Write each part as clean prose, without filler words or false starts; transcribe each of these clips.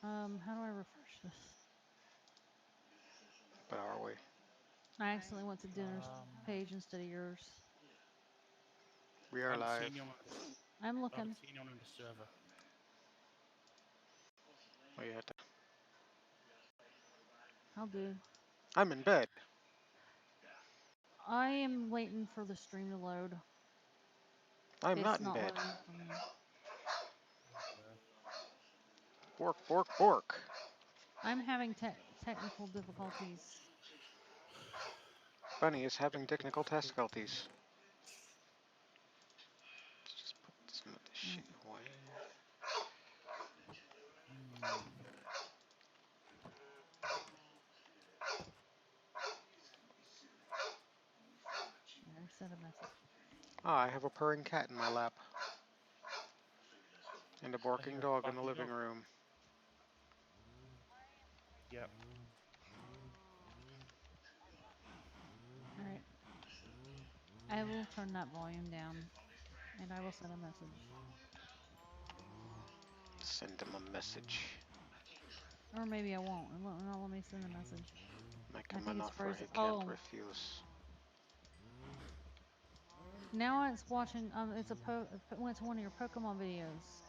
How do I refresh this? But are we? I accidentally went to dinner's Um, page instead of yours. We I are haven't seen live. you on the, I'm I haven't looking. seen you on the server. Oh, you had to. I'll do. I'm in bed. I am waiting for the stream to load. I'm It's not in not bed. loading for me. Okay. Bork, bork, bork. I'm having technical difficulties. Bunny is having technical difficulties. Just put some of this shit away. I sent a message. Ah, I have a purring cat in my lap. And a I barking hear a dog in the barking living dog. room. Yep. Alright. I will turn that volume down. And I will send a message. Send him a message. Or maybe I won't. No, let me send a message. Make I him think an it's offer frozen. he can't Oh, refuse. now it's watching. It's went to one of your Pokemon videos.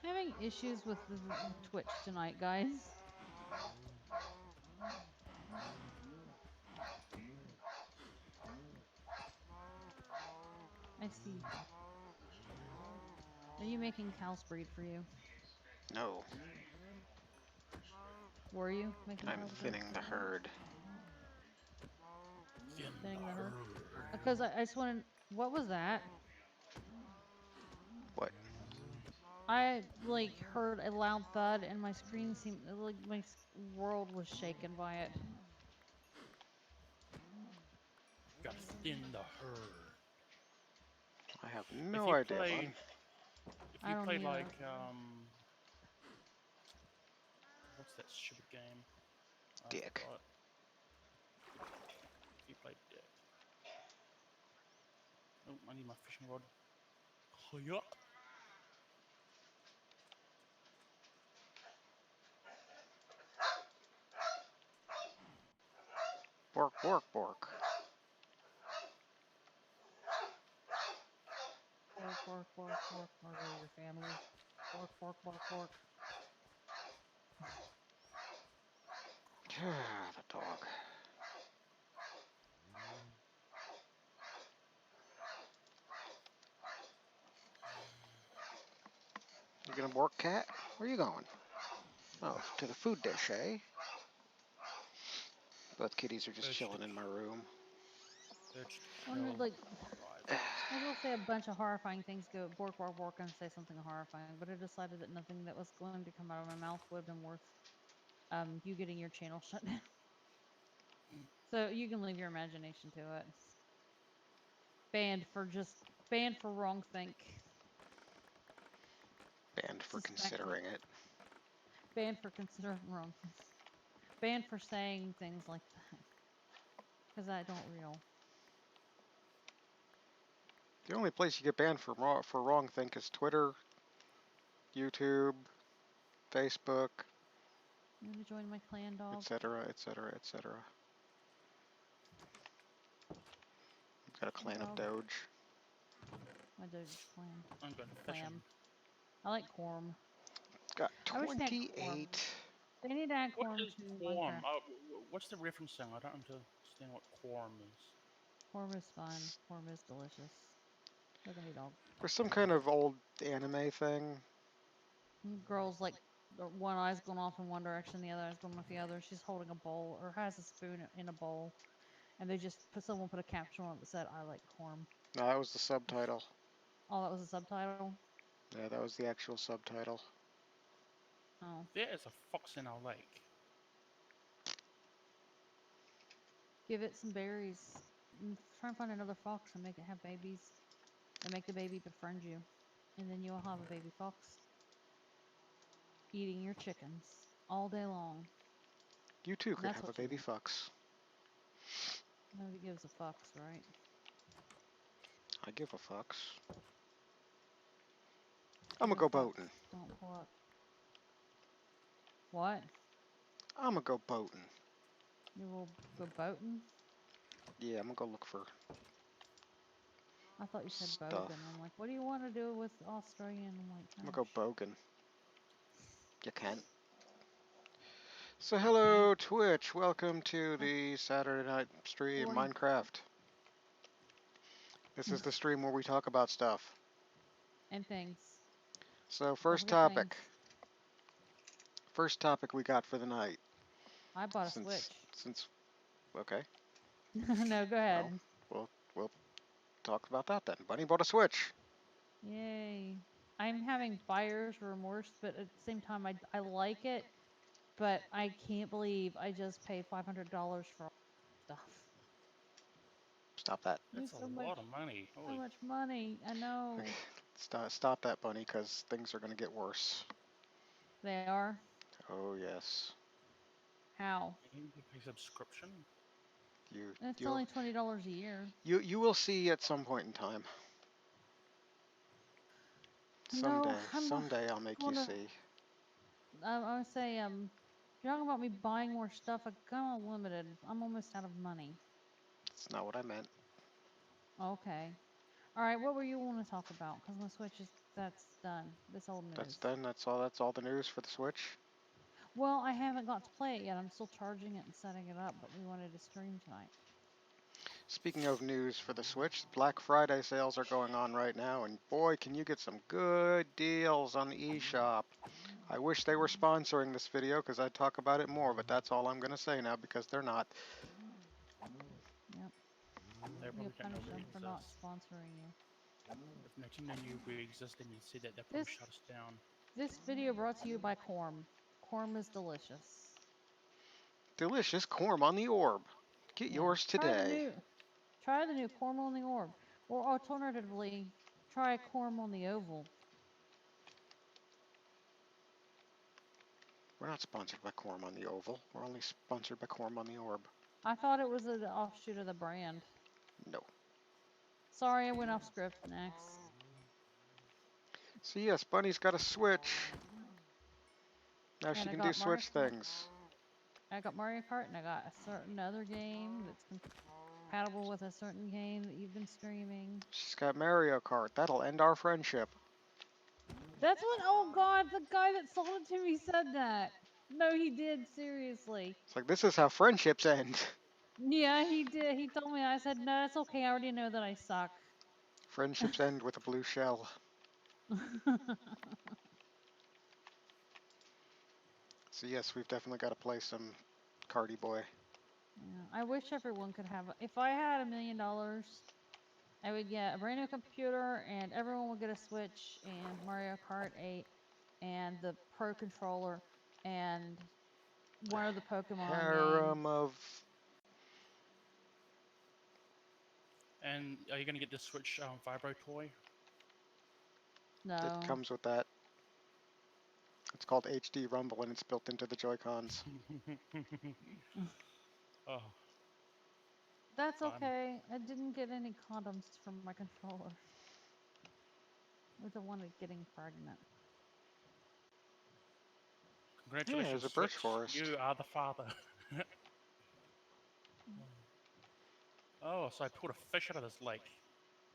I'm having issues with the Twitch tonight, guys. I see. Are you making cows breed for you? No, Were you making I'm cows breed? thinning the herd. In the Thinning the herd? herd. Because I just wanted. What was that? What? I like heard a loud thud, and my screen seemed like my world was shaken by it. Gotta thin the herd. I have If no you idea, play, bud. if I you don't play either. like what's that stupid game? I Dick. forgot. If you play Dick. Oh, I need my fishing rod. Hiya. Bork, bork, bork. Bork, bork, bork, bork. Murder your family. Bork, bork, bork, bork. The dog. You gonna bork, cat? Where you going? Oh, to the food dish, eh? Both kitties are just Urge to, chilling in my room. urge to Wanted kill like arrived. I was gonna say a bunch of horrifying things. Go bork, bork, bork, and say something horrifying, but I decided that nothing that was going to come out of my mouth would have been worth you getting your channel shut down. So you can leave your imagination to it. Banned for wrong think. Banned for Suspected. considering it. Banned for considering wrong. Banned for saying things like that. Because I don't real. The only place you get banned for wrong think is Twitter, YouTube, Facebook, You want to join my clan, dog? etc., etc., etc. I've got a Hey, clan of dog. Doge. My Doge clan. I'm going fishing. Clam. I like Corm. Got I wish they had Corm. 28. They need to add What Corm is to quorum? Minecraft. What's the referencing? I don't understand what quorum is. Corm is fun. Corm is delicious. Look at me, dog. There's some kind of old anime thing. Girl's like one eye's going off in one direction, the other eye's going off the other. She's holding a bowl or has a spoon in a bowl, and they just someone put a caption on it that said, "I like Corm." No, that was the subtitle. Oh, that was a subtitle. Yeah, that was the actual subtitle. Oh, There is a fox in our lake. give it some berries. Try and find another fox and make it have babies, and make the baby befriend you, and then you'll have a baby fox eating your chickens all day long. You too And could that's have a what you baby want. fox. Nobody gives a fox, right? I give a fox. I'm gonna Your go thoughts boating. don't pull up. What? I'm gonna go boating. You will go boating? Yeah, I'm gonna go look for I thought you said bogan. stuff. I'm like, what do you want to do with Australian? I'm like, I'm gonna go gosh. bogan. You can't. So I hello can't. Twitch, welcome to the Saturday night stream Boy. Minecraft. This is the stream where we talk about stuff. And things. So Don't first forget things. topic. First topic we got for the night. I bought a Since Switch. okay. No, go Well, ahead. we'll talk about that then. Bunny bought a Switch. Yay. I'm having buyer's remorse, but at the same time, I like it, but I can't believe I just paid $500 for all stuff. Stop that. That's a lot of money. So Holy. much money. I know. Stop that, Bunny, because things are gonna get worse. They are. Oh yes. How? You need to pay subscription? You And it's you'll only $20 a year. you will see at some point in time. You know, Someday I'll make you going to. see. I would say, you're talking about me buying more stuff. I got unlimited. I'm almost out of money. That's not what I meant. Okay. All right. What were you want to talk about? Because my Switch that's done. This old That's news. done. That's all the news for the Switch. Well, I haven't got to play it yet. I'm still charging it and setting it up, but we wanted to stream tonight. Speaking of news for the Switch, Black Friday sales are going on right now, and boy, can you get some good deals on the eShop. I wish they were sponsoring this video because I'd talk about it more, but that's all I'm going to say now because they're not. Yep. They You probably don't know punish we them for not exist. sponsoring you. If Nintendo knew we exist and you'd see that, they'd probably This shut us down. this video brought to you by Corm. Corm is delicious. Delicious corn on the orb. Get Yeah. yours today. Try the new Corm on the orb, or alternatively, try Corm on the oval. We're not sponsored by Corm on the Oval. We're only sponsored by Corm on the Orb. I thought it was an offshoot of the brand. No. Sorry, I went off script. Next. So yes, Bunny's got a Switch. Now she And I can do got Mario Switch Kart. things. I got Mario Kart, and I got a certain other game that's compatible with a certain game that you've been streaming. She's got Mario Kart. That'll end our friendship. That's what. Oh God, the guy that sold it to me said that. No, he did. Seriously. It's like, this is how friendships end. Yeah, he did. He told me. I said, no, that's okay. I already know that I suck. Friendships end with a blue shell. So yes, we've definitely got to play some Cardi Boy. Yeah, I wish everyone could have. If I had $1,000,000, I would get a brand new computer, and everyone would get a Switch and Mario Kart 8, and the Pro controller, and one of the Pokemon Harem games. of... And are you going to get the Switch Vibro toy? It No, comes with that. It's called HD Rumble and it's built into the Joy-Cons. Oh, that's fun. okay. I didn't get any condoms from my controller. With the one getting pregnant. Yeah, Congratulations, there's a birch Switch. forest. You are the father. Oh, so I pulled a fish out of this lake.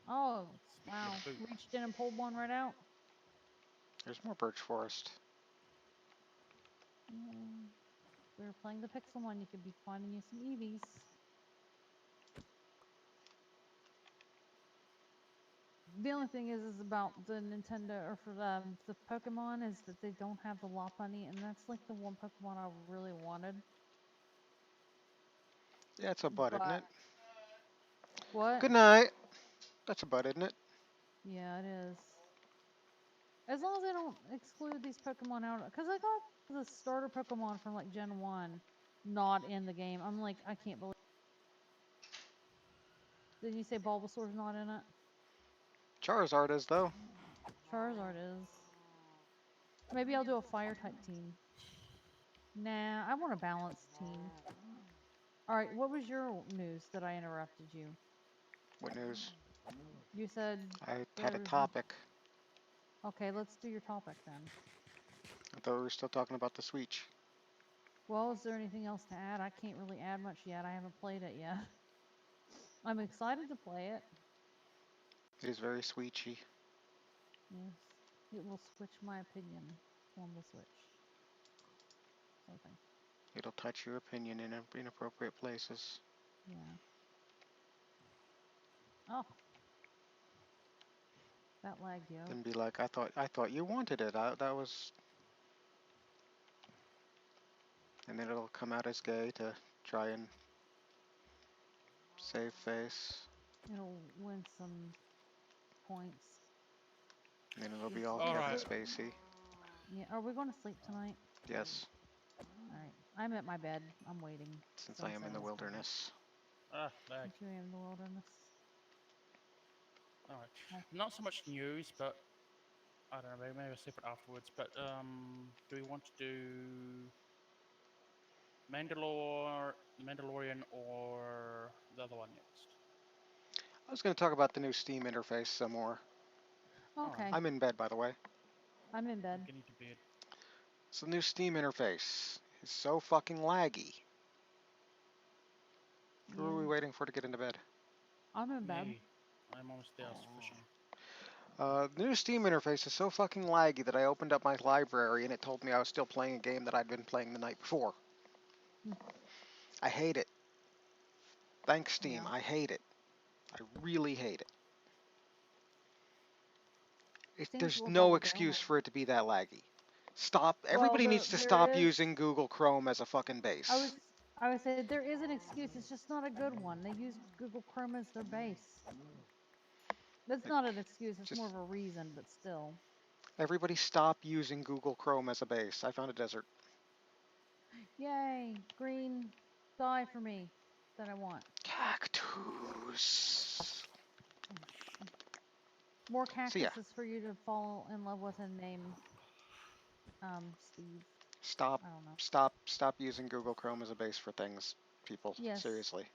Oh, Speaking wow. of poop. Reached in and pulled one right out. There's more birch forest. Mm. We were playing the Pixelmon. You could be finding you some Eevees. The only thing is about the Nintendo or for the Pokemon is that they don't have the Lopunny, and that's like the one Pokemon I really wanted. Yeah, it's a bud, isn't But it? what? Good night. That's a bud, isn't it? Yeah, it is. As long as they don't exclude these Pokemon out, because I got the starter Pokemon from like Gen 1 not in the game. I'm like, I can't believe. Did you say Bulbasaur's not in it? Charizard is, though. Charizard is. Maybe I'll do a fire type team. Nah, I want a balanced team. Alright, what was your news that I interrupted you? What news? You said I had a there's topic. Okay, let's do your topic then. I thought we were still talking about the Switch. Well, is there anything else to add? I can't really add much yet. I haven't played it yet. I'm excited to play it. It is very Switchy. Yes. It will switch my opinion on the Switch. Something. It'll touch your opinion in inappropriate places. Yeah. Oh. That lagged you. Then be like, I thought you wanted it. That was. And then it'll come out as gay to try and save face. It'll win some points. And then it'll be Yes. all All Kevin right. Spacey. Yeah. Are we going to sleep tonight? Yes, All right. I'm at my bed. I'm waiting. since I am in the Sunset is coming. wilderness. Ah, lag. Since you're in the wilderness. All right. Oh. Not so much news, but I don't know. Maybe I'll save it afterwards. But do we want to do Mandalorian, or the other one next? I was going to talk about the new Steam interface some more. Okay. I'm in bed, by the way. I'm in I'm bed. getting to bed. So the new Steam interface is so fucking laggy. Who are we Yeah. waiting for to get into bed? I'm in bed. Me. I'm almost there. I was fishing. The new Steam interface is so fucking laggy that I opened up my library and it told me I was still playing a game that I'd been playing the night before. I hate it. Thanks, Steam. Yeah. I hate it. I really hate it. Seems There's real no double excuse down. for it to be that laggy. Stop. Well, Everybody needs to there stop is. using Google Chrome as a fucking base. I would say there is an excuse. It's just not a good one. They use Google Chrome as their base. That's Like, not an excuse. It's more just of a reason, but still. everybody stop using Google Chrome as a base. I found a desert. Yay! Green, die for me. That I want. Cactus. Oh, shit. More So yeah, cactuses for you to fall in love with and name. Steve. stop, I don't know. stop using Google Chrome as a base for things, people. Yes. Seriously.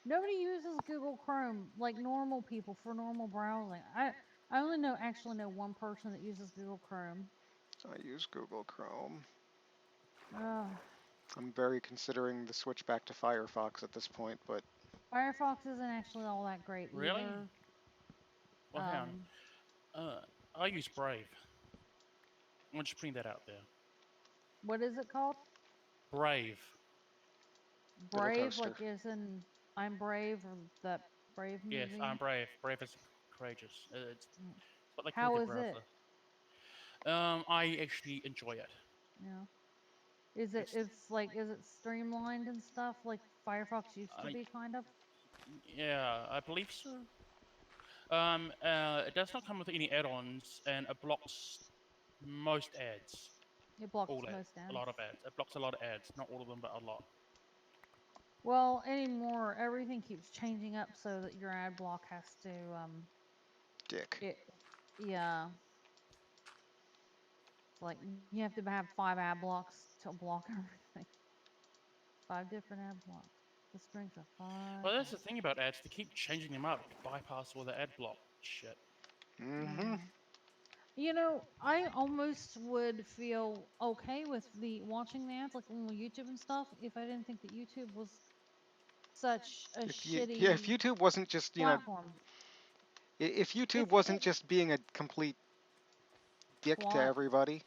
Nobody uses Google Chrome like normal people for normal browsing. I only actually know one person that uses Google Chrome. I use Google Chrome. Ugh. I'm very considering the switch back to Firefox at this point, but Firefox isn't actually all that great Really? either. Well, hang on. I use Brave. I'm just putting that out there. What is it called? Brave. little Brave, toaster. like as in I'm brave or that Brave Yes, movie. I'm brave. Brave is courageous. It's what they call How the is it? brother. I actually enjoy it. Yeah. Is it? It's like is it streamlined and stuff like Firefox used to I be, kind of? Yeah, I believe so. It does not come with any add-ons, and it blocks most ads. It blocks All ads, most a ads. lot of ads. It blocks a lot of ads. Not all of them, but a lot. Well, anymore everything keeps changing up so that your ad block has to Dick. it yeah. It's like you have to have 5 ad blocks to block everything. 5 different ad blocks. The strength of 5. Well, that's the thing about ads. They keep changing them up to bypass all the ad block shit. Mm-hmm. Yeah. You know, I almost would feel okay with the watching the ads like on YouTube and stuff if I didn't think that YouTube was such a If shitty YouTube wasn't just, platform. if YouTube It's wasn't just being a complete dick to twat. everybody,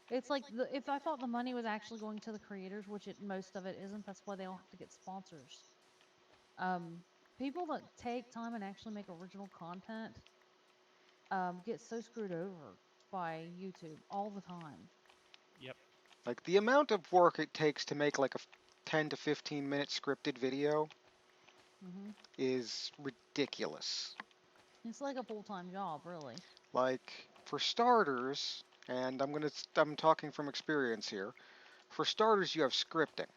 It's like if I thought the money was actually going to the creators, which most of it isn't, that's why they all have to get sponsors. Um, People that take time and actually make original content get so screwed over by YouTube all the time. Yep. like the amount of work it takes to make like a 10 to 15-minute scripted video Hmm. is ridiculous. It's like a full-time job, really. Like for starters, and I'm talking from experience here. For starters, you have scripting.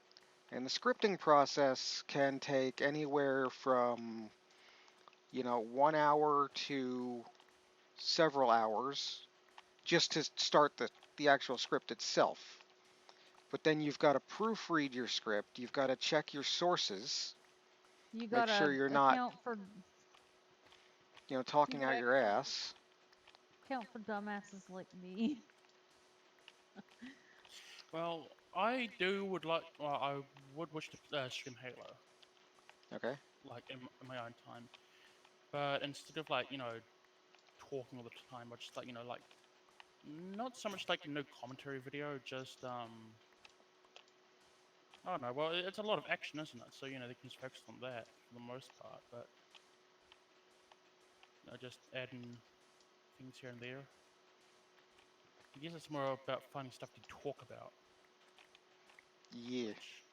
And the scripting process can take anywhere from, 1 hour to several hours just to start the actual script itself. But then you've got to proofread your script, you've got to check your sources, You make sure gotta you're not, account for talking out your ass. account for dumbasses like me. Well, I do would like. Well, I would wish to stream Halo, Okay. like in my own time. But instead of like talking all the time, I just like like not so much like no commentary video, just I don't know. Well, it's a lot of action, isn't it? So they can just focus on that for the most part. But just adding things here and there. I guess it's more about finding stuff to talk about. Yeah. Which,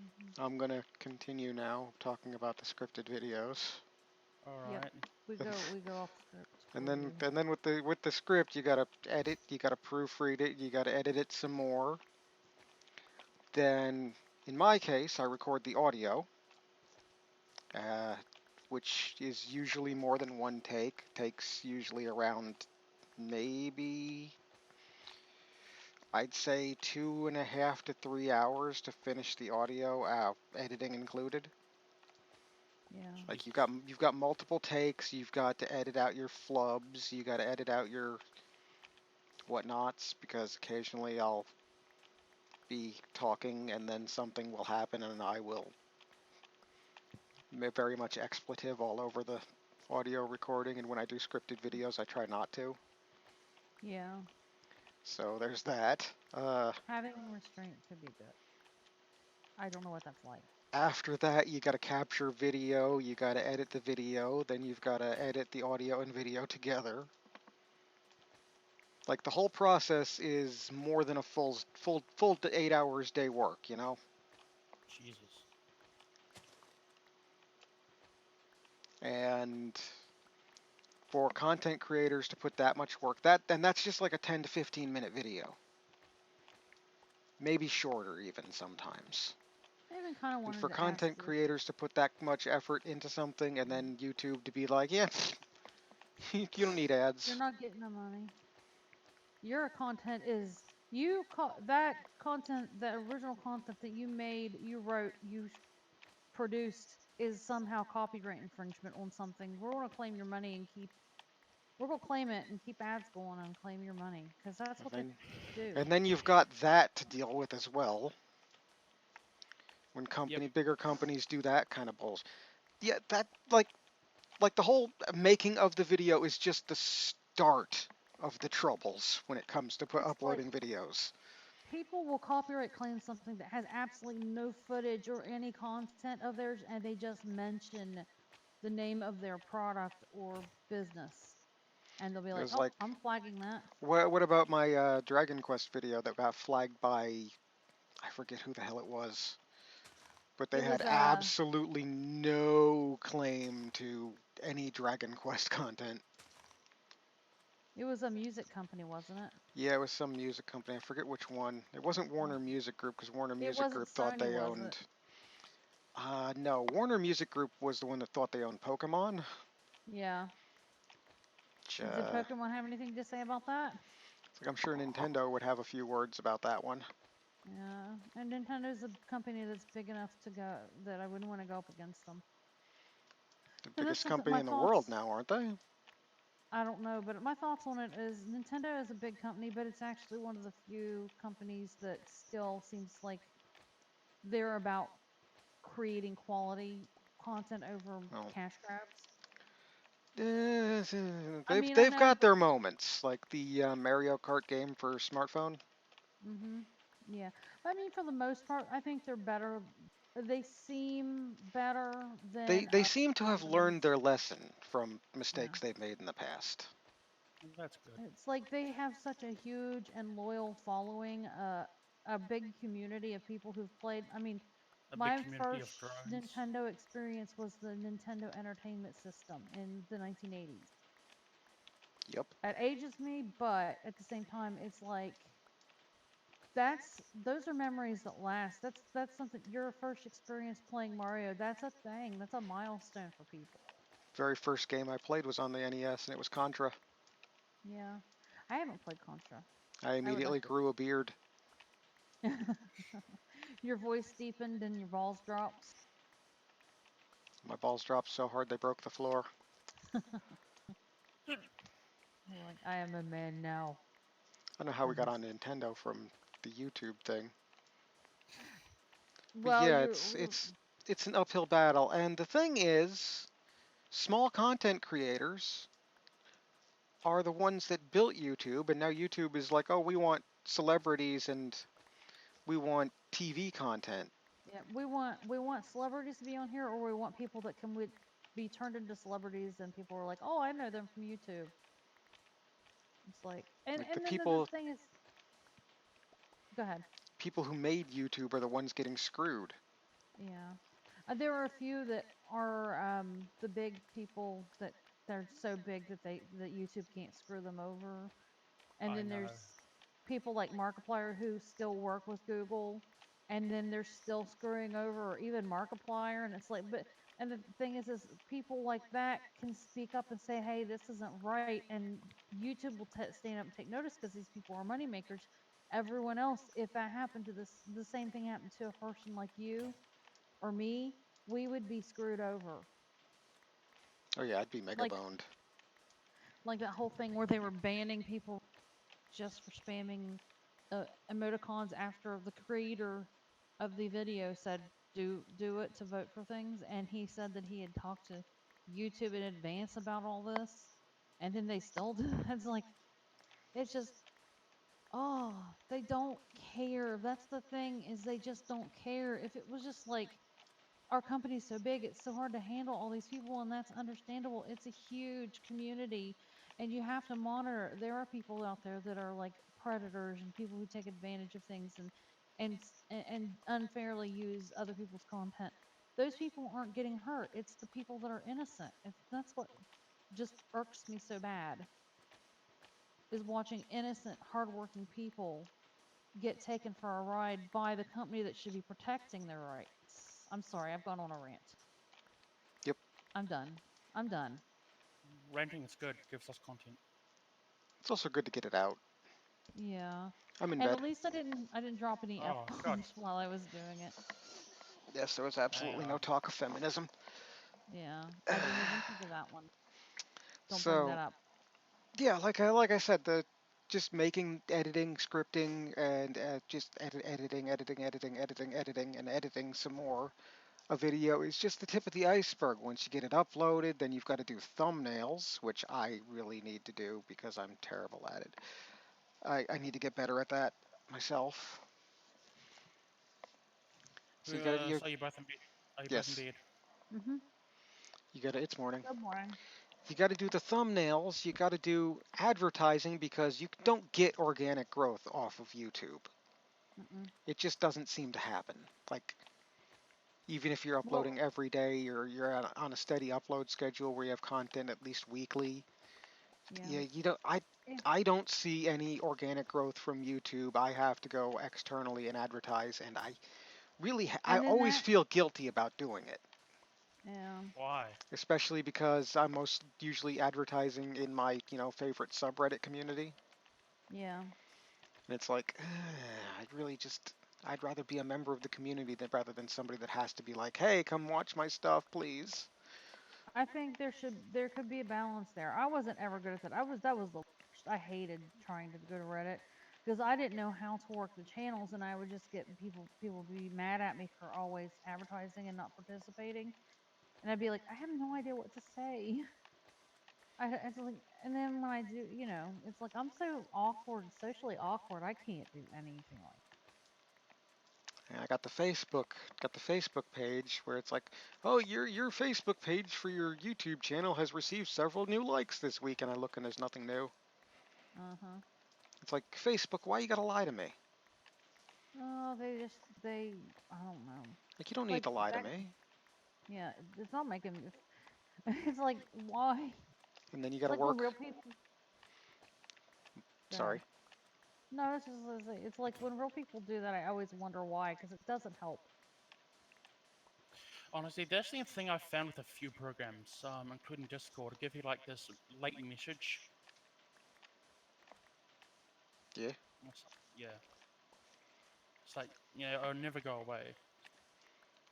Mhm. I'm gonna continue now talking about the scripted videos. all Yep. right, We go off script And for then you. and then with the script you gotta edit, you gotta proofread it, you gotta edit it some more. Then in my case I record the audio, uh, which is usually more than one take. Takes usually around maybe I'd say 2.5 to 3 hours to finish the audio, editing included. Yeah. Like Jesus. you've got multiple takes, you've got to edit out your flubs, you got to edit out your whatnots because occasionally I'll be talking and then something will happen and I will very much expletive all over the audio recording, and when I do scripted videos I try not to. Yeah. So there's that. Having restraint could be good. I don't know what that's like. After that you got to capture video, you got to edit the video, then you've got to edit the audio and video together. Like the whole process is more than a full to 8 hours day work, you know. Jesus. And for content creators to put that much work, that's just like a 10 to 15 minute video, maybe shorter even sometimes. I even kind of And wanted for to ask content you. creators to put that much effort into something and then YouTube to be like, yeah, you don't need You're ads. not getting the money. Your content is that content, the original content that you made, you wrote, produced is somehow copyright infringement on something. We're going to claim your money and keep. We're going to claim it and keep ads going and claim your money because that's And what they then, do. and then you've got that to deal with as well. When Yep. bigger companies do that kind of bullshit. Yeah, that like the whole making of the video is just the start of the troubles when it comes to It's like uploading videos. people will copyright claim something that has absolutely no footage or any content of theirs, and they just mention the name of their product or business. And they'll be It like, was oh, like, I'm flagging that. what about my Dragon Quest video that got flagged by, I forget who the hell it was, but they It had was absolutely no claim to any Dragon Quest content. a music company, wasn't it? Yeah, it was some music company. I forget which one. It wasn't Warner Music Group because Warner It Music wasn't Group thought Sony, they was it? owned. No, Warner Music Group was the one that thought they owned Pokemon. Yeah. Which, Did Pokemon have anything to say about that? it's like I'm sure Nintendo would have a few words about that one. Yeah. And Nintendo's a company that's big enough to go that I wouldn't want to go up against them. The And that's biggest something company my in the world thoughts. now, aren't they? I don't know, but my thoughts on it is Nintendo is a big company, but it's actually one of the few companies that still seems like they're about creating quality content over Well, cash grabs. I they've mean, I they've know, got but their moments, like the Mario Kart game for smartphone. mhm. Yeah. I mean, for the most part, I think they're better. They seem better They than they other seem to have learned companies. their lesson from Yeah. mistakes they've made in the past. That's good. It's like they have such a huge and loyal following, a big community of people who've played. I mean, A big my community of first drones. Nintendo experience was the Nintendo Entertainment System in the 1980s. Yep. It ages me, but at the same time, it's like those are memories that last. That's something your first experience playing Mario. That's a thing. That's a milestone for people. Very first game I played was on the NES, and it was Contra. Yeah. I haven't played Contra. I I would like immediately grew a beard. to. Your voice deepened and your balls dropped. My balls dropped so hard they broke the floor. Like, I am a man now. I don't know how we got And on Nintendo from the YouTube thing. But well, yeah, you it's an uphill battle. And the thing is, small content creators are the ones that built YouTube, and now YouTube is like, oh, we want celebrities and we want TV content. yeah, we want celebrities to be on here, or we want people that can be turned into celebrities, and people are like, oh, I know them from YouTube. It's like, and Like the and then the people thing is, go ahead. people who made YouTube are the ones getting screwed. Yeah. There are a few that are the big people that they're so big that YouTube can't screw them over. And I then know. there's people like Markiplier who still work with Google, and then they're still screwing over, or even Markiplier, and it's like, but and the thing is people like that can speak up and say, hey, this isn't right, and YouTube will stand up and take notice because these people are money makers. Everyone else, if that happened to the same thing happened to a person like you or me, we would be screwed over. Oh yeah, I'd be mega Like boned. that whole thing where they were banning people just for spamming emoticons after the creator of the video said do it to vote for things, and he said that he had talked to YouTube in advance about all this, and then they still do it. It's like, it's just, oh, they don't care. That's the thing, is they just don't care. If it was just like, our company's so big, it's so hard to handle all these people, and that's understandable. It's a huge community, and you have to monitor. There are people out there that are like predators and people who take advantage of things, and unfairly use other people's content. Those people aren't getting hurt. It's the people that are innocent. That's what just irks me so bad, is watching innocent, hardworking people get taken for a ride by the company that should be protecting their rights. I'm sorry, I've gone on a rant. Yep. I'm done. I'm done. Renting is good. Gives us content. It's also good to get it out. Yeah. I'm in And at bed. least I didn't drop any F Oh God. bombs while I was doing it. Yes, there was Hey, absolutely no talk of feminism. Yeah. I didn't even think of that one. Don't bring that So up. yeah, like I said, the just making, editing, scripting, and just editing, and editing some more. A video is just the tip of the iceberg. Once you get it uploaded, then you've got to do thumbnails, which I really need to do because I'm terrible at it. I need to get better at that myself. So you got to So are you both in bed? Are you both in yes, bed? Mhm. you got to. It's morning. Good morning. You got to do the thumbnails. You got to do advertising because you don't get organic growth off of YouTube. Mm-mm. It just doesn't seem to happen. Like even if you're Well, uploading every day or you're on a steady upload schedule where you have content at least weekly, yeah. yeah, you don't. Yeah. I don't see any organic growth from YouTube. I have to go externally and advertise, and I And then always that, feel guilty about doing it, yeah. Why? especially because I'm most usually advertising in my favorite subreddit community, Yeah. and it's like I'd really just. I'd rather be a member of the community than rather than somebody that has to be like, "Hey, come watch my stuff, please." I think there could be a balance there. I wasn't ever good at that. That was the worst. I hated trying to go to Reddit because I didn't know how to work the channels, and I would just get people be mad at me for always advertising and not participating. And I'd be like, I have no idea what to say. I just like, and then when I do, it's like I'm so awkward, socially awkward. I can't do anything like And I got the Facebook page where it's like, oh, your Facebook page for your YouTube channel has received several new likes this week, and I look and there's nothing new. that. Uh-huh. It's like Facebook, why you gotta lie to me? Oh, I don't know. Like you don't need Like to lie to that. me. Yeah, it's not making. It's like, why? And then you It's gotta like when work. real people. Go ahead. Sorry. No, it's like when real people do that. I always wonder why, because it doesn't help. Honestly, that's the thing I've found with a few programs, including Discord, give you like this late message. Yeah. Yeah, it's like it'll never go away.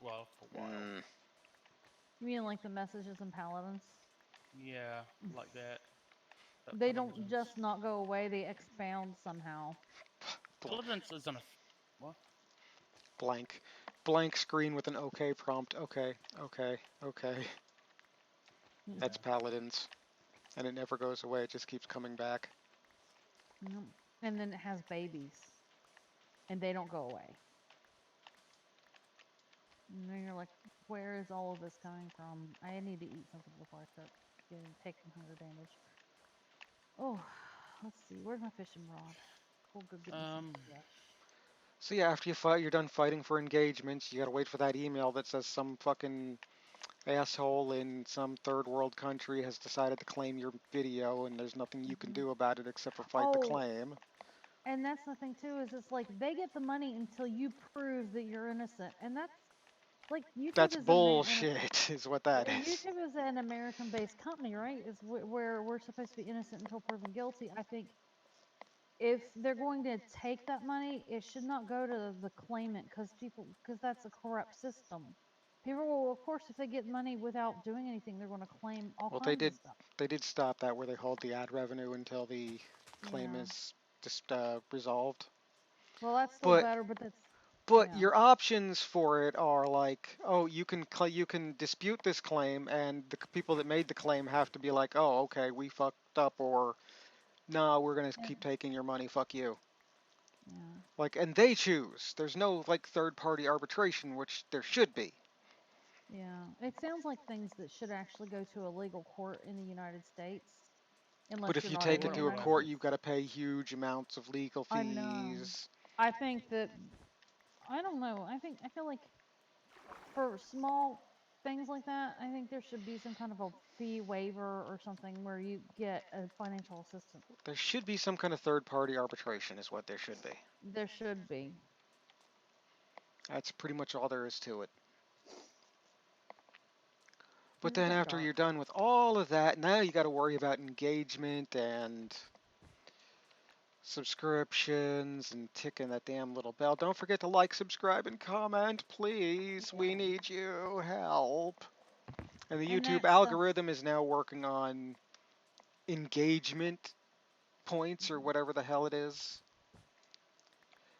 Well, for a while. Mm, You mean like the messages and paladins? Yeah, like that. That They don't paladins. just not go away, they expound somehow. Paladins is on a what? Blank. Blank screen with an OK prompt. Okay, okay, okay. That's Yeah. Paladins. And it never goes away, it just keeps coming back. Yep. And then it has babies. And they don't go away. And then you're like, where is all of this coming from? I need to eat something before I start taking hunger damage. Oh, let's see. Where's my fishing rod? We'll go get me some Um. fish. So yeah, after you fight, you're done fighting for engagements. You gotta wait for that email that says some fucking asshole in some third world country has decided to claim your video, and there's nothing you can Mhm. do about it except for fight the Oh, claim. and that's the thing too, is it's like they get the money until you prove that you're innocent. And that's like YouTube That's is an bullshit, is what that is. YouTube is an American-based company, right? Is where we're supposed to be innocent until proven guilty. I think if they're going to take that money, it should not go to the claimant because that's a corrupt system. People will, of course, if they get money without doing anything, they're going to claim all Well, kinds of stuff. they did stop that where they hold the ad revenue until the claim Yeah. is just resolved. Well, that's still But better, but that's but yeah. your options for it are like, oh, you can dispute this claim, and the people that made the claim have to be like, oh, okay, we fucked up, or no, we're gonna Yeah. keep taking your money, fuck you. Yeah. Like, and they choose. There's no like third party arbitration, which there should be. Yeah. It sounds like things that should actually go to a legal court in the United States, But unless if you're you not take in it the to a United Well, court, States. you've got to pay huge amounts of legal I know. fees. I think that I don't know. I feel like for small things like that, I think there should be some kind of a fee waiver or something where you get a financial assistance. There should be some kind of third party arbitration, is what there should be. There should be. That's pretty much all there is to it. But When it then got after you're dark. done with all of that, now you got to worry about engagement and subscriptions and ticking that damn little bell. Don't forget to like, subscribe, and comment, please. We Yeah. need you. Help. And the And YouTube that stuff. algorithm is now working on engagement points or Mhm. whatever the hell it is.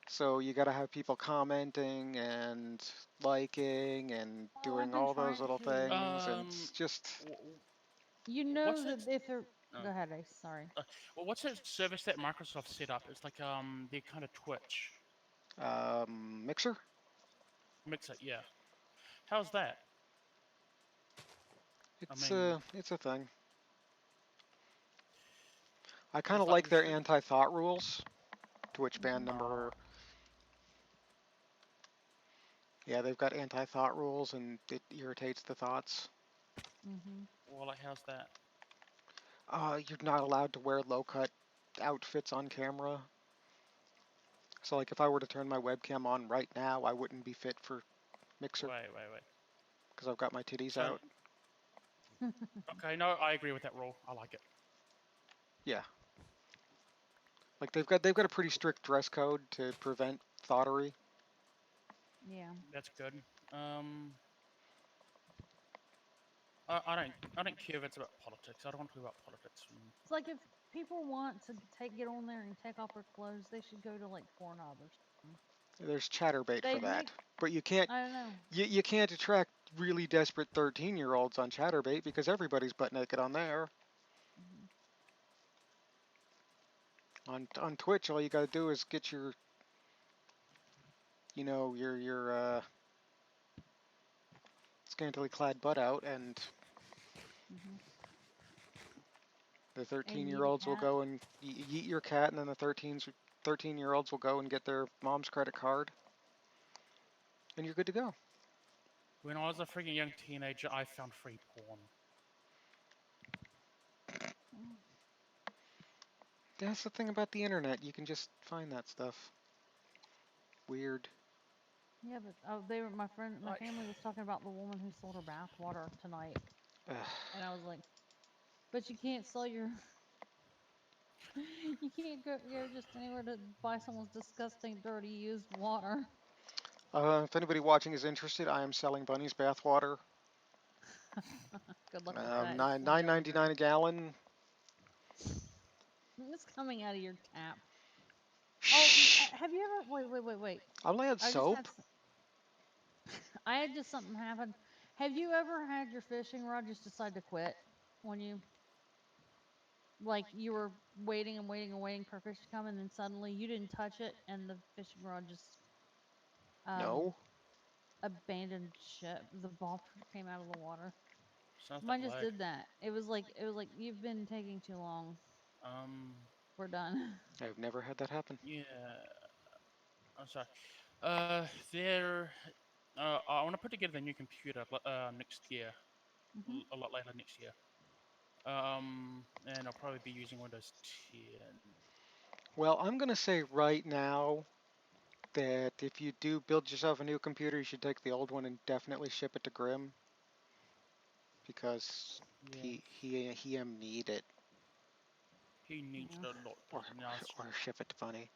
So you got to have people commenting and liking and Oh, I've doing been all those trying little to. things, and it's just You what's know that? that if they're. Go Oh. ahead, Ace. Sorry. Well, what's that service that Microsoft set up? It's like their kind of Twitch Mixer. mixer. Yeah. How's that? I It's mean, it's a thing. I kind because of like like the their stream. anti-thought rules. Twitch band Mhm. number. Yeah, they've got anti-thought rules, and it irritates the thoughts. Mhm. Well, like how's that? You're not allowed to wear low-cut outfits on camera. So, like, if I were to turn my webcam on right now, I wouldn't be fit for Mixer Wait. because I've got my titties So out. okay, no, I agree with that rule. I like it. Yeah, like they've got a pretty strict dress code to prevent thoughterry. Yeah. That's good. Um, I don't care if it's about politics. I don't want to talk about politics. It's like if people want to get on there and take off their clothes, they should go to like Pornhub or something. There's chatterbait for They'd make. that, but you can't I don't know. you can't attract really desperate 13-year-olds on chatterbait because everybody's butt naked on there. Mhm. On Twitch, all you got to do is get your scantily clad butt out, and Mhm. the And eat a 13-year-olds will cat. go and eat your cat, and then the 13-year-olds will go and get their mom's credit card, and you're good to go. When I was a freaking young teenager, I found free porn. Mm. That's the thing about the internet. You can just find that stuff. Weird. Yeah, but oh, they were my Like, family was talking about the woman who sold her bath water tonight, Ugh. and I was like, but you can't sell your, you can't go just anywhere to buy someone's disgusting, dirty, used water. If anybody watching is interested, I am selling Bunny's bathwater. Good luck with that. It's Nine $20 ninety a nine a gallon. It's coming out of your tap. Oh, Shh. have you ever? Wait. I only had I just had. soap. I had just something happen. Have you ever had your fishing rod just decide to quit when you like you were waiting and waiting and waiting for a fish to come, and then suddenly you didn't touch it, and the fishing rod just um No. abandoned ship. The ball came out of the water. Sounds like Mine just lag. did that. It was like you've been taking too long. Um, We're done. I've never had that happen. yeah. I'm sorry. There. I want to put together a new computer next year, Hmm. a lot later next year. And I'll probably be using Windows 10. Well, I'm gonna say right now that if you do build yourself a new computer, you should take the old one and definitely ship it to Grim because Yeah, he him need it he needs Yeah. it a lot. or No, or ship it to Funny.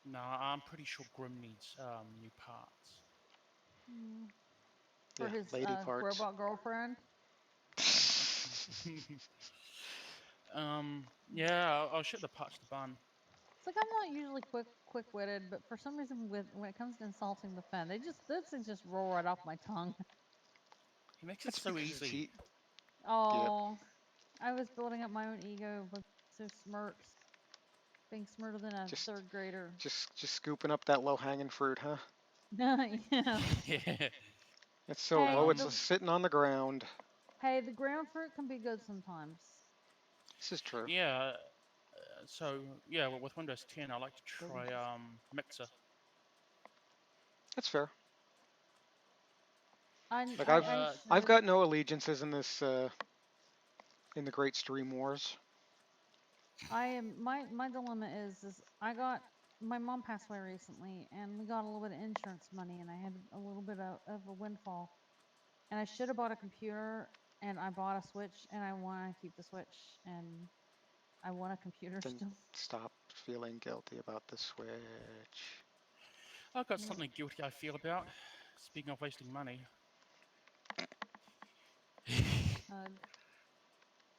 no, I'm pretty sure Grim needs new parts. Mm. For Yeah, his lady parts. robot girlfriend. Yeah, I'll ship the parts to Bun. It's like I'm not usually quick witted, but for some reason, when it comes to insulting the fan, those things just roll right off my tongue. He makes it That's so because it's easy. he. Yep. Oh, I was building up my own ego by so smirks, being smarter than a Just third grader. just scooping up that low hanging fruit, huh? Yes. Yeah. It's so Hey, low, it's the sitting on the ground. hey, the ground fruit can be good sometimes. This is true. Yeah. So yeah, well, with Windows 10, I like to try Delicious. Mixer. That's fair. Like I I've should. got no allegiances in this in the Great Stream Wars. I am my dilemma is I got my mom passed away recently, and we got a little bit of insurance money, and I had a little bit of a windfall, and I should have bought a computer, and I bought a Switch, and I want to keep the Switch, and I want a computer Then still. stop feeling guilty about the Switch. I've got Yep. something guilty I feel about. Speaking of wasting money. Ugh.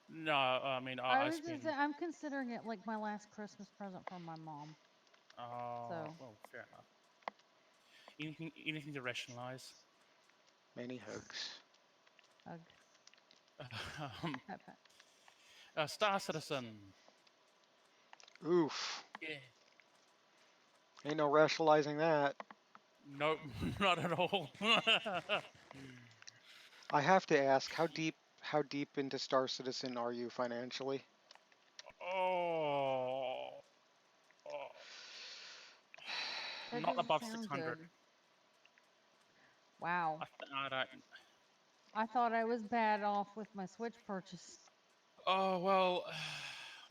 No, I mean I I was just spend. I'm considering it like my last Christmas present from my mom. So, Well, fair enough. Anything to rationalize. Many hugs. ugh. um, Pat pat. Star Citizen. Oof. Yeah. Ain't no rationalizing that. Nope, not at all. I have to ask, how deep into Star Citizen are you financially? Oh, oh, That not doesn't above sound 600. good. Wow. I don't. I thought I was bad off with my Switch purchase. Oh well,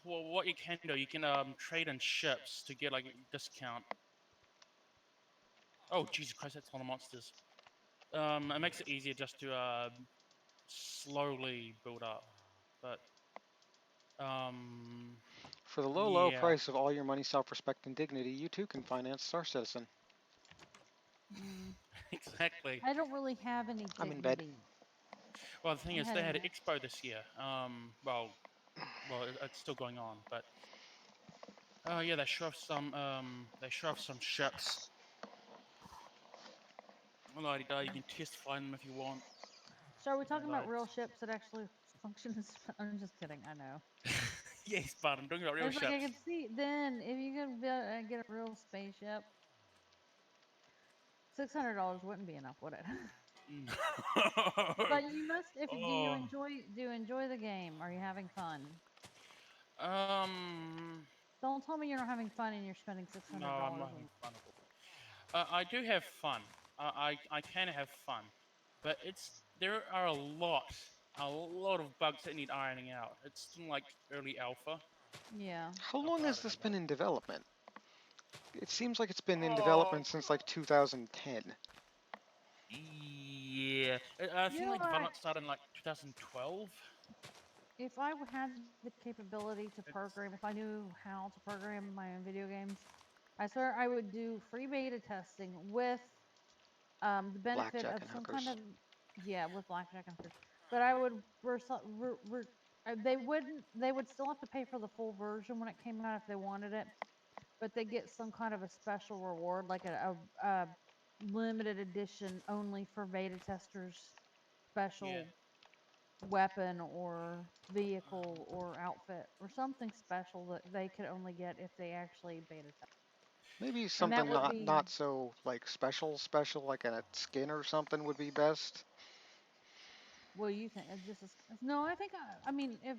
well, what you can do, you can trade in ships to get like a discount. Oh Jesus Christ, that's a lot of monsters. It makes it easier just to slowly build up, but um, For the low, low yeah, price of all your money, self-respect, and dignity, you too can finance Star Citizen. Mm. exactly. I don't really have any I'm in bed. dignity. Well, the thing I'm is, they had heading an there. expo this year. It's still going on, but yeah, they show off some ships. Well, you can test fly them if you want. So are we talking And about real ships that actually function as? I'm just kidding. I know. yes, but I'm talking about real It's like I ships. can see then if you can get a real spaceship, $600 wouldn't be enough, would it? No. But you must. If do you Oh. enjoy the game? Are you having fun? Um. Don't tell me you're not having fun and you're spending six No, hundred I'm not dollars having on. fun at all. I do have fun. I can have fun, but there are a lot of bugs that need ironing out. It's still like early Yeah. How long alpha. I has don't know this been what. in development? It seems like it's been in Oh, development since like 2010. yeah. I You think know like what? development started in like 2012. If I had the capability to It's program, if I knew how to program my own video games, I swear I would do free beta testing with the benefit Blackjack of and some kind hookers. of, yeah, with blackjack and hookers. But I would They wouldn't. They would still have to pay for the full version when it came out if they wanted it, but they get some kind of a special reward, like a limited edition only for beta testers, Yeah. special weapon or Um, vehicle or outfit or something special that they could only get if they actually beta test. Maybe And that something would not be so like special, like a skin or something would be best. what do you think? Just as, no, I think I mean if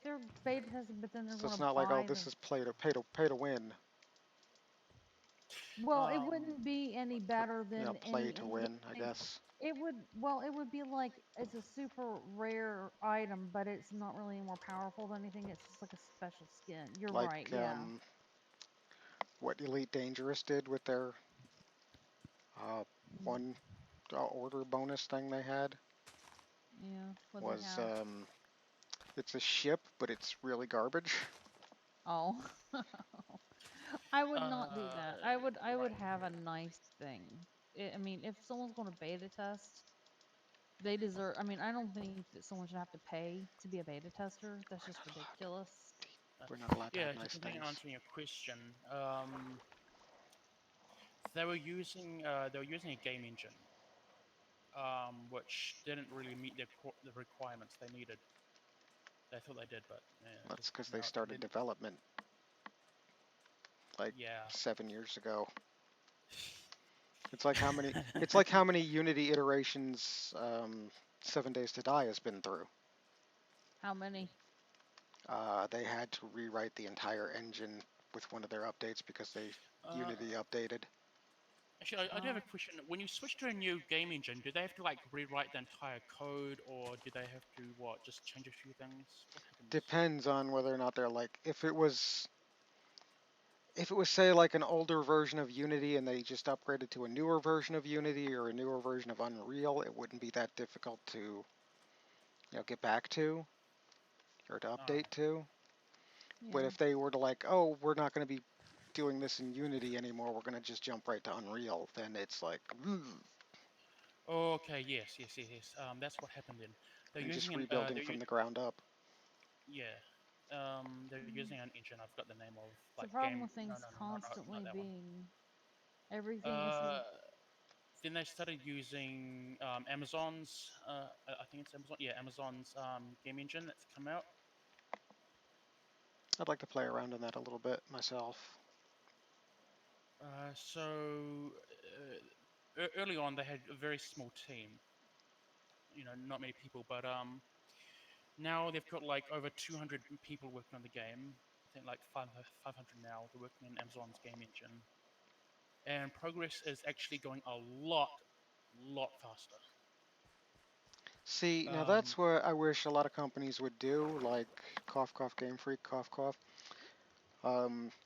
they're beta testing, but then they're So going it's to not like, oh, buy this the is pay to win. well, it um, wouldn't be any Or, better than play any to in-game win, I thing. guess. It would well, it would be like it's a super rare item, but it's not really more powerful than anything. It's just like a special skin. You're right, Like yeah. what Elite Dangerous did with their uh, one order bonus thing they had Yeah. What they was have. it's a ship, but it's really garbage. Oh. I would not do uh, that. I would right. have a nice thing. I mean, if someone's going to beta test, they deserve. I mean, I don't think that someone should have to pay to be a beta tester. That's just ridiculous. Uh, We're not allowed to yeah, have to nice continue things. answering your question, they were using a game engine, which didn't really meet the requirements they needed. They thought they did, but yeah, it That's doesn't because come they out. started Then development like yeah, 7 years ago. It's like how many. It's like how many Unity iterations 7 Days to Die has been through. How many? They had to rewrite the entire engine with one of their updates because they uh, Unity updated. actually, I do have a Oh. question. When you switch to a new game engine, do they have to like rewrite the entire code, or do they have to what, just change a few things? What happens? Depends on whether or not they're like if it was say like an older version of Unity and they just upgraded to a newer version of Unity or a newer version of Unreal, it wouldn't be that difficult to get back to or to All right. update to. But Yeah. if they were to like, oh, we're not going to be doing this in Unity anymore, we're going to just jump right to Unreal, then it's like, Okay. Yes. Yes. Yes. Yes. That's what happened then. They're and just using an rebuilding from the ground up. yeah. They're using an engine. I forgot the name of It's the like problem game. with No. things No. No. Not constantly that one. being everything is Uh, then they started using Amazon's. I think it's Amazon. Yeah, Amazon's game engine that's come out. I'd like to play around in that a little bit myself. Early on, they had a very small team. Not many people, but now they've got like over 200 people working on the game. I think like 500 now. They're working in Amazon's game engine, and progress is actually going a lot faster. See, now Um, that's what I wish a lot of companies would do, like cough cough Game Freak, cough cough.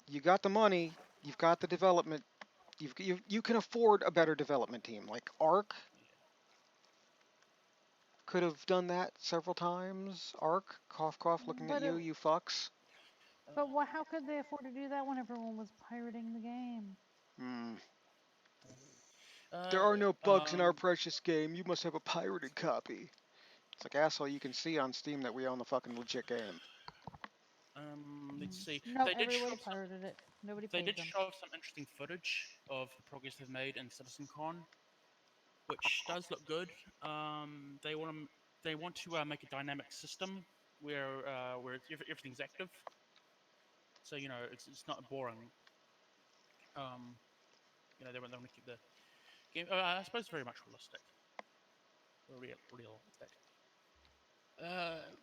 You got the money, you've got the development, you can afford a better development team. Like Arc yeah. could have done that several times. Arc, cough cough, looking at but it you, you fucks. but what how could they afford to do that when everyone was pirating the game? Hmm. There Uh, are no bugs in our um, precious game. You must have a pirated copy. It's like, asshole, you can see on Steam that we own the fucking legit game. let's see. No, They did show everybody off some. pirated it. Nobody They paid did them. show off some interesting footage of the progress they've made in CitizenCon, which does look good. They want to make a dynamic system where everything's active, so it's not boring. Um, they want to keep the game. I suppose very much realistic.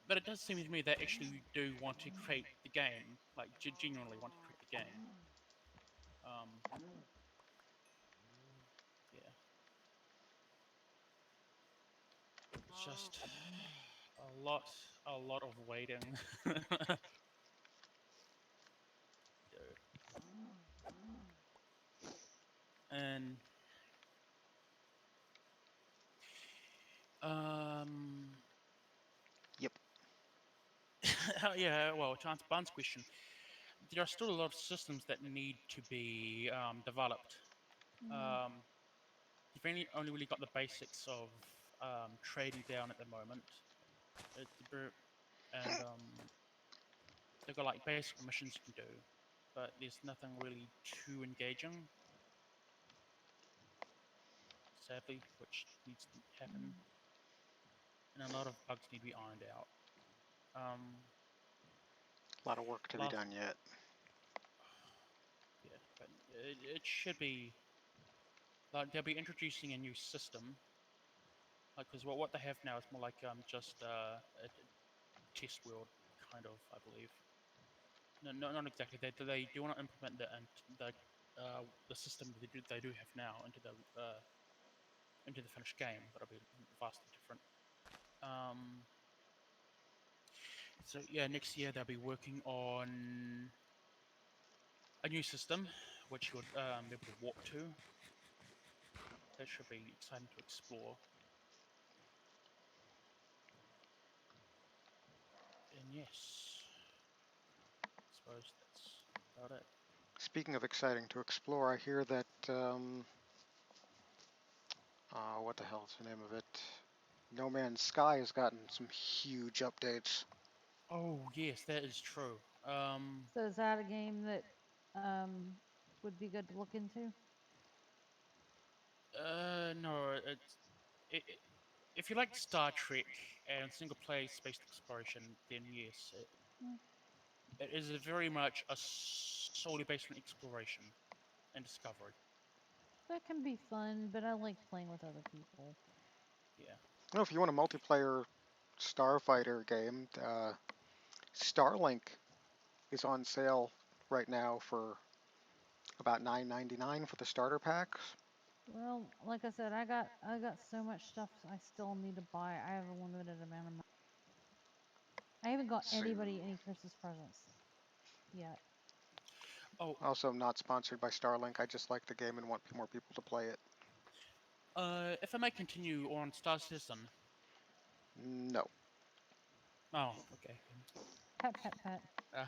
But it does seem to me they actually do want to create the game, like genuinely want to create the game. Um, yeah, it's just a lot of waiting. And um, Yep. yeah, well, to answer Bun's question, there are still a lot of systems that need to be developed. Mm. Um, you've only really got the basics of trading down at the moment. It's a bit, and they've got like basic missions you can do, but there's nothing really too engaging, sadly, which needs to happen, and a lot of bugs need to be ironed out. A lot of work to be Last, done yet. yeah, but it should be like they'll be introducing a new system, like because what they have now is more like just a test world kind of, I believe. No, no, not exactly. They do want to implement the system they do have now into the finished game, but it'll be vastly different. Um, so yeah, next year they'll be working on a new system which you'll be able to warp to. That should be exciting to explore. And yes, I suppose that's about it. Speaking of exciting to explore, I hear that what the hell is the name of it? No Man's Sky has gotten some huge updates. Oh yes, that is true. So is that a game that would be good to look into? No, if you like Star Trek and single player space exploration, then yes, Hmm, it is very much a solely based on exploration and discovery. that can be fun, but I like playing with other people. Yeah. You know, if you want a multiplayer starfighter game, Starlink is on sale right now for about $9.99 for the starter packs. Well, like I said, I got so much stuff I still need to buy. I have a limited amount of money. I haven't got See. anybody any Christmas presents yet. Oh, Also, I'm not sponsored by Starlink. I just like the game and want more people to play it. if I may continue on Star Citizen. No. Oh, okay. Pet, pet, pet. Uh,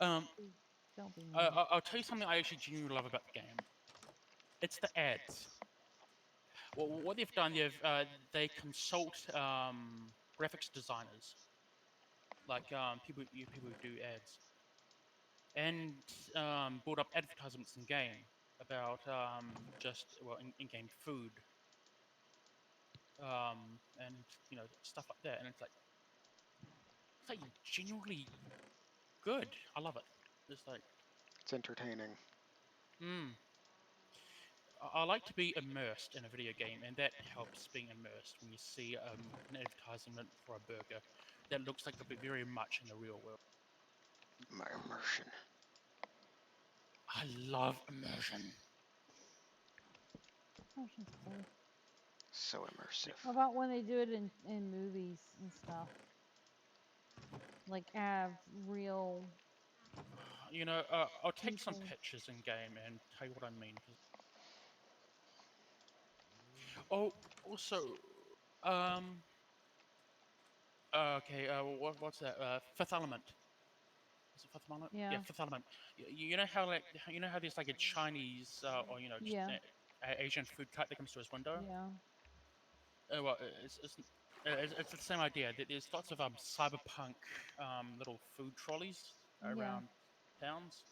um, Please don't be mean. I'll tell you something I actually genuinely love about the game. It's the ads. Well, what they've done, they consult graphics designers, like people who do ads, and build up advertisements in game about just well in-game food, and stuff like that. And it's like genuinely good. I love it. It's like, It's entertaining. mm, I like to be immersed in a video game, and that helps being immersed when you see an advertisement for a burger that looks like it'll be very much in the real world. My immersion. I love immersion. Motion's cool. So immersive. How about when they do it in movies and stuff? Like have real I'll take some people. pictures in game and tell you what I mean. Oh, also, um, okay, what's that? Fifth Element. Is it Fifth Element? Yeah, Yeah. Fifth Element. You know how there's like a Chinese or just Yeah. Asian food cart that comes to his window. Yeah. Well, it's the same idea. There's lots of cyberpunk little food trolleys Yeah. around towns,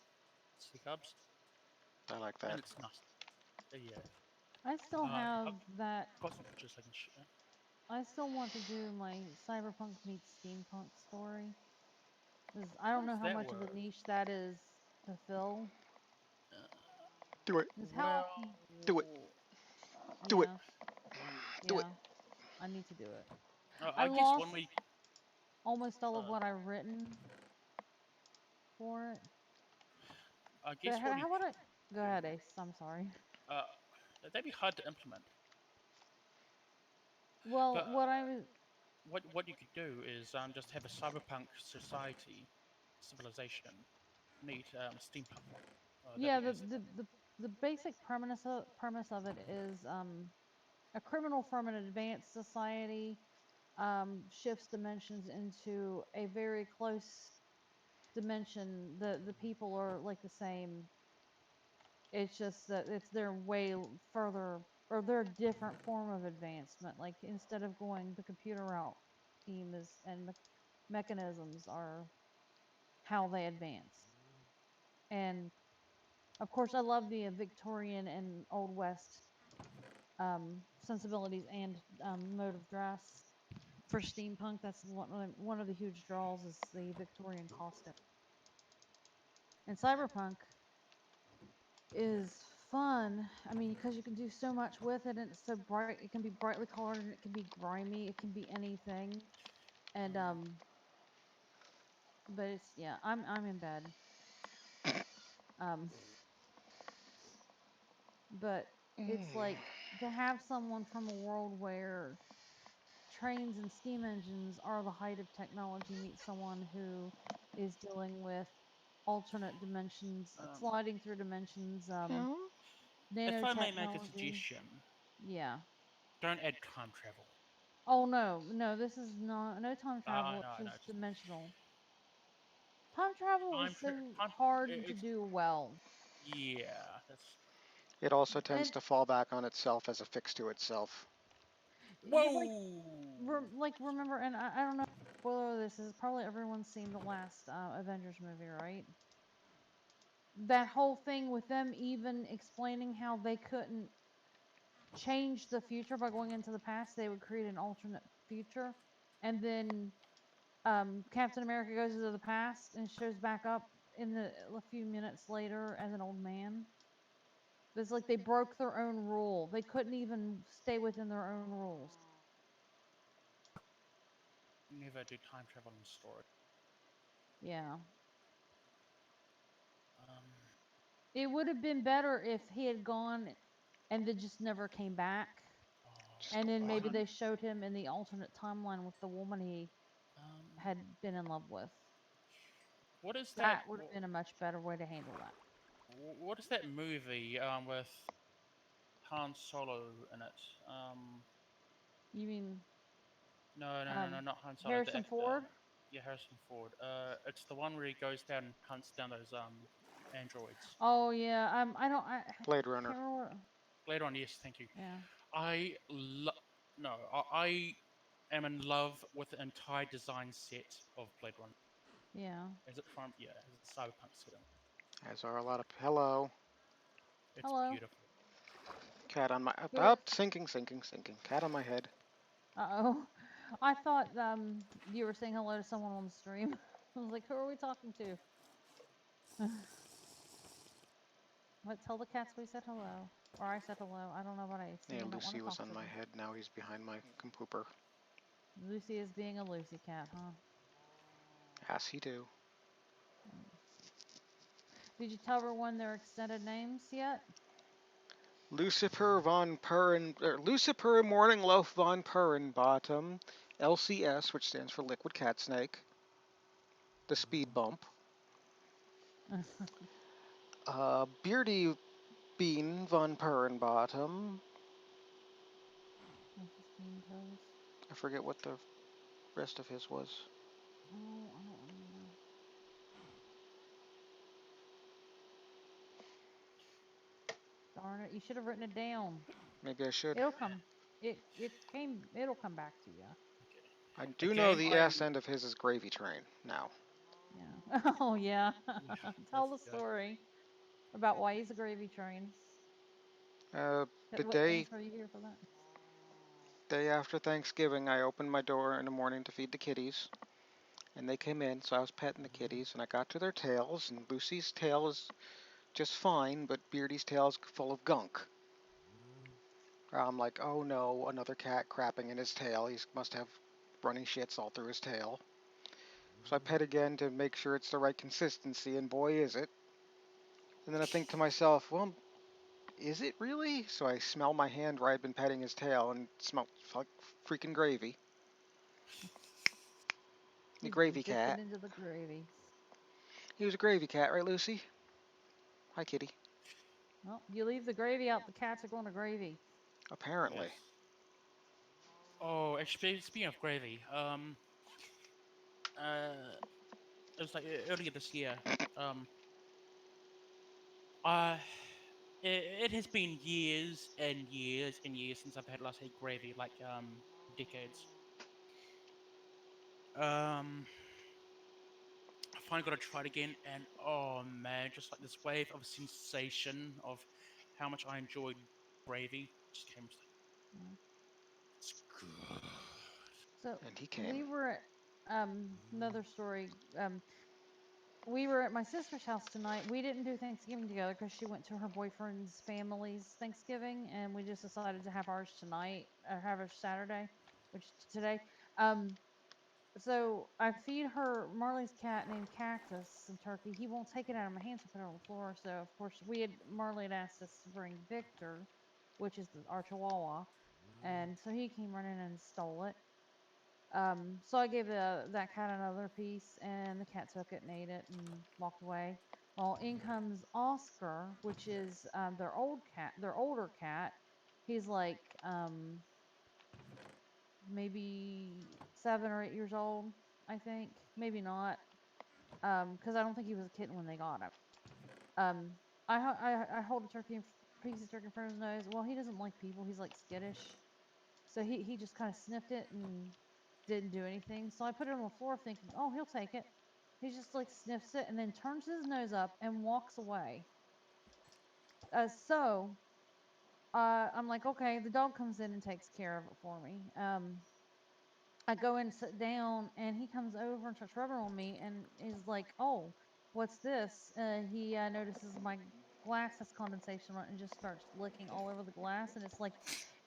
city hubs, I like and that. it's nice. Yeah. I still I've have that. got some pictures I can share. I still want to do my cyberpunk meets steampunk story. 'Cause I don't How know does how that much of a work? niche that is to fill. Do it. Is how Well, Do it. Do it. yeah, Do it. yeah, I need to do it. I I guess one lost way. almost all of Uh, what I've written for it. I But guess what you how about I go could ahead, do. Ace? I'm sorry. Uh, that'd be hard to implement. Well, But what I was what you could do is just have a cyberpunk society, civilization, meet steampunk. That'd yeah, be easy. the basic premise of it is a criminal from an advanced society shifts dimensions into a very close dimension. The people are like the same. It's just that it's their way further or their different form of advancement. Like instead of going the computer route, team is and mechanisms are how they advance. And of course, I love the Victorian and Old West sensibilities and mode of dress for steampunk. That's one of the huge draws is the Victorian costume. And cyberpunk is fun. I mean, because you can do so much with it, and it's so bright. It can be brightly colored, and it can be grimy. It can be anything. And but it's yeah. I'm in bed. Um, but it's like to have someone from a world where trains and steam engines are the height of technology meet someone who is dealing with alternate dimensions, Um, sliding through dimensions, Oh, if I may make a nanotechnology. suggestion, Yeah. don't add time travel. Oh no, no, this is not no time travel. It's I know. just Just dimensional. Time travel is so time. hard to It's do well. yeah. That's it also tends And to fall back on itself as a fix to itself. you like whoa. remember, and I don't know. Spoiler: this is probably everyone's seen the last Avengers movie, right? That whole thing with them even explaining how they couldn't change the future by going into the past, they would create an alternate future, and then Captain America goes into the past and shows back up in a few minutes later as an old man. It's like they broke their own rule. They couldn't even stay within their own rules. Never do time travel in story. Yeah. Um, It would have been better if he had gone and then just never came back. Just And oh, then I maybe one. don't. they showed him in the alternate timeline with the woman he Um, had been in love with. what is that? That would have been a much better way to handle that. What is that movie with Han Solo in it? You mean No, not Han Solo. The Harrison actor. Ford? Yeah, Harrison Ford. It's the one where he goes down and hunts down those androids. Oh yeah. I Blade can't Runner. remember. Later on, yes, thank you. Yeah. I lo- no, I am in love with the entire design set of Blade Runner. Yeah. As it from yeah, as a cyberpunk setting. As are a lot of. Hello. It's Hello. beautiful. Cat on my. Here. Up, sinking. Cat on my head. Uh-oh. I thought you were saying hello to someone on the stream. I was like, who are we talking to? What? Tell the cats we said hello. Or I said hello. I don't know, but I assume Yeah, you don't want Lucy to was talk on to my them. head. Now he's behind my compooper. Lucy is being a Lucy cat, huh? Yes, he do. Mm. Did you tell everyone their extended names yet? Lucifer von Purin, Lucifer Morning Loaf von Bottom, LCS, which stands for Liquid Cat Snake, the speed bump, Beardy Bean von Bottom. With his bean toes. I forget what the rest of his was. Oh, I don't remember. Darn it! You should have written it down. Maybe I should. It'll come. It came. It'll come back to you. Okay. I A do know game the I S end of his is Gravy Train now. Yeah. Oh yeah. Tell let's the go. story about why he's a gravy train. Uh, the What day thanks are you here for that? day after Thanksgiving, I opened my door in the morning to feed the kitties, and they came in, so I was petting the kitties, and I got to their tails, and Lucy's tail is just fine, but Beardy's tail is full of gunk. I'm like, oh no, another cat crapping in his tail. He must have running shits all through his tail. So I pet again to make sure it's the right consistency, and boy is it. And then I think to myself, well, is it really? So I smell my hand where I'd been petting his tail, and it smelled like freaking gravy. The He's been gravy dipping cat. into the gravy. He was a gravy cat, right, Lucy? Hi, kitty. Well, you leave the gravy out, the cats are going to gravy. Apparently. Yes. Oh, actually, speaking of gravy, it was like earlier this year. Um, uh, it has been years and years and years since I've had last had gravy, like decades. Um, I finally got to try it again, and oh man, just like this wave of sensation of how much I enjoyed Bravey just came. Yeah. It's good. So And he we came. were at another story. We were at my sister's house tonight. We didn't do Thanksgiving together because she went to her boyfriend's family's Thanksgiving, and we just decided to have ours tonight, or have ours Saturday, which today. Um, so I feed her Marley's cat named Cactus some turkey. He won't take it out of my hands and put it on the floor. So of course Marley had asked us to bring Victor, which is our Chihuahua, and so he came running and stole it. So I gave that cat another piece, and the cat took it and ate it and walked away. Well, in comes Oscar, which is their older cat. He's like maybe 7 or 8 years old, I think. Maybe not, because I don't think he was a kitten when they got him. Um, I hold a piece of turkey in front of his nose. Well, he doesn't like people. He's like skittish. So he just kind of sniffed it and didn't do anything. So I put it on the floor thinking, oh, he'll take it. He just like sniffs it and then turns his nose up and walks away. I'm like, okay, the dog comes in and takes care of it for me. I go in and sit down, and he comes over and starts rubbing on me, and is like, "Oh, what's this?" He notices my glass has condensation on it, and just starts licking all over the glass, and it's like,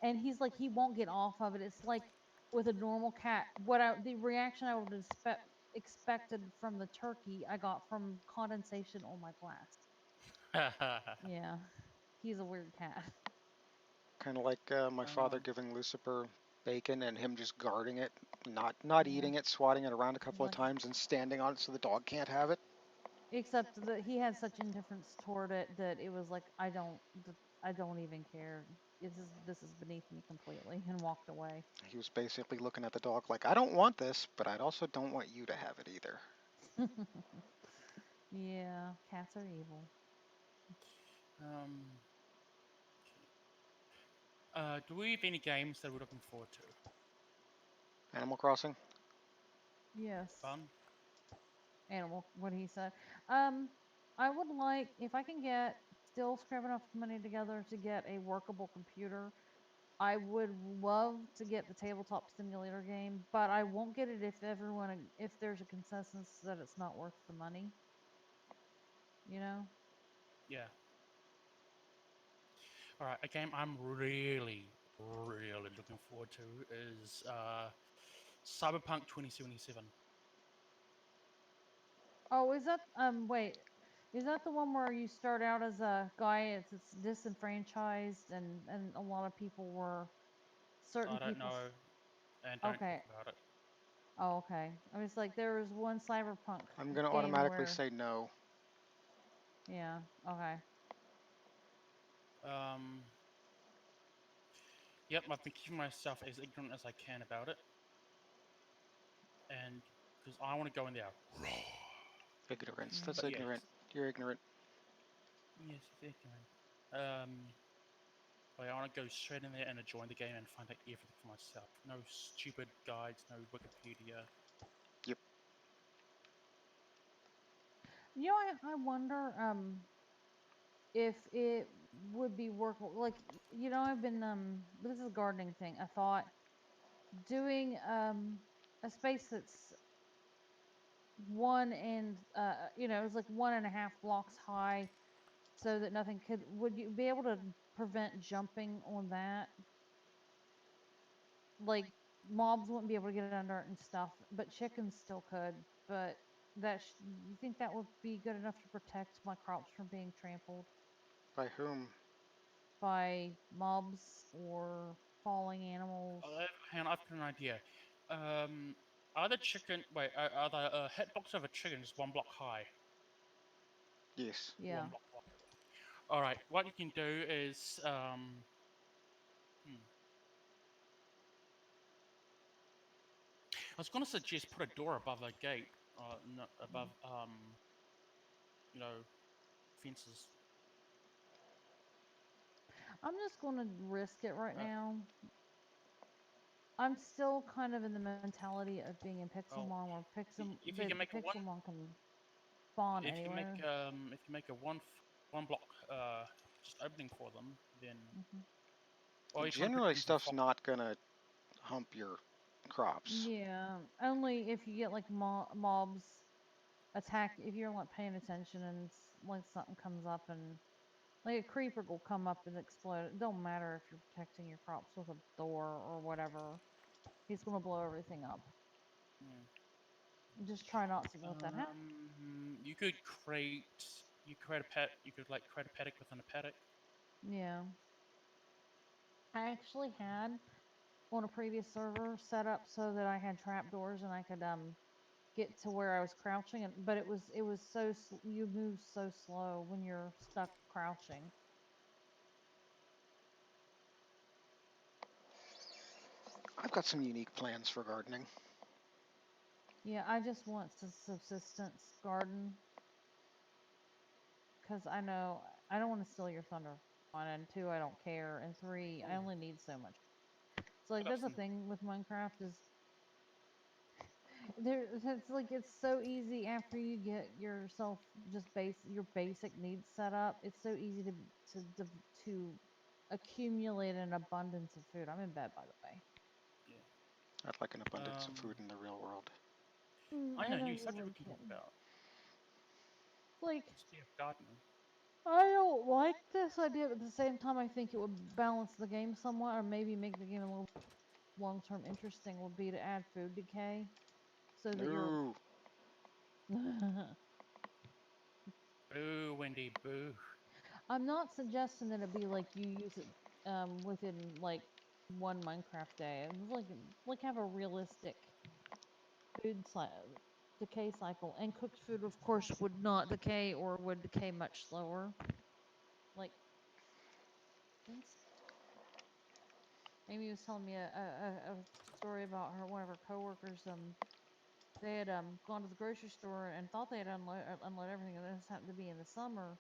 and he's like, he won't get off of it. It's like with a normal cat, the reaction I would expected from the turkey, I got from condensation on my glass. Yeah, he's a weird cat. Kind of like my father um, giving Lucifer bacon and him just guarding it, not Yeah, eating it, swatting it around a couple of like times and standing on it so the dog can't have it. except that he had such indifference toward it that it was like I don't even care. This is beneath me completely, and walked away. He was basically looking at the dog like, I don't want this, but I also don't want you to have it either. Yeah, cats are evil. um, do we have any games that we're looking forward to? Animal Crossing? Yes, Fun? animal. What he said. Um, I would like if I can get still scrap enough money together to get a workable computer. I would love to get the tabletop simulator game, but I won't get it if there's a consensus that it's not worth the money. You know. Yeah. All right. A game I'm really, really looking forward to is Cyberpunk 2077. Oh, is that wait, is that the one where you start out as a guy, it's disenfranchised, and a lot of people were certain I don't people know, and don't talk okay. about it. Oh, okay. I was like there was one cyberpunk I'm going to game automatically where say no. yeah, okay. Um, yep, I've been keeping myself as ignorant as I can about it, and because I want to go in there raw. Ignorance. Mm. That's But ignorant. yes, You're ignorant. yes, it's ignorant. Um, but I want to go straight in there and enjoy the game and find out everything for myself. No stupid guides, no Wikipedia. Yep. You know, I wonder if it would be workable, like, I've been this is a gardening thing. I thought doing a space that's it's like 1.5 blocks high, so that nothing could would you be able to prevent jumping on that? Like mobs wouldn't be able to get under it and stuff, but chickens still could. But you think that would be good enough to protect my crops from being trampled By whom? by mobs or falling animals? Hang on, I've got an idea. Um, are the chicken? Wait, are the hitbox of a chicken just 1 block high? Yes. Or Yeah. 1 block wide? All right. What you can do is, hmm, I was going to suggest put a door above the gate, no, above, you know, fences. I'm just gonna risk it right Uh, now. I'm still kind of in the mentality of being in Well, Pixelmon, where if you can the make a one, Pixelmon can spawn if you make anywhere. if you make a one block just opening for them, then Mhm. or you try and Generally, protect them from stuff's fire. not gonna hump your crops. Yeah, only if you get like mobs attack if you're like paying attention and like something comes up and like a creeper will come up and explode. It don't matter if you're protecting your crops with a door or whatever. He's gonna blow everything up. Hmm. Just try not to let that happen. You could create a pet. You could like create a paddock within a paddock. Yeah. I actually had on a previous server set up so that I had trapdoors and I could get to where I was crouching and but it was so you move so slow when you're stuck crouching. I've got some unique plans for gardening. Yeah, I just want to subsistence garden because I know I don't want to steal your thunder. One and two, I don't care, and three, I Oh, only need so much. So like I got that's the some. thing with Minecraft is it's like it's so easy after you get yourself just your basic needs set up. It's so easy to accumulate an abundance of food. I'm in bed, by the way. Yeah. I'd like an abundance of food Um, in the real world. I I know know you you subject we like can it. talk about. Like Speaking of gardening. I don't like this idea, but at the same time, I think it would balance the game somewhat, or maybe make the game a little long-term interesting. Would be to add food decay, so that you're. No, Boo, Wendy, boo. I'm not suggesting that it be like you use it within like one Minecraft day. It was like have a realistic decay cycle, and cooked food, of course, would not decay or would decay much slower. Like, for instance, Amy was telling me a story about her one of her coworkers. They had gone to the grocery store and thought they had unload everything, and this happened to be in the summer.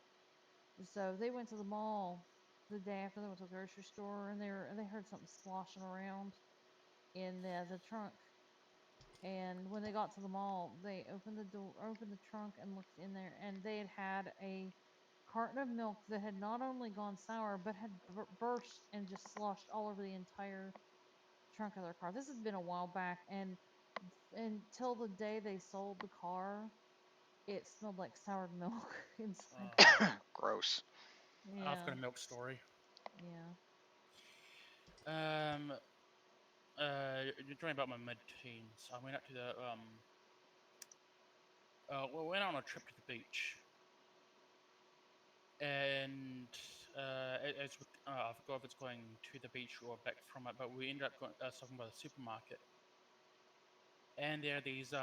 So they went to the mall the day after they went to the grocery store, and they heard something sloshing around in the trunk. And when they got to the mall, they opened the door, opened the trunk, and looked in there, and they had a carton of milk that had not only gone sour but had burst and just sloshed all over the entire trunk of their car. This has been a while back, and until the day they sold the car, it smelled like soured milk inside. Uh, gross. I've got Yeah, a milk story. yeah. Um, during about my mid-teens, I went out to the well, went on a trip to the beach, and I forgot if it's going to the beach or back from it, but we ended up stopping by the supermarket, and there are these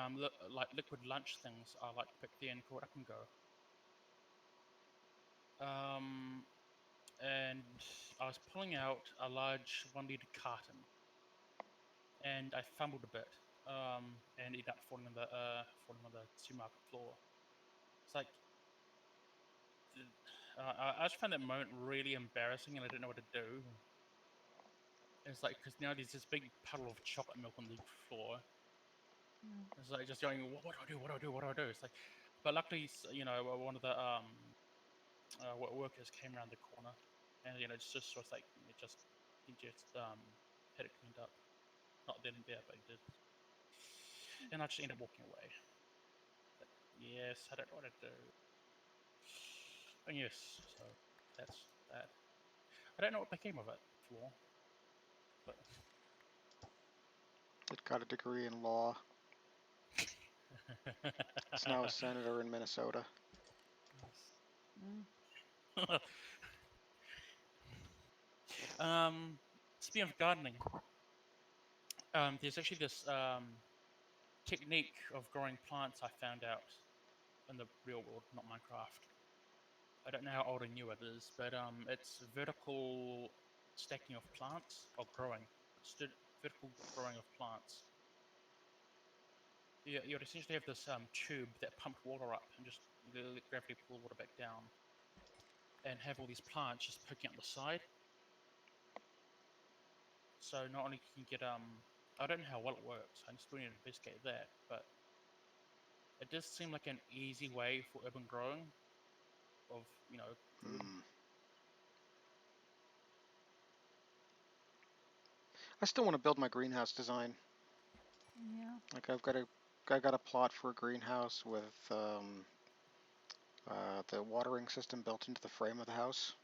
like liquid lunch things I like to pick there and called Up and Go. Um, and I was pulling out a large 1 liter carton, and I fumbled a bit, and ended up falling on the supermarket floor. It's like I just found that moment really embarrassing, and I didn't know what to do. It's like because now there's this big puddle of chocolate milk on the floor. Yeah. It's like just going, what do I do? What do I do? What do I do? It's like, but luckily, one of the workers came around the corner, and just was like, he just had it cleaned up. Not then and there, but he did. And I just ended up walking away. But yes, I don't know what to do. And yes, so that's that. I don't know what became of it, floor, but It got a degree in law. It's now a senator in Minnesota. Mm. um, speaking of gardening, there's actually this technique of growing plants I found out in the real world, not Minecraft. I don't know how old or new it is, but it's vertical stacking of plants or growing, vertical growing of plants. You'd essentially have this tube that pumped water up and just let gravity pull the water back down, and have all these plants just poking out the side. So not only can you get I don't know how well it works. I still need to investigate that, but it does seem like an easy way for urban growing of food. Hmm. I still want to build my greenhouse design. Yeah. Like I got a plot for a greenhouse with the watering system built into the frame of the house.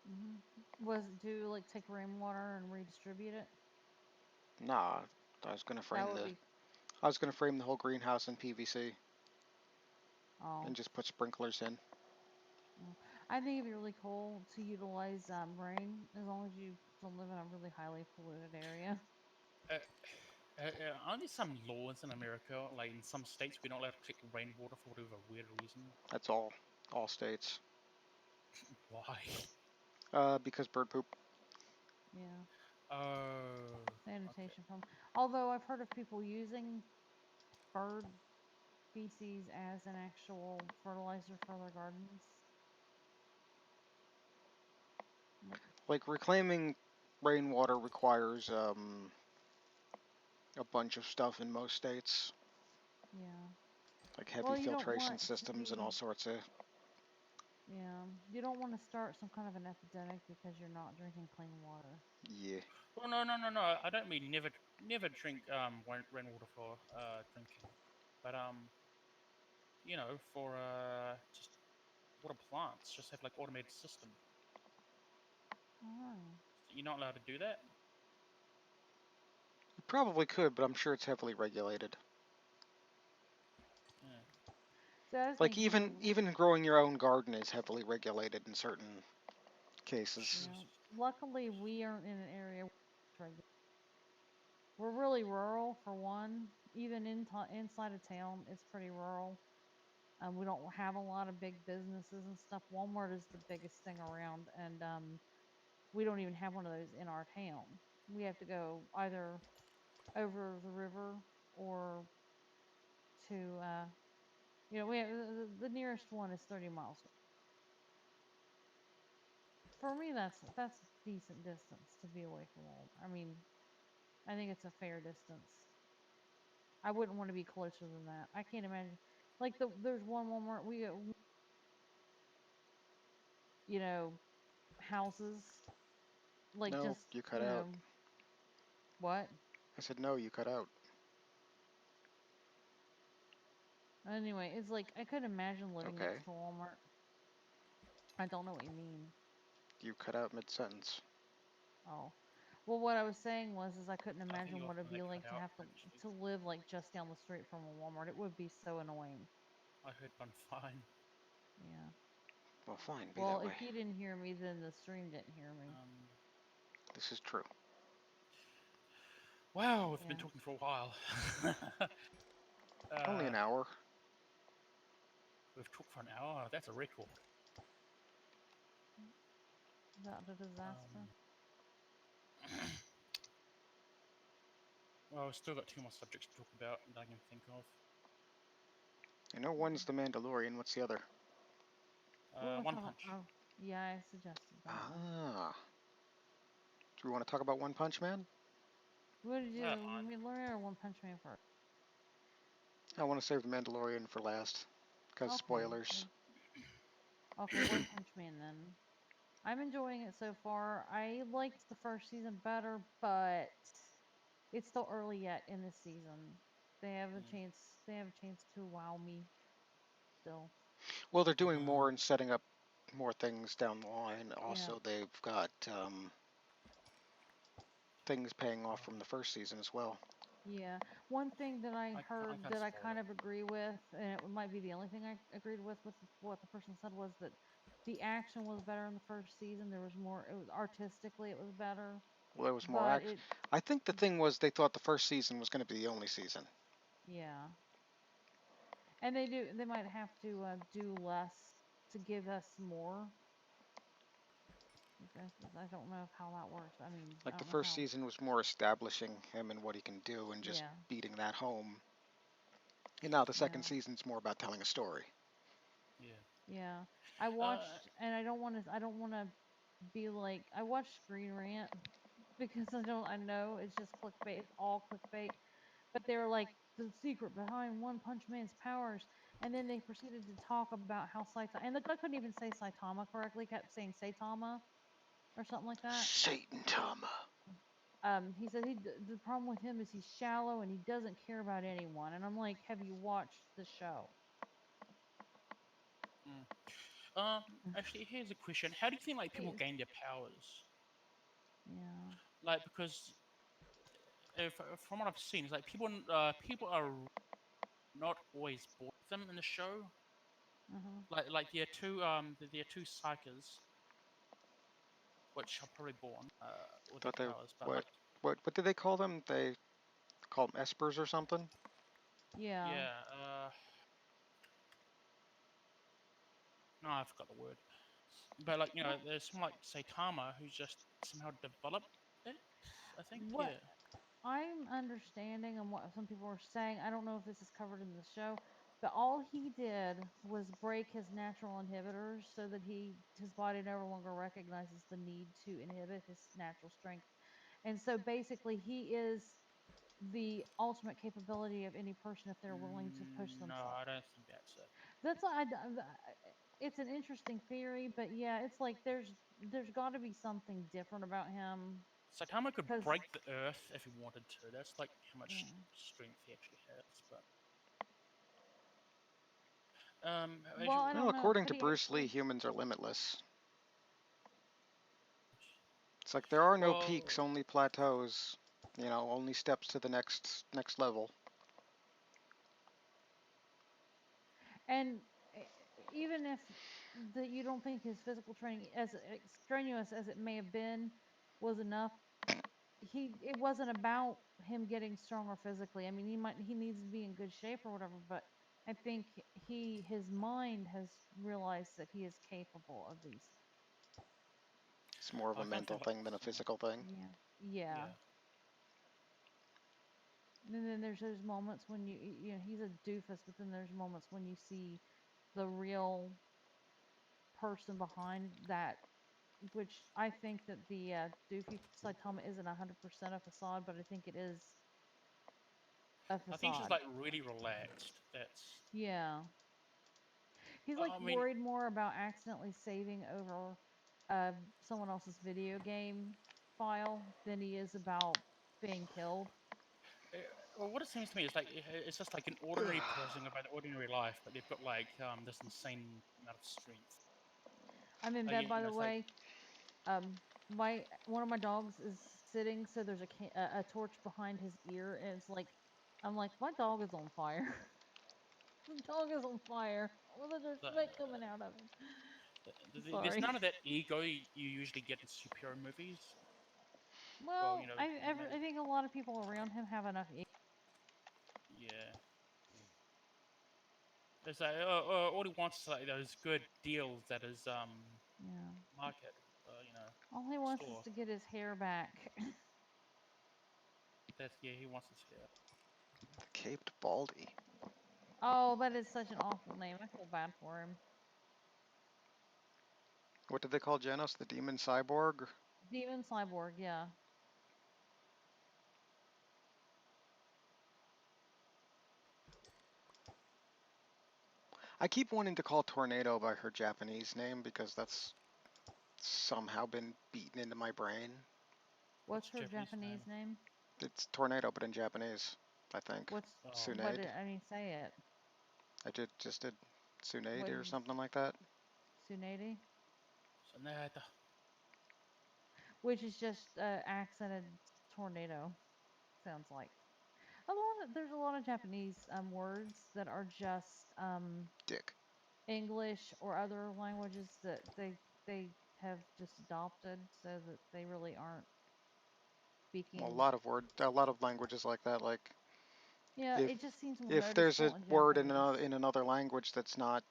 Hmm. Was it to like take rainwater and redistribute it? Nah, I was gonna That frame would the be. I was gonna frame the whole greenhouse in PVC and Oh. just put sprinklers in. Mm. I think it'd be really cool to utilize rain as long as you don't live in a really highly polluted area. Uh, aren't there some laws in America, like in some states, we're not allowed to collect rainwater for whatever weird reason? That's all states. Why? Because bird poop. Yeah. Oh, okay. Sanitation from. Although I've heard of people using bird feces as an actual fertilizer for their gardens. Like, Like reclaiming rainwater requires a bunch of stuff in most states, yeah. like heavy Well, you don't filtration want it to systems and all be. sorts of. Yeah. You don't want to start some kind of an epidemic because you're not drinking clean water. Yeah. Well, no. I don't mean never drink rainwater for drinking, but for just water plants, just have like automated system. Oh. You're not allowed to do that. You probably could, but I'm sure it's heavily regulated. Yeah. So I was Like thinking of. even growing your own garden is heavily regulated in certain cases. Yeah. Luckily, we aren't in an area where it's regulated. We're really rural for one. Even inside of town, it's pretty rural. We don't have a lot of big businesses and stuff. Walmart is the biggest thing around, and we don't even have one of those in our town. We have to go either over the river or to, we have, the nearest one is 30 miles. For me, that's decent distance to be away from Walmart. I mean, I think it's a fair distance. I wouldn't want to be closer than that. I can't imagine. Like there's one Walmart we you know houses like No, just you cut out. what? I said no, you cut out. Anyway, it's like I couldn't imagine living Okay, next to Walmart. I don't know what you mean. you cut out mid-sentence. Oh. Well, what I was saying was is I couldn't I think imagine your what it'd phone be that cut like to out have actually. to live like just down the street from a Walmart. It would be so annoying. I heard one fine. Yeah. Well, fine, be Well, that way. if you didn't hear me, then the stream didn't hear me. Um, This is true. wow, we've been Yeah. talking for a while. Only uh, an hour. we've talked for an hour. That's a record. About a disaster. Um, well, we've still got two more subjects to talk about that I can think of. I know one's the Mandalorian. What's the other? We want to One talk about. Punch. Oh, yeah, I suggested that one. Ah. Do we want to talk about One Punch Man? What did I you, don't mind. Mandalorian or One Punch Man first? I want to save the Mandalorian for last, because Okay. spoilers. Okay, One Punch Man then. I'm enjoying it so far. I liked the first season better, but it's still early yet in this season. They have a Mm. chance. They have a chance to wow me still. Well, they're doing more and setting up more things down the line. Yeah. Also, they've got things paying off from Um, the first season as well. Yeah. One thing that I I heard can't that I spoil kind it. of agree with, and it might be the only thing I agreed with what the person said was that the action was better in the first season. There was more, it was artistically, it was better, Well, there was more but action. it, I think the thing was they thought the first season was going to be the only season. yeah. And they might have to do less to give us more. I don't know how that works. I mean, I Like the don't know first how. season was more establishing him and what he can do and just Yeah. beating that home. And now the second Yeah. season's more about telling a story. Yeah. Yeah. I Uh, watched, and I don't want to be like, I watched Screen Rant because I know it's just clickbait. It's all clickbait. But they're like the secret behind One Punch Man's powers, and then they proceeded to talk about how Saitama, and the guy couldn't even say Saitama correctly, kept saying Saitama or something like that. Satan Tama. He said the problem with him is he's shallow and he doesn't care about anyone. And I'm like, have you watched the show? Mm. Actually, here's a question: how do you think like people Please. gain their powers? Yeah. Like, because from what I've seen, it's like people are not always born with them in the show. Uh-huh. Like there are two psychers which are probably born with their Thought they powers, but what like what did they call them? They call them espers or something? Yeah. yeah, no, I forgot the word. But like Well, there's someone like Saitama who's just somehow developed it. I think what yeah. I'm understanding and what some people are saying, I don't know if this is covered in the show, but all he did was break his natural inhibitors so that his body no longer recognizes the need to inhibit his natural strength. And so basically he is the ultimate capability of any person if they're willing to push No, themselves. I don't think that's it. That's why it's an interesting theory, but yeah, it's like there's got to be something different about him Saitama could because break the earth if he wanted to. That's like how yeah. much strength he actually has. But Well, I Well, don't know. according Could to he Bruce Lee, actually? humans are limitless. It's like there are no peaks, well, only plateaus. Only steps to the next level. And e- even if that you don't think his physical training, as strenuous as it may have been, was enough, it wasn't about him getting stronger physically. I mean, he needs to be in good shape or whatever, but I think his mind has realized that he is capable of these It's more of a I can't mental think like thing than a physical thing. things. Yeah. Yeah. yeah. And then there's those moments when he's a doofus, but then there's moments when you see the real person behind that, which I think that the doofy Saitama isn't 100% a facade, but I think it is a I think she's facade. like really relaxed. That's Yeah. He's like I mean, worried more about accidentally saving over uh someone else's video game file than he is about being killed. uh, well, what it seems to me is like it's just like an ordinary person about an ordinary life, but they've got like this insane amount of strength. I'm in Like bed, by the it's like way. My one of my dogs is sitting, so there's a torch behind his ear, and it's like I'm like my dog is on fire. The dog is on fire. Well, there's the, smoke coming out of him. there's Sorry. none of that ego you usually get in superhero movies. Well, Well, animated. I think a lot of people around him have enough. Yeah. It's like all he wants is like those good deals that his Yeah. market, All he wants is store. to get his hair back. That's yeah, he wants his hair. The Caped Baldy. Oh, that is such an awful name. I feel bad for him. What did they call Genos? The Demon Cyborg? Demon Cyborg, yeah. I keep wanting to call Tornado by her Japanese name because that's somehow been beaten into my brain. What's What's the her Japanese Japanese name? name? It's Tornado, but in Japanese, I think. What's Oh, what Tsunade. did I mean? Say it. I just did What Tsunade did or you? something like that. Tsunade, so that which is just accented tornado. Sounds like there's a lot of Japanese words that are just Dick. English or other languages that they have just adopted so that they really aren't Well, speaking. a lot of languages like that. Like Yeah, if it just seems more if there's a noticeable in word Japanese. in another language that's not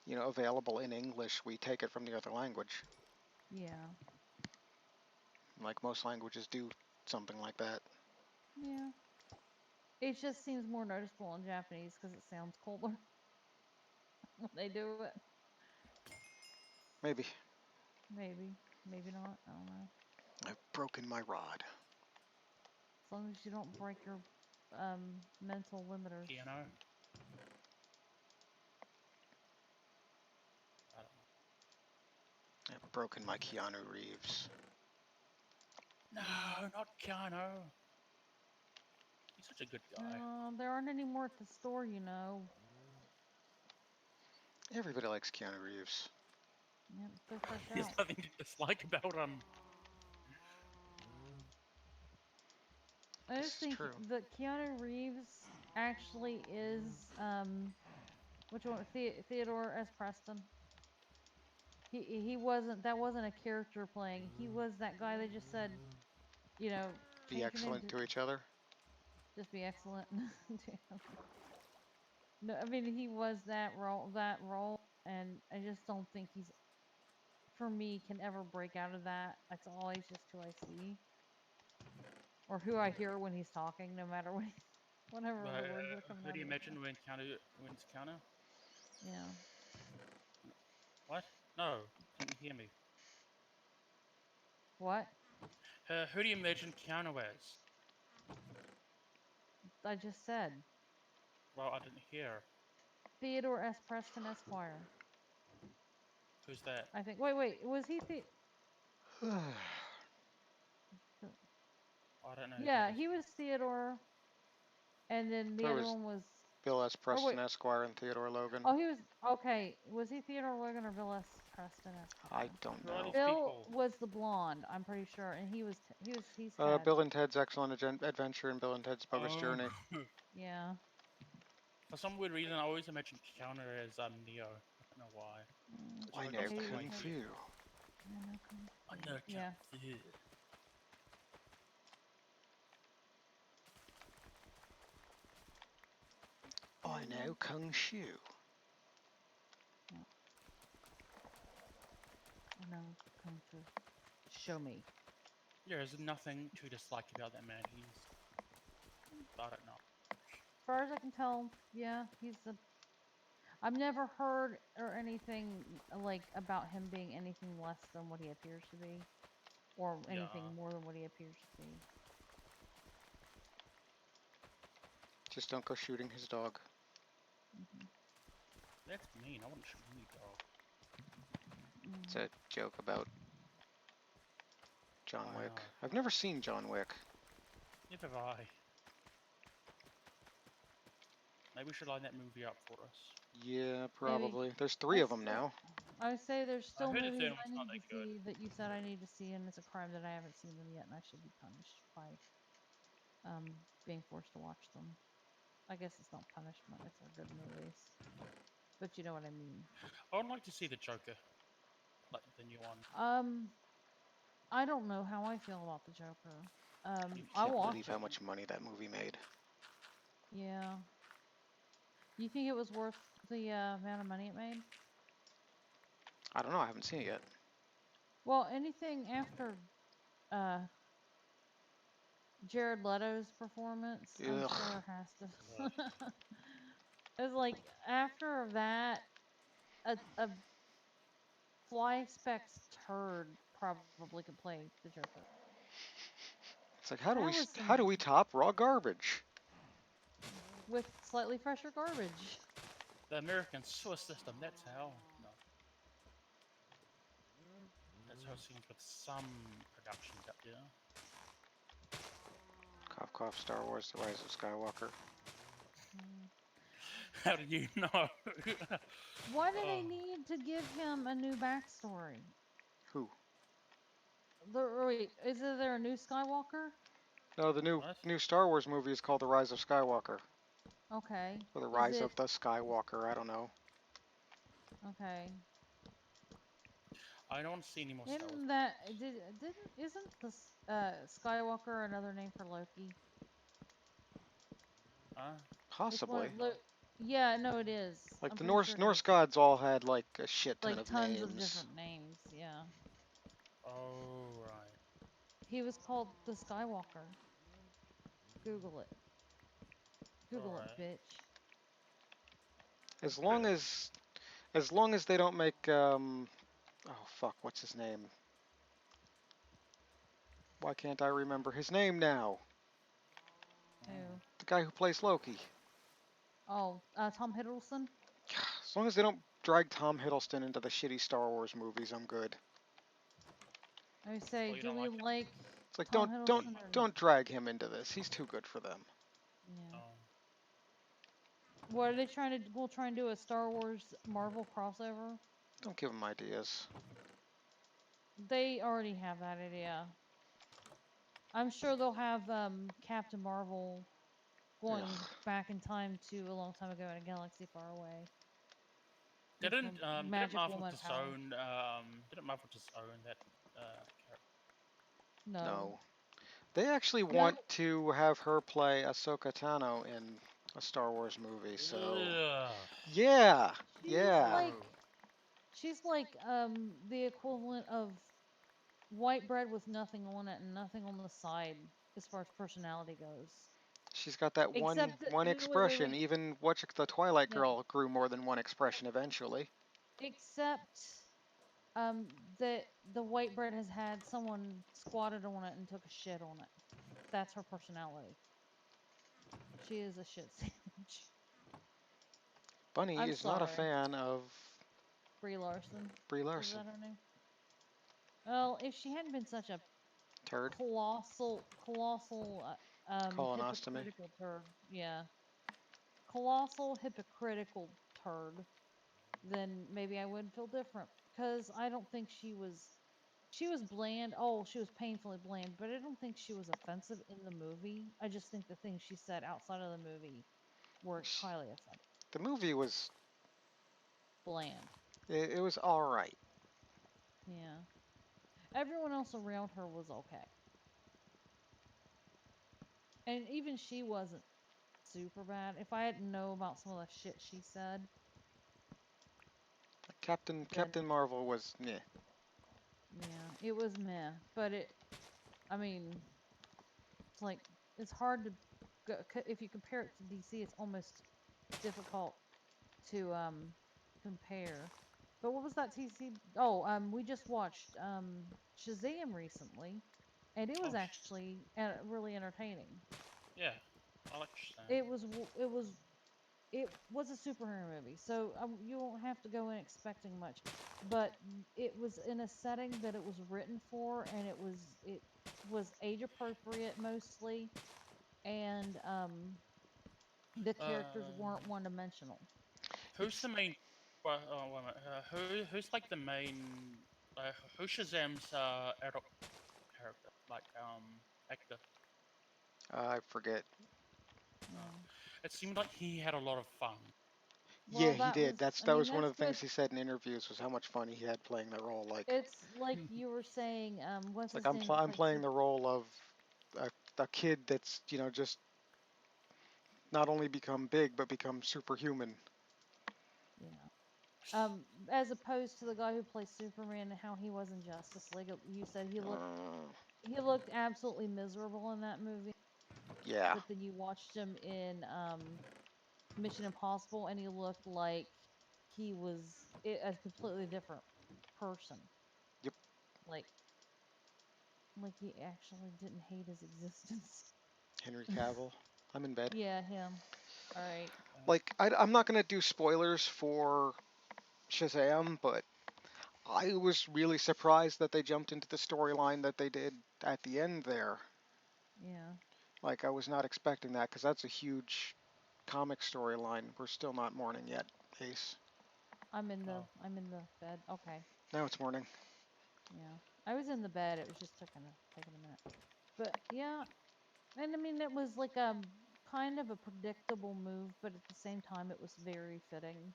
available in English, we take it from the other language. Yeah. Like most languages do something like that. Yeah. It just seems more noticeable in Japanese because it sounds cooler when they do it. Maybe. Maybe, maybe not. I don't know. I've broken my rod. As long as you don't break your mental limiters. Piano. I don't know. I've broken my Keanu Reeves. No, not Keanu. He's such a good guy. There aren't any more at the store, you know. Everybody likes Keanu Reeves. Yep, they're fresh There's out. nothing to dislike about him. I This just is think true. that Keanu Reeves actually is which one? Theodore S. Preston. He wasn't, that wasn't a character playing. He was that guy that just said, you know, Be change your name excellent to to each other. just be excellent. No, I mean he was that role, and I just don't think he's, for me, can ever break out of that. It's always just who I see or who I hear when he's talking, no matter what, whatever But the words that are coming who out do you of his mouth. imagine when it's Keanu? Yeah. What? No, can you hear me? What? Who do you imagine Keanu as? I just said. Well, I didn't hear. Theodore S. Preston Esquire. Who's that? I think. Wait. Was he I don't know who that Yeah, is. he was Theodore, and then the There other was one was. Bill S. Or Preston wait. Esquire and Theodore Logan. Oh, he was okay. Was he Theodore Logan or Bill S. Preston I Esquire? don't Who are know. these Bill people? was the blonde, I'm pretty sure, and he's Ted. Bill and Ted's Excellent Adventure and Bill and Ted's Bogus Oh, Journey. Yeah. for some weird reason, I always imagine Keanu as Neo. I don't know why. Which I I know guess Maybe Kung explains because it. Fu. I know Kung I Fu. know Kung Yeah. Fu. I know Kung Fu. Yeah. I know Kung Fu. Show me. Yeah, there's nothing to dislike about that man. I don't know. As far as I can tell, yeah, I've never heard or anything like about him being anything less than what he appears to be, or Yeah, anything more than what he appears to be. Just don't go shooting his dog. Hmm. that's mean. I wouldn't shoot any dog. It's Hmm. a joke about John I Wick. know. I've never seen John Wick. Neither have I. Maybe we should line that movie up for us. Yeah, Maybe. probably. There's three I of them still, now. I say there's I still heard the movies third I one's not need that to good. see that you said I need to see, and it's a crime that I haven't seen them yet, and I should be punished by being forced to watch them. I guess it's not punishment if they're good movies, but you know what I mean. I would like to see the Joker, like the new one. Um, I don't know how I feel about the Joker. You I'll Can't the watch believe how it. much money that movie made. Yeah. You think it was worth the amount of money it made? I don't know. I haven't seen it yet. Well, anything after uh Jared Leto's performance, I'm Ugh. sure has to. Ugh. It's like after that, a fly specs turd probably could play the Joker. It's like That was how do some we top raw garbage? with slightly fresher garbage. The American sewer system. That's how. No, that's how it seems with some productions out there. Cough cough. Star Wars: The Rise of Skywalker. Mm. How do you know? Why do they Oh, need to give him a new backstory? Who? Wait, is there a new Skywalker? No, the what? new Star Wars movie is called The Rise of Skywalker, Okay. or The Is Rise it of the Skywalker. I don't know. okay? I don't want to see any more Star Wars Isn't that movies. didn't isn't the Skywalker another name for Loki? Huh? It's one Possibly. of yeah, no, it is. Like I'm the pretty sure it Norse is. gods all had like a shit ton Like of tons of names. different names. Yeah. Oh, right. He was called the Skywalker. Google it. All Google it, right. bitch. As long as they don't make oh fuck, what's his name? Why can't I remember his name now? Who? The guy who plays Loki. Oh, Tom Hiddleston. As long as they don't drag Tom Hiddleston into the shitty Star Wars movies, I'm good. I say, Well, you do don't we like it? like It's like Tom don't don't Hiddleston or not? don't drag him into this. He's too good for them. Yeah. Oh. What are they trying to? We'll try and do a Star Wars Marvel crossover. Don't give him ideas. They already have that idea. I'm sure they'll have Captain Marvel going Ugh. back in time to a long time ago in a galaxy far away with her Didn't magic Marvel woman powers. didn't Marvel disown that character? No, No. They actually no, want to have her play Ahsoka Tano in a Star Wars movie, so Ugh. yeah, she's yeah. like No. the equivalent of white bread with nothing on it and nothing on the side as far as personality goes. She's got that one Except that, one no, wait, wait, expression. wait. Even watch the Twilight No, Girl grew more than one expression eventually. except that the white bread has had someone squatted on it and took a shit on it. That's her personality. She is a shit sandwich. Bunny I'm is not a sorry, fan of Brie Larson. Brie Is Larson. that her name? Well, if she hadn't been such a Turd. colossal, Colonostomy. hypocritical turd, yeah, colossal hypocritical turd, then maybe I would feel different. Because I don't think she was bland. Oh, she was painfully bland, but I don't think she was offensive in the movie. I just think the things she said outside of the movie were Sh- highly offensive. The movie was Bland. it was all right. Yeah. Everyone else around her was okay. And even she wasn't super bad. If I didn't know about some of the shit she said, Captain then Marvel was meh. yeah, it was meh. But I mean, it's like, it's hard to if you compare it to DC, it's almost difficult to compare. But what was that TC? Oh, we just watched Shazam recently, and it was Oh, actually really entertaining. yeah. I like Shazam. It was a superhero movie, so you won't have to go in expecting much. But it was in a setting that it was written for, and it was age appropriate mostly, and the characters Uh, weren't one dimensional. who's the It's main? Well, oh, wait a minute. Who's like the main? Who's Shazam's adult character? Like actor. I forget. Uh, Yeah. it seemed like he had a lot of fun. Yeah, Well, he did. I That mean, was one that's of the good. things he said in interviews was how much fun he had playing the role. Like It's like you were saying, what's it's like his name that I'm played playing Super? the role of a kid that's just not only become big but become superhuman. Yeah. As opposed to the guy who plays Superman and how he was in Justice League. You said Uh, he looked absolutely miserable in that movie, yeah. but then you watched him in Mission Impossible, and he looked like he was a completely different person. Yep. Like he actually didn't hate his existence. Henry Cavill. I'm in bed. Yeah, him. All right. Like I'm not gonna do spoilers for Shazam, but I was really surprised that they jumped into the storyline that they did at the end there. Yeah. Like I was not expecting that because that's a huge comic storyline. We're still not morning yet, Ace. Oh, I'm in the bed. Okay. Now it's morning. Yeah. I was in the bed. It was just taking a minute. But yeah, and I mean it was like kind of a predictable move, but at the same time it was very fitting.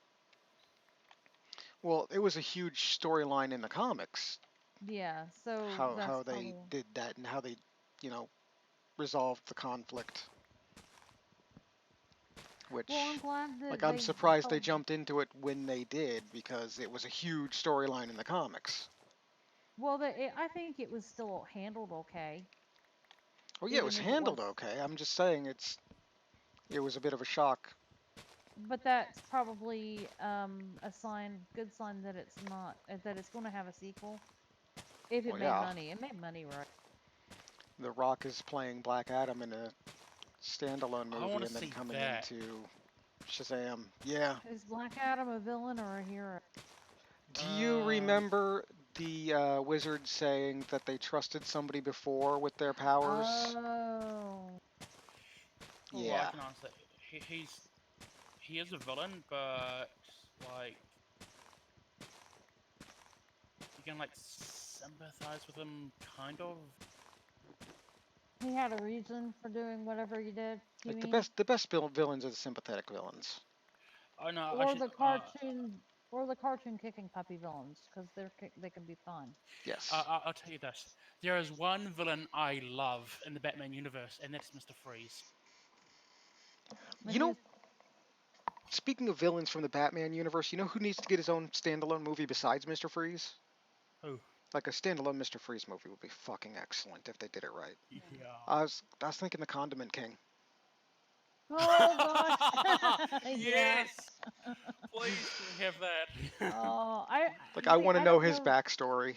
Well, it was a huge storyline in the comics. Yeah, so that's How they probably did that and how they, you know, resolved the conflict. well, I'm Which, glad like, that I'm they surprised they held. jumped into it when they did because it was a huge storyline in the comics. Well, I think it was still handled okay, Oh yeah, it even was if it handled was. okay. I'm just saying it was a bit of a shock. But that's probably good sign that it's going to have a sequel if it Well, made yeah. money. It made money, right? The Rock is playing Black Adam in a standalone I want movie to and then see coming that. into Shazam. Yeah. Is Black Adam a villain or a hero? Do you Um, remember the wizard saying that they trusted somebody before with their powers? Oh, well, I Yeah. can answer that. He is a villain, but like you can like sympathize with him, kind of. he had a reason for doing whatever he did. You Like mean, the best villains are the sympathetic villains. Oh no, I or should. the cartoon, or the cartoon kicking puppy villains, because they can be fun. Yes. I'll tell you this: there is one villain I love in the Batman universe, and that's Mister Freeze. And You know, speaking of villains from the Batman universe, you know who needs to get his own standalone movie besides Mr. Freeze? Oh, Like a standalone Mr. Freeze movie would be fucking excellent if they did it right. yeah. I was thinking the Condiment King. oh gosh, yeah. Yes, please, can we have that? Oh, Like I see. want to know his backstory.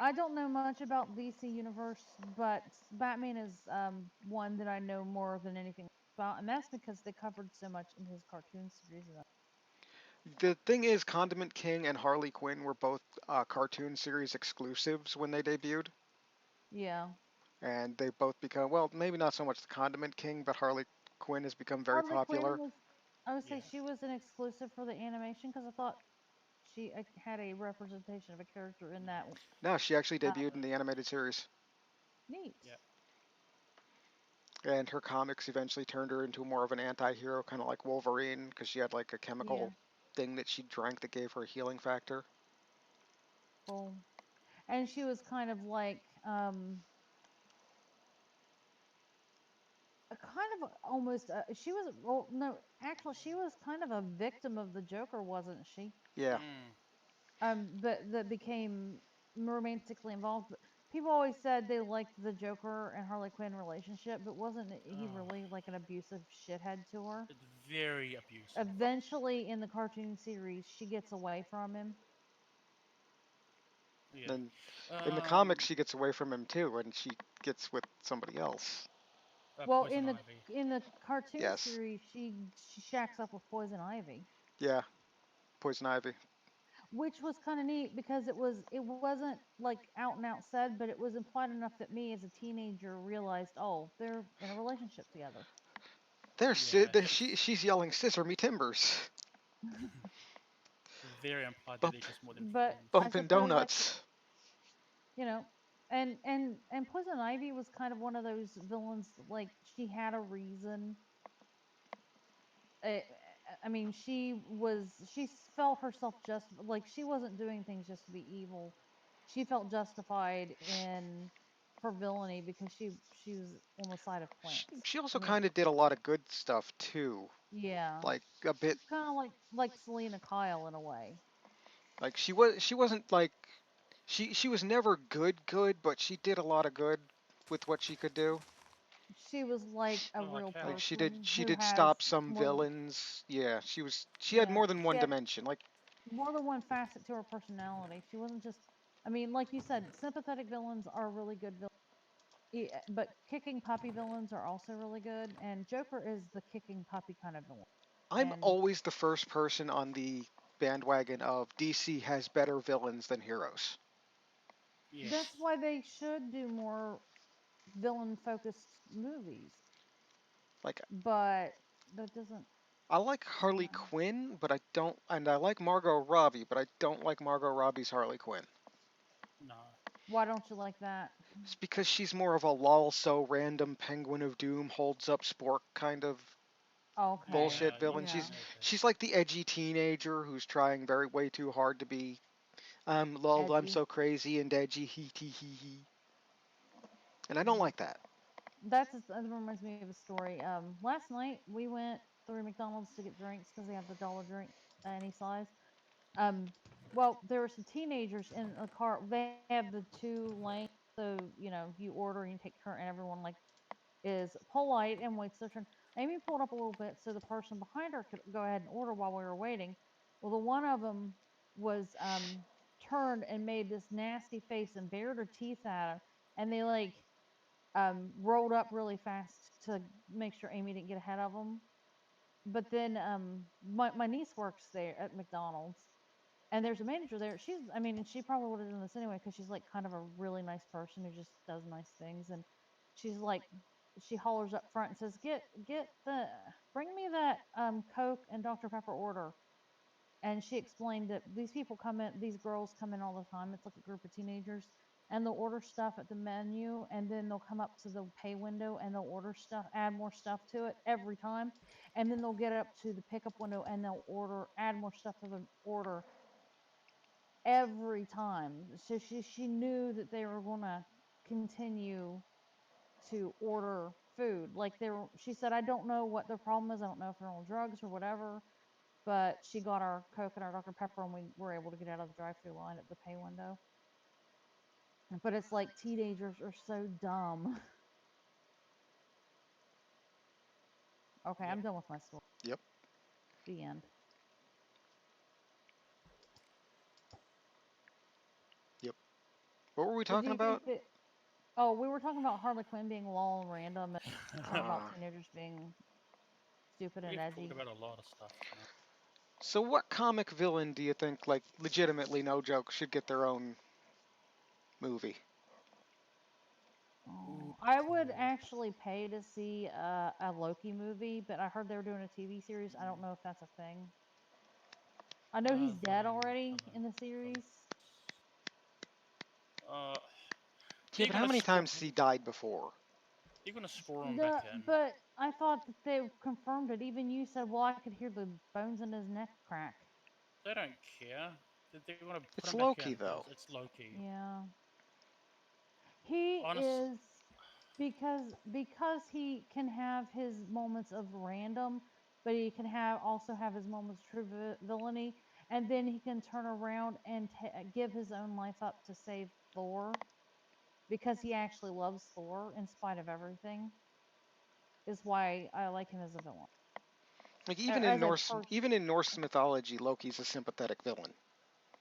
I don't know much about DC universe, but Batman is one that I know more than anything about, and that's because they covered so much in his cartoon series. The thing is, Condiment King and Harley Quinn were both cartoon series exclusives when they debuted, Yeah, and they both become well, maybe not so much the Condiment King, but Harley Quinn has become very Harley popular. Quinn was. I would say Yeah. she was an exclusive for the animation because I thought she had a representation of a character in that. No, she actually debuted Um, in the animated series, neat. Yeah. and her comics eventually turned her into more of an anti-hero, kind of like Wolverine, because she had like a Yeah, chemical thing that she drank that gave her a healing factor. cool. And she was kind of like a kind of almost she was well no actually she was kind of a victim of the Joker, wasn't she? Yeah, Mm. But that became romantically involved. But people always said they liked the Joker and Harley Quinn relationship, but wasn't he Oh, really like an abusive shithead to her? it's very abusive. Eventually, in the cartoon series, she gets away from him. Yeah. and in the Um. comics she gets away from him too, and she gets with somebody else. Well, Poison in Ivy. the cartoon Yes, series, she shacks up with Poison Ivy, yeah, Poison Ivy. which was kind of neat because it wasn't like out and out said, but it was implied enough that me as a teenager realized, oh, they're in a relationship together. Yeah. She's yelling, "Scissor me timbers, Very implied that bump, they're just more than But friends. I bumping suppose donuts." you know, and Poison Ivy was kind of one of those villains. Like she had a reason. I, I mean, she felt herself just like she wasn't doing things just to be evil. She felt justified in her villainy because she was on the side of plants. She I also mean, kind of did a lot of good stuff too, yeah, like a bit. she's kind of like Selena Kyle in a way. Like she wasn't like she was never good, but she did a lot of good with what she could do. She was like a Oh, like real how? Like person she who did has stop some more than villains. Yeah, she had yeah, more than she one had dimension. Like more than one facet to her personality. She wasn't just, I mean, like you said, sympathetic villains are really good villains. But kicking puppy villains are also really good, and Joker is the kicking puppy kind of villain. I'm And always the first person on the bandwagon of DC has better villains than heroes. that's Yes. why they should do more villain focused movies. Like But that doesn't, I like Harley no. Quinn, but I don't, and I like Margot Robbie, but I don't like Margot Robbie's Harley Quinn. No. Why don't you like that? It's because she's more of a lol so random Penguin of Doom holds up spork kind of Okay, bullshit Yeah. You villain. yeah. can have that. She's like the edgy teenager who's trying very way too hard to be lol I'm Edgy. so crazy and edgy hee. And I don't Mm. like that. That reminds me of a story. Last night we went through McDonald's to get drinks because they have the dollar drink any size. Um, well, there were some teenagers in a car. They have the two lanes, so you order and you take turn, and everyone like is polite and waits their turn. Amy pulled up a little bit so the person behind her could go ahead and order while we were waiting. Well, the one of them was turned and made this nasty face and bared her teeth at him, and they like rolled up really fast to make sure Amy didn't get ahead of them. But then my niece works there at McDonald's, and there's a manager there. I mean, and she probably would have done this anyway because she's like kind of a really nice person who just does nice things. And she's like, she hollers up front and says, bring me that Coke and Dr Pepper order." And she explained that these girls come in all the time. It's like a group of teenagers, and they'll order stuff at the menu, and then they'll come up to the pay window and they'll order stuff, add more stuff to it every time, and then they'll get up to the pickup window and they'll add more stuff to the order every time. So she knew that they were gonna continue to order food. Like she said, "I don't know what their problem is. I don't know if they're on drugs or whatever." But she got our Coke and our Dr. Pepper, and we were able to get out of the drive-through line at the pay window. But it's like teenagers are so dumb. Okay, Yep. I'm done with my story. Yep. The end. Yep. What were we So do talking you about? think that? Oh, we were talking about Harley Quinn being lol and random, and about Uh, teenagers being stupid and We've talked edgy. about a lot of stuff tonight. so what comic villain do you think, like, legitimately, no joke, should get their own movie? Oh, Ooh. I would actually pay to see a Loki movie, but I heard they were doing a TV series. I don't know if that's a thing. I know he's dead already in the Villains. series. Uh, Yeah, they're but how gonna many spawn. times has he died before? They're gonna spawn him back The in. but I thought that they confirmed it. Even you said, "Well, I could hear the bones in his neck crack." They don't care. They're gonna put him It's back in Loki, because though. it's Loki. Yeah, he Honest. is because he can have his moments of random, but he can have his moments of true villainy, and then he can turn around and give his own life up to save Thor because he actually loves Thor in spite of everything. Is why I like him as a villain, Like, as a person. Even in Norse mythology, Loki's a sympathetic villain.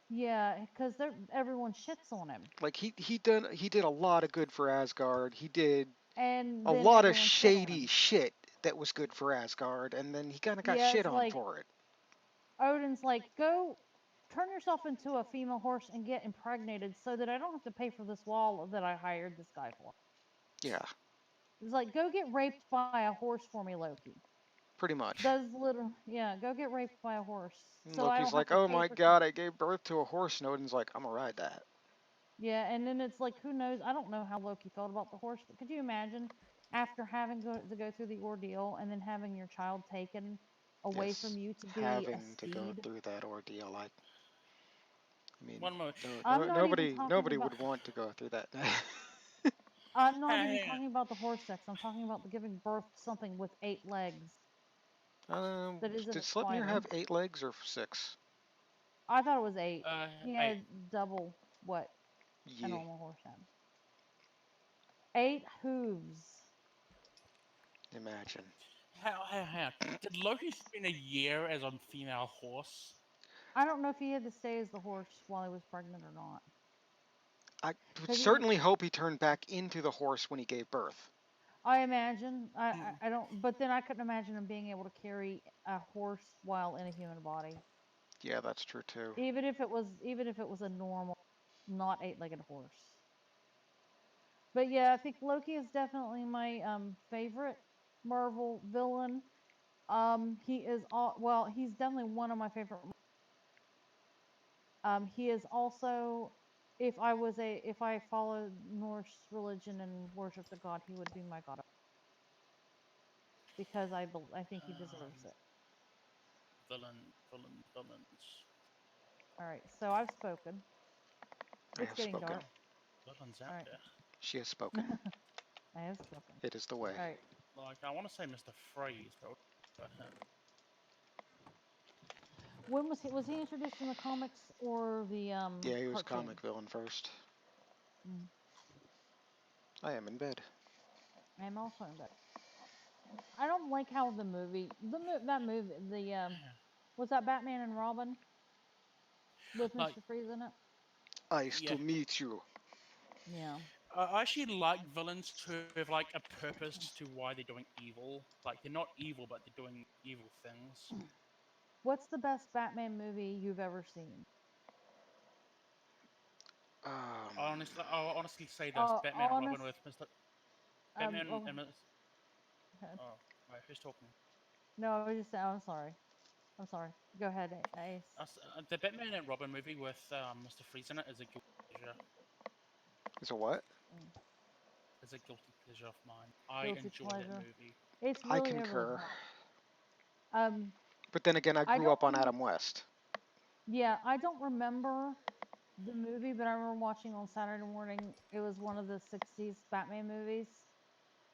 Yeah, because everyone shits on him, Like, he did a lot of good for Asgard. He did and a then lot of everyone shit on shady him. shit that was good for Asgard, and then he kind of got Yeah, shit it's on like for it. Odin's like, go turn yourself into a female horse and get impregnated so that I don't have to pay for this wall that I hired this guy for. Yeah, It's like, go get raped by a horse for me, Loki. pretty much. Does little, yeah, go get raped by a horse And so I Loki's don't have like, to oh pay my for some. god, I gave birth to a horse. And Odin's like, I'm gonna ride that. Yeah, and then it's like, who knows? I don't know how Loki felt about the horse, but could you imagine after having to go through the ordeal and then having your child taken away from Yes, you to be a having to go steed? through that ordeal. I mean, One more. I'm not even talking nobody about. would want to go through that. I'm not even Hang talking about the horse sex. I'm talking about the giving birth to something with 8 legs that isn't a Did Sleipnir spider. have 8 legs or 6? I thought it was 8. He 8. had double what a Yeah, normal horse had. 8 hooves. imagine. How? Did Loki spend a year as a female horse? I don't know if he had to stay as the horse while he was pregnant or not. I would Cause he, certainly hope he turned back into the horse when he gave birth. I imagine, Hmm. I don't, but then I couldn't imagine him being able to carry a horse while in a human body, Yeah, that's true too. even if it was a normal, not 8-legged horse. But yeah, I think Loki is definitely my favorite Marvel villain. He is all well, he's definitely one of my favorite. He is also, if I followed Norse religion and worshiped a god, he would be my god because I think he deserves Um, it. villains. All right, so I've spoken. I It's have getting spoken. dark. Villains All out right, there. She has spoken. I have spoken. It is the way. All right, Like I want to say Mr. Freeze, but about him. when was he? Was he introduced in the comics or the Yeah, he was comic cartoon? villain first. Mm, I am in bed. I am also in bed. I don't like how the movie, that movie, the was that Batman and Robin with Like Mr. Freeze in it? Nice yeah, to meet you. Yeah. I actually like villains who have like a purpose to why they're doing evil. Like they're not evil, but they're doing evil things. What's the best Batman movie you've ever seen? Um, I'll honestly say this: Oh, Batman and Robin honest. with Mr. Batman Oh, and Ms. go ahead. Oh, wait, who's talking? No, I was just. I'm sorry. I'm sorry. Go ahead, Ace. The Batman and Robin movie with Mr. Freeze in it is a guilty pleasure. is a what? Mm, Is a guilty pleasure of mine. I Guilty enjoy that pleasure. movie. It's I really over the concur. top. Um, But then again, I I grew don't up on remember. Adam West. Yeah, I don't remember the movie, but I remember watching on Saturday morning. It was one of the '60s Batman movies,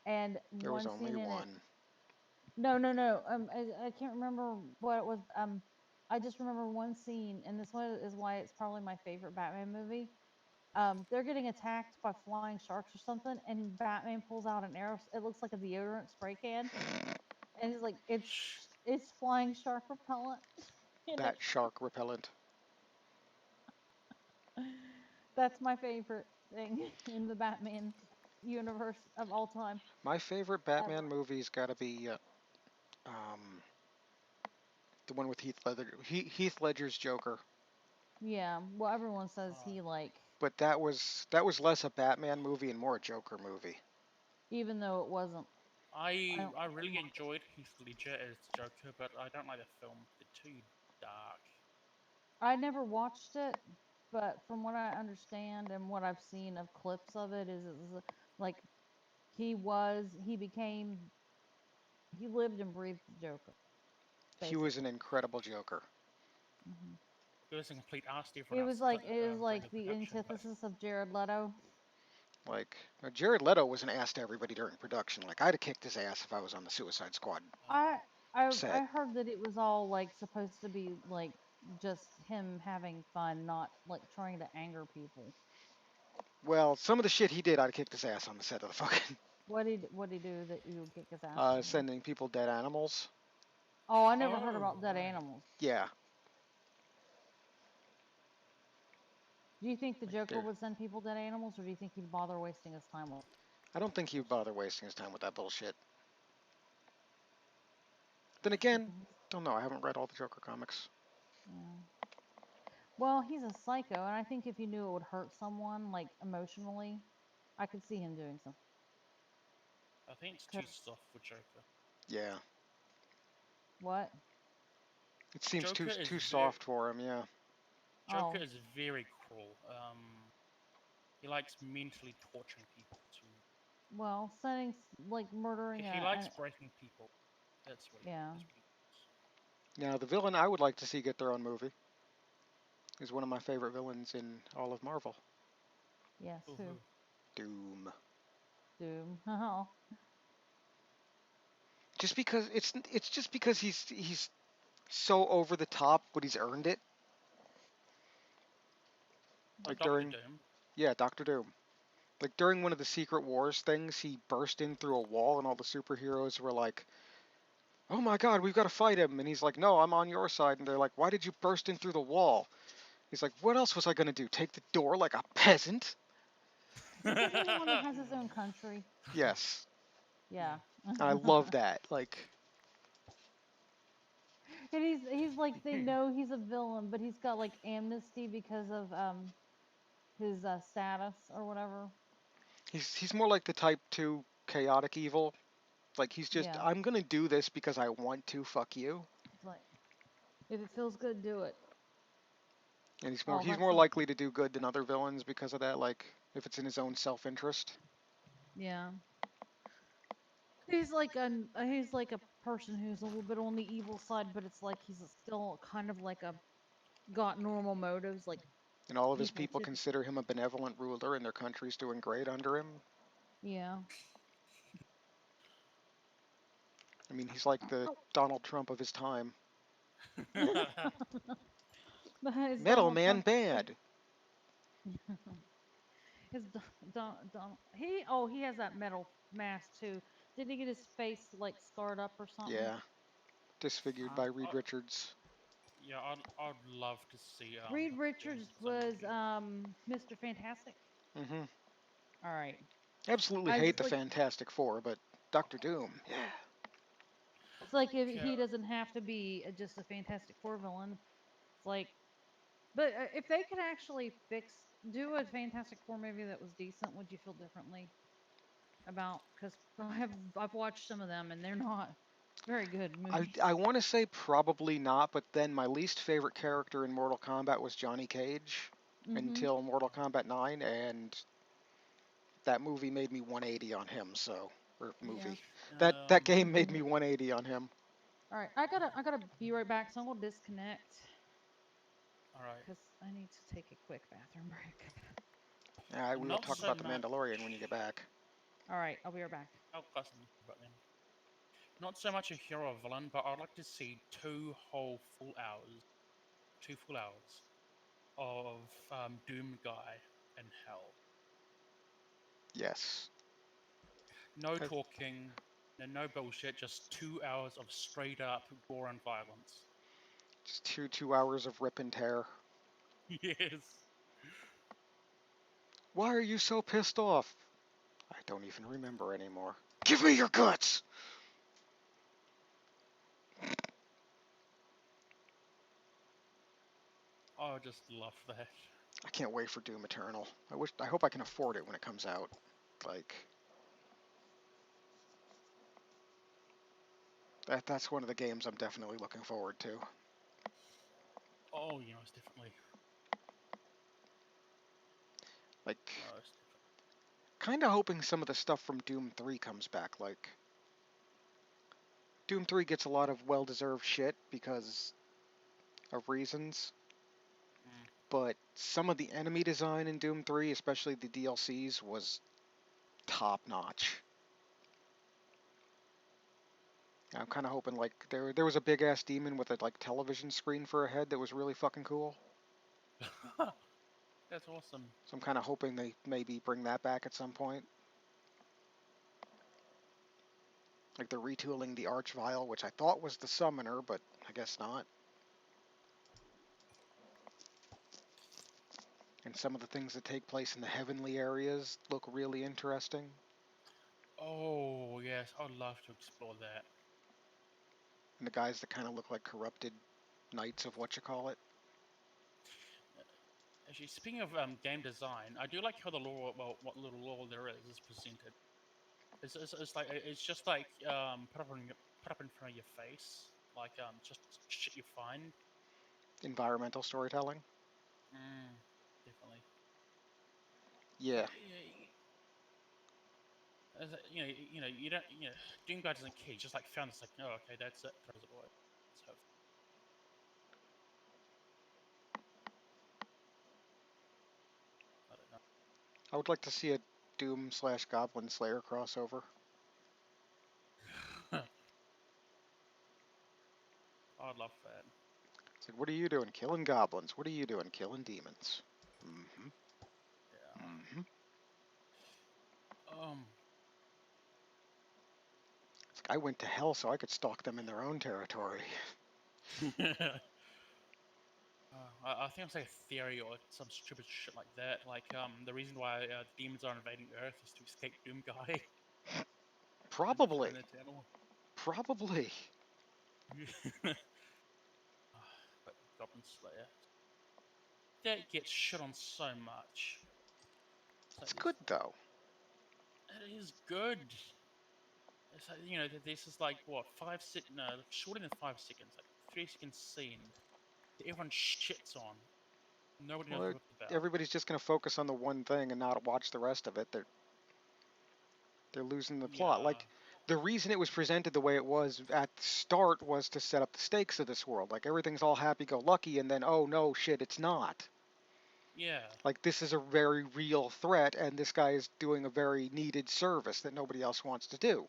and There was one only scene in it. one. No, no, no. I can't remember what it was. I just remember one scene, and this one is why it's probably my favorite Batman movie. They're getting attacked by flying sharks or something, and Batman pulls out an arrow. It looks like a deodorant spray can, and he's like, "It's flying shark repellent." And Bat shark repellent. that's my favorite thing in the Batman universe of all time. My favorite Ever. Batman movie's got to be um, the one with Heath Ledger. Heath Ledger's Joker. Yeah, well, everyone says Uh, he like, But that was less a Batman movie and more a Joker movie. even though it wasn't. I don't. I really enjoyed Heath Ledger as Joker, but I don't like the film. They're too dark. I never watched it, but from what I understand and what I've seen of clips of it, is like he became he lived and breathed the Joker, He was an basically. incredible Joker. Hmm. He was a complete ass to It everyone was else like it was during the like the production, but antithesis of Jared Leto. Like Jared Leto was an ass to everybody during production. Like I'd have kicked his ass if I was on the Suicide Squad I set. I heard that it was all like supposed to be like just him having fun, not like trying to anger people. Well, some of the shit he did, I'd have kicked his ass on the set of the fucking What did he do that you would kick his ass over? sending people dead animals. Oh, I never heard oh about dead right, animals. Yeah, Do you think the like Joker there. would send people dead animals, or do you think he'd bother wasting his time with I don't think he'd bother wasting his time with that bullshit. Then it? again, don't know. I haven't read all the Joker comics. Yeah. Well, he's a psycho, and I think if you knew it would hurt someone, like emotionally, I could see him doing something. I think it's too Cause soft for Joker. Yeah, what? it seems Joker is too very soft for him. Yeah, Joker Oh, is very cruel. He likes mentally torturing people to. well, like murdering He likes breaking people. That's what he. yeah, That's what he does. now the villain I would like to see get their own movie is one of my favorite villains in all of Marvel. yes, who? Woohoo! Doom. Doom. Oh, Just because it's just because he's so over the top, but he's earned it. Oh, Like Doctor during Doom. yeah, Doctor Doom. Like during one of the Secret Wars things, he burst in through a wall, and all the superheroes were like, "Oh my God, we've got to fight him!" And he's like, "No, I'm on your side." And they're like, "Why did you burst in through the wall?" He's like, "What else was I gonna do? Take the door like a peasant?" isn't he the one that has his own country? Yes, Yeah. I love that. Like, And he's like they know he's a villain, but he's got like amnesty because of his status or whatever. he's more like the Type 2 chaotic evil. Like he's just, Yeah. I'm gonna do this because I want to. Fuck you. It's like if it feels good, do it. And he's more Oh, he's that's more some. likely to do good than other villains because of that. Like if it's in his own self interest. Yeah. He's like a person who's a little bit on the evil side, but it's like he's still kind of like a got normal motives, like And all of his people people typically. consider him a benevolent ruler, and their country's doing great under him. Yeah. I mean, he's like the Oh. Donald Trump of his time. Is Metal Donald Man Trump bad. is Donald he has that metal mask too. Did he get his face like scarred up or something? Yeah, disfigured by Uh, Reed Richards. Yeah, I'd love to see Reed Doctor Doom Richards get his own was movie. Mr. Fantastic. Hmm. All right. Absolutely I hate just the like Fantastic Four, but Doctor Doom, yeah. it's like if Yeah. he doesn't have to be just a Fantastic Four villain. It's like, but if they could actually do a Fantastic Four movie that was decent, would you feel differently about? Because I've watched some of them and they're not very good I movies. want to say probably not, but then my least favorite character in Mortal Kombat was Johnny Cage Mm-hmm. until Mortal Kombat 9, and that movie made me 180 on him, so. Or Yeah. movie. That Um. game made me 180 on him. All right. I gotta be right back. So I'm gonna disconnect All right. because I need to take a quick bathroom break. We will Not talk so about the Mandalorian when you get much. back. All right. I'll be right back. Oh, got something about them. Not so much a hero or villain, but I'd like to see 2 full hours, 2 full hours of Doom Guy in hell. Yes. No Uh, talking, no bullshit, just 2 hours of straight up gore and violence. Just 2 hours of rip and tear. Yes. Why are you so pissed off? I don't even remember anymore. Give me your guts! I just love that. I can't wait for Doom Eternal. I hope I can afford it when it comes out. Like that's one of the games I'm definitely looking forward to. Oh, it's definitely Like most definitely. kind of hoping some of the stuff from Doom 3 comes back. Like Doom 3 gets a lot of well-deserved shit because of reasons, Mm. but some of the enemy design in Doom 3, especially the DLCs, was top-notch. I'm kind of hoping like there was a big ass demon with a like television screen for a head that was really fucking cool. That's awesome. So I'm kind of hoping they maybe bring that back at some point. Like they're retooling the Archvile, which I thought was the Summoner, but I guess not. And some of the things that take place in the heavenly areas look really interesting. Oh, yes, I'd love to explore that. And the guys that kind of look like corrupted knights of what you call it. Actually, speaking of game design, I do like how the lore, well, what little lore there is presented. It's like it's just like put up in front of your face, like just shit you find. Environmental storytelling. Mm, definitely. Yeah. You don't, Doom Guy doesn't care. He just like found this, like, oh, okay, that's it. Throws it away. So I don't I would like to see a Doom slash Goblin Slayer crossover. know. I'd love that. It's like, what are you doing? Killing goblins. What are you doing? Killing demons. Mm-hmm. Yeah. Mm-hmm. Um. It's like I went to hell so I could stalk them in their own territory. I think I'm like a theory or some stupid shit like that. Like, the reason why demons are invading Earth is to escape Doom Guy and Probably. find Eternal. Probably. But Goblin Slayer, that gets shit on so much. It's like It's good though. it is good. It's like, this is like what 5 sec, no, shorter than 5 seconds, like 3 seconds scene that everyone shits on. Nobody knows Well, what it's about. everybody's just going to focus on the one thing and not watch the rest of it. They're losing the plot. Yeah, Like the reason it was presented the way it was at the start was to set up the stakes of this world. Like everything's all happy-go-lucky, and then oh no, shit, it's not. yeah, Like this is a very real threat, and this guy is doing a very needed service that nobody else wants to do.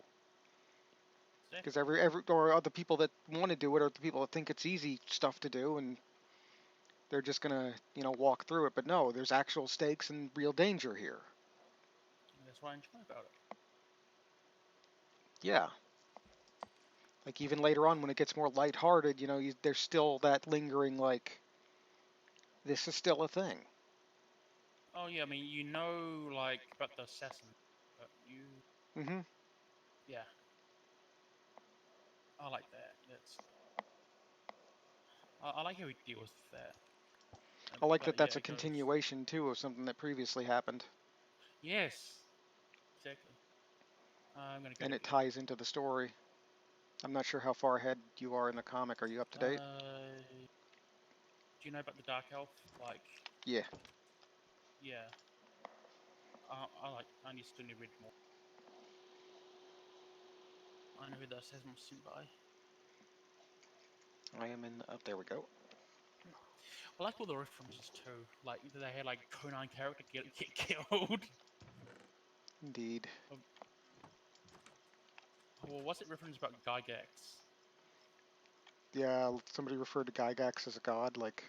Because exactly. every or other people that want to do it are the people that think it's easy stuff to do, and they're just gonna walk through it. But no, there's actual stakes and real danger here. And that's what I enjoy about it. Yeah. Like even later on when it gets more lighthearted, there's still that lingering like this is still a thing. Oh yeah, I mean you know like about the assassin, but you Hmm. yeah, I like that. That's I like how he deals with that. I like that But yeah, that's a it goes. continuation too of something that previously happened, Yes, exactly. I'm gonna get and it it again. ties into the story. I'm not sure how far ahead you are in the comic. Are you up to date? Do you know about the Dark Elf? Like, Yeah, yeah, I need still need to read more. I know who the assassin was sent by. I am in. Oh, there we go. I like all the references too. Like they had like Conan character get killed. Indeed. Well, what's it reference about Gygax? Yeah, somebody referred to Gygax as a god. Like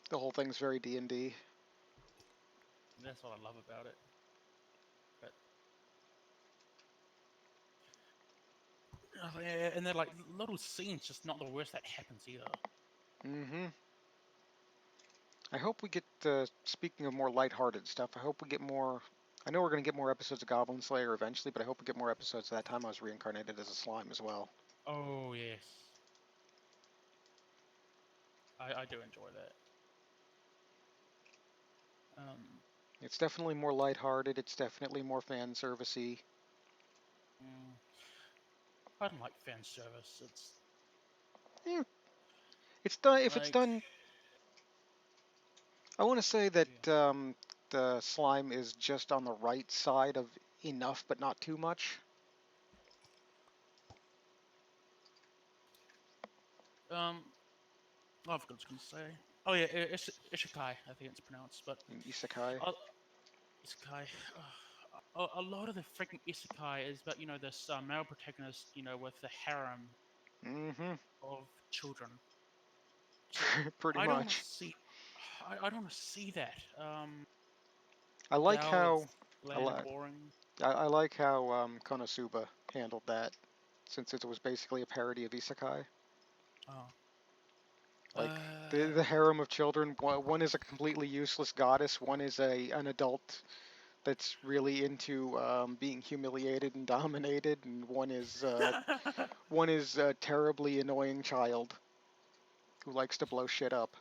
the whole thing's very D&D. That's what I love about it. But and they're like little scenes, just not the worst that happens either. Hmm. I hope we get. Speaking of more lighthearted stuff, I hope we get more. I know we're going to get more episodes of Goblin Slayer eventually, but I hope we get more episodes of that time I was reincarnated as a slime as well. Oh yes, I do enjoy that. Um, It's definitely more lighthearted. It's definitely more fan servicey. mm, I don't like fan service. It's Eh, it's done. If it's like done, I want to say yeah. that the slime is just on the right side of enough, but not too much. Um, oh, I forgot what I was gonna say. Oh yeah, Ishikai, I think it's pronounced, but In isekai. uh, Isekai. A lot of the freaking Isekai is about this male protagonist with the harem Hmm. of children. So Pretty I don't much. see, I don't see that. I like Dell, how it's I, bland and li- boring. I like how Konosuba handled that, since it was basically a parody of isekai. Oh, Like the uh, harem of children. One is a completely useless goddess. One is a an adult that's really into being humiliated and dominated, and one is a terribly annoying child who likes to blow shit up.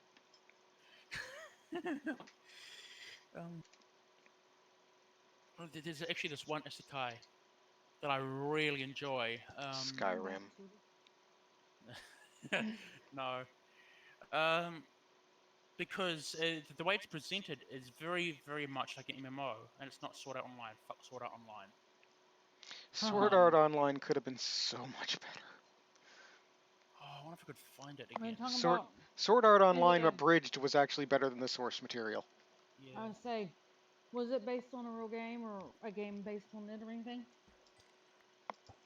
um, there's actually this one Isekai that I really enjoy. Skyrim. No, because the way it's presented is very, very much like an MMO, and it's not Sword Art Online. Fuck Sword Art Online. Sword Art Um, Online could have been so much better. oh, I wonder if I could find it I mean, again. talking Sword about Sword Art is it Online a? abridged was actually better than the source material. I Yeah. would say, was it based on a real game or a game based on it or anything?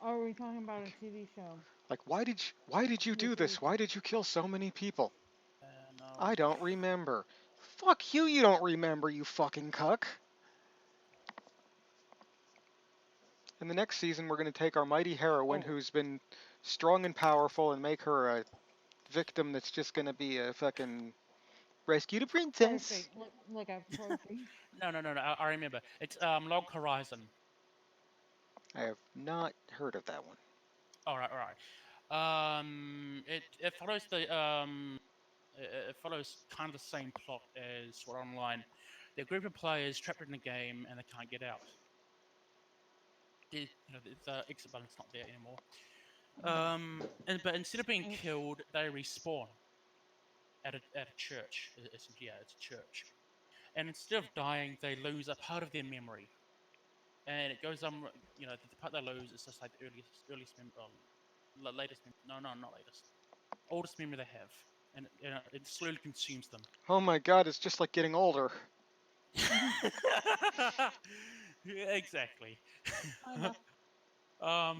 Or are we talking about a TV show? Like why did you The do TV this? Why show. did you kill so many people? No. I don't remember. Fuck you, you don't remember, you fucking cuck. In the next season, we're going to take our mighty heroine Oh. who's been strong and powerful and make her a victim that's just going to be a fucking rescue the princess. Trophy, like a trophy. No, no, no, no. I remember. It's Log Horizon. I have not heard of that one. All right, all right. It follows it follows kind of the same plot as Sword Art Online. They're a group of players trapped in the game and they can't get out. The exit button's not there anymore. But instead of being Thanks. killed, they respawn at a church. Essentially, yeah, it's a church. And instead of dying, they lose a part of their memory. And it goes on. The part they lose is just like the earliest memory, latest memory. No, no, not latest. Oldest memory they have, and it slowly consumes them. Oh my god, it's just like getting older. Yeah, exactly. Kinda.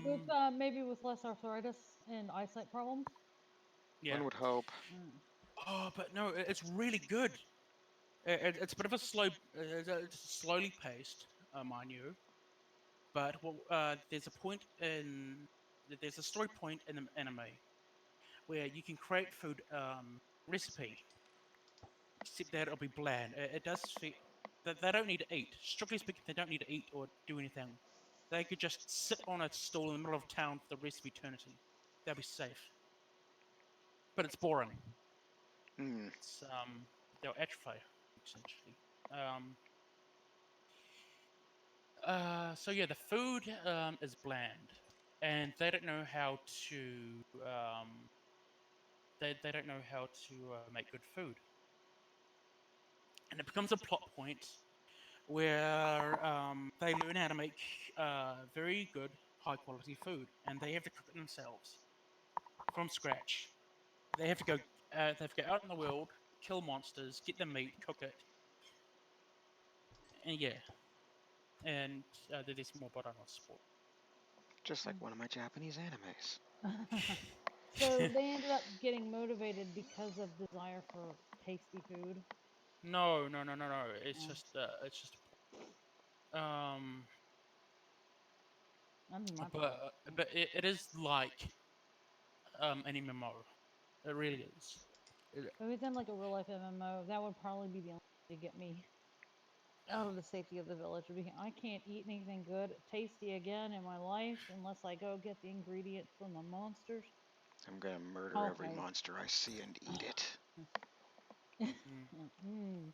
With um, maybe with less arthritis and eyesight problems. One yeah. would hope. Mm. Oh, but no, it's really good. It's a bit of a it's slowly paced, mind you. But there's a story point in the anime where you can create food recipe, except that it'll be bland. It does feel that they don't need to eat. Strictly speaking, they don't need to eat or do anything. They could just sit on a stool in the middle of town for the rest of eternity. They'll be safe. But it's boring. Hmm. It's they'll atrophy essentially. Um, so yeah, the food is bland, and they don't know how to they don't know how to make good food, and it becomes a plot point where they learn how to make very good, high quality food, and they have to cook it themselves from scratch. They have to go. They have to go out in the world, kill monsters, get the meat, cook it, and yeah, and there's more, but I don't spoil. Just like one of my Japanese animes. So they ended up getting motivated because of desire for tasty food. No, no, no, no, no. Oh, It's just um, that'd be my problem. but it is like an MMO. It really is. It, If it's in like a real life MMO, that would probably be the only way to get me out of the safety of the village. Would be I can't eat anything good, tasty again in my life unless I go get the ingredients from the monsters. I'm gonna murder every Okay. monster I see and eat it. mm. Mmm,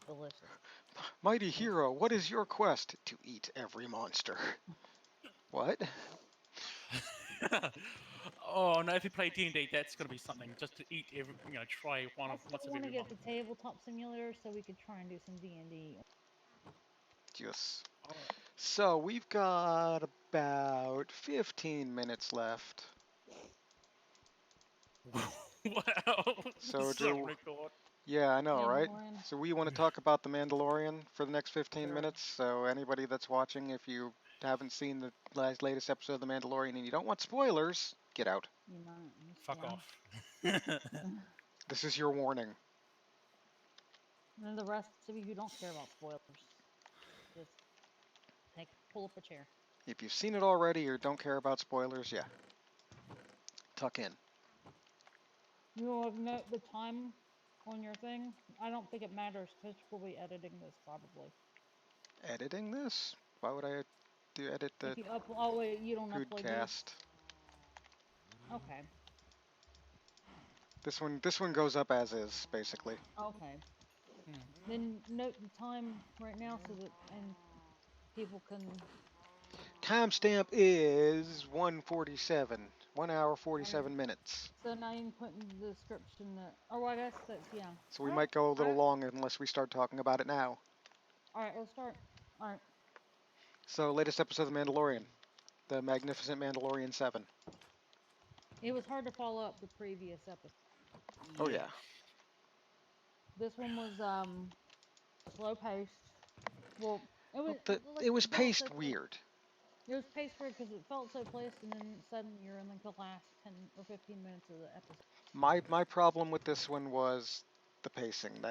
delicious. Mighty hero, what is your quest? To eat every monster. What? Oh no! If you play D&D, that's gonna be something. Just to eat every, try one I of still once of want to every get month. the tabletop simulator so we could try and do some D&D. Yes. Oh. So we've got about 15 minutes left. Wow, So this is a do record. Yeah, I know, right? Mandalorian. So we want to talk about The Mandalorian for the next 15 Sure. minutes. So anybody that's watching, if you haven't seen the latest episode of The Mandalorian and you don't want spoilers, get out. You might, Fuck yeah. off. This is your warning. And the rest of you who don't care about spoilers, just pull up a chair. If you've seen it already or don't care about spoilers, yeah, tuck in. You will note the time on your thing. I don't think it matters because we'll be editing this probably. Editing this? Why would I do edit If the you upload, oh wait, you don't upload these. podcast? Okay, This one goes up as is, basically. okay. Hmm. Then note the time right now so that and people can. Timestamp is 1:47, 1 hour Okay. 47 minutes. So now you can put in the description that. Oh, I guess that's yeah. So we All right. might go a All little right. long unless we start talking about it now. All right. Let's start. All right. So, latest episode of The Mandalorian, the Magnificent Mandalorian 7. It was hard to follow up the previous episode. Oh Yeah. yeah. This one was slow paced. Well, it was Well, like it was it felt so paced placed. weird. It was paced weird because it felt so placed, and then suddenly you're in like the last 10 or 15 minutes of the episode. My problem with this one was the pacing.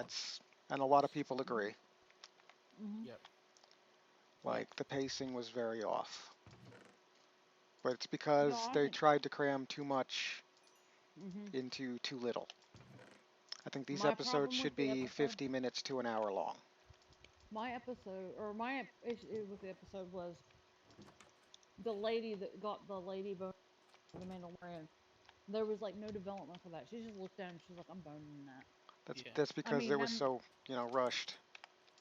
And a lot of people agree. Mm-hmm. Yep. Like the pacing was very off. But it's Yeah, because I they think. tried to cram too much Mm-hmm. into too little. I think these My episodes problem with should the be episode, 50 minutes to an hour long. my episode, or my issue with the episode was the lady that got the lady bone of the Mandalorian. There was like no development for that. She just looked at him. She's like, "I'm boning that." Yeah. That's I because mean, it was so, rushed.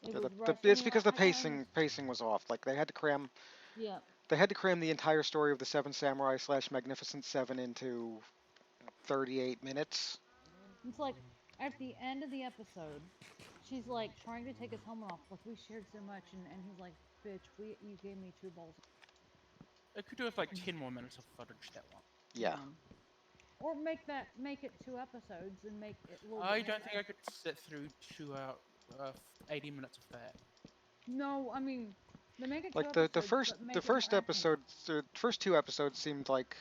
it Yeah, was rushed. I it's mean, because the I can pacing was off. Like Yeah, they had to cram the entire story of the Seven Samurai slash Magnificent Seven into 38 minutes. it's like at the end of the episode, she's like trying to take his helmet off. Like we shared so much, and he's like, "Bitch, you gave me two balls." It could do with like 10 more minutes of footage, that one. Yeah. Yeah, or make it two episodes and make it a little bit I more. don't think I could sit through 80 minutes of that. No, I mean, they make it two Like the the episodes, first but the make it more first action. episode, the first two episodes seemed like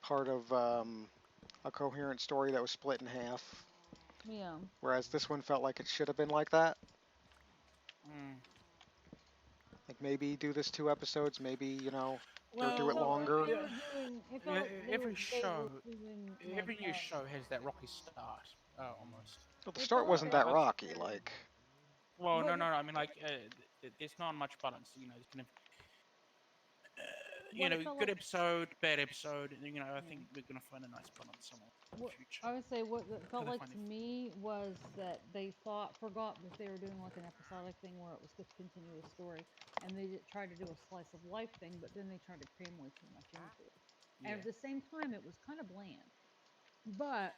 part of a coherent story that was split in half, Yeah. whereas this one felt like it should have been like that. Mm. Like maybe do this two episodes, maybe or It do it Well, felt like they longer. were doing. It felt like every they were show, doing like every new show has that rocky start. almost. Well, the It's start all wasn't fair. that I rocky. Like, Well, But no. I mean, like, there's not much balance. You know, it's kind of, what it felt good like, episode, bad episode. And, I yeah. think we're gonna find a nice balance somewhere in the What future. I would say, what it felt Till they like to finally. me was that they forgot that they were doing like an episodic thing where it was a continuous story, and they tried to do a slice of life thing, but then they tried to cram way too much into it. And at Yeah. the same time, it was kind of bland, but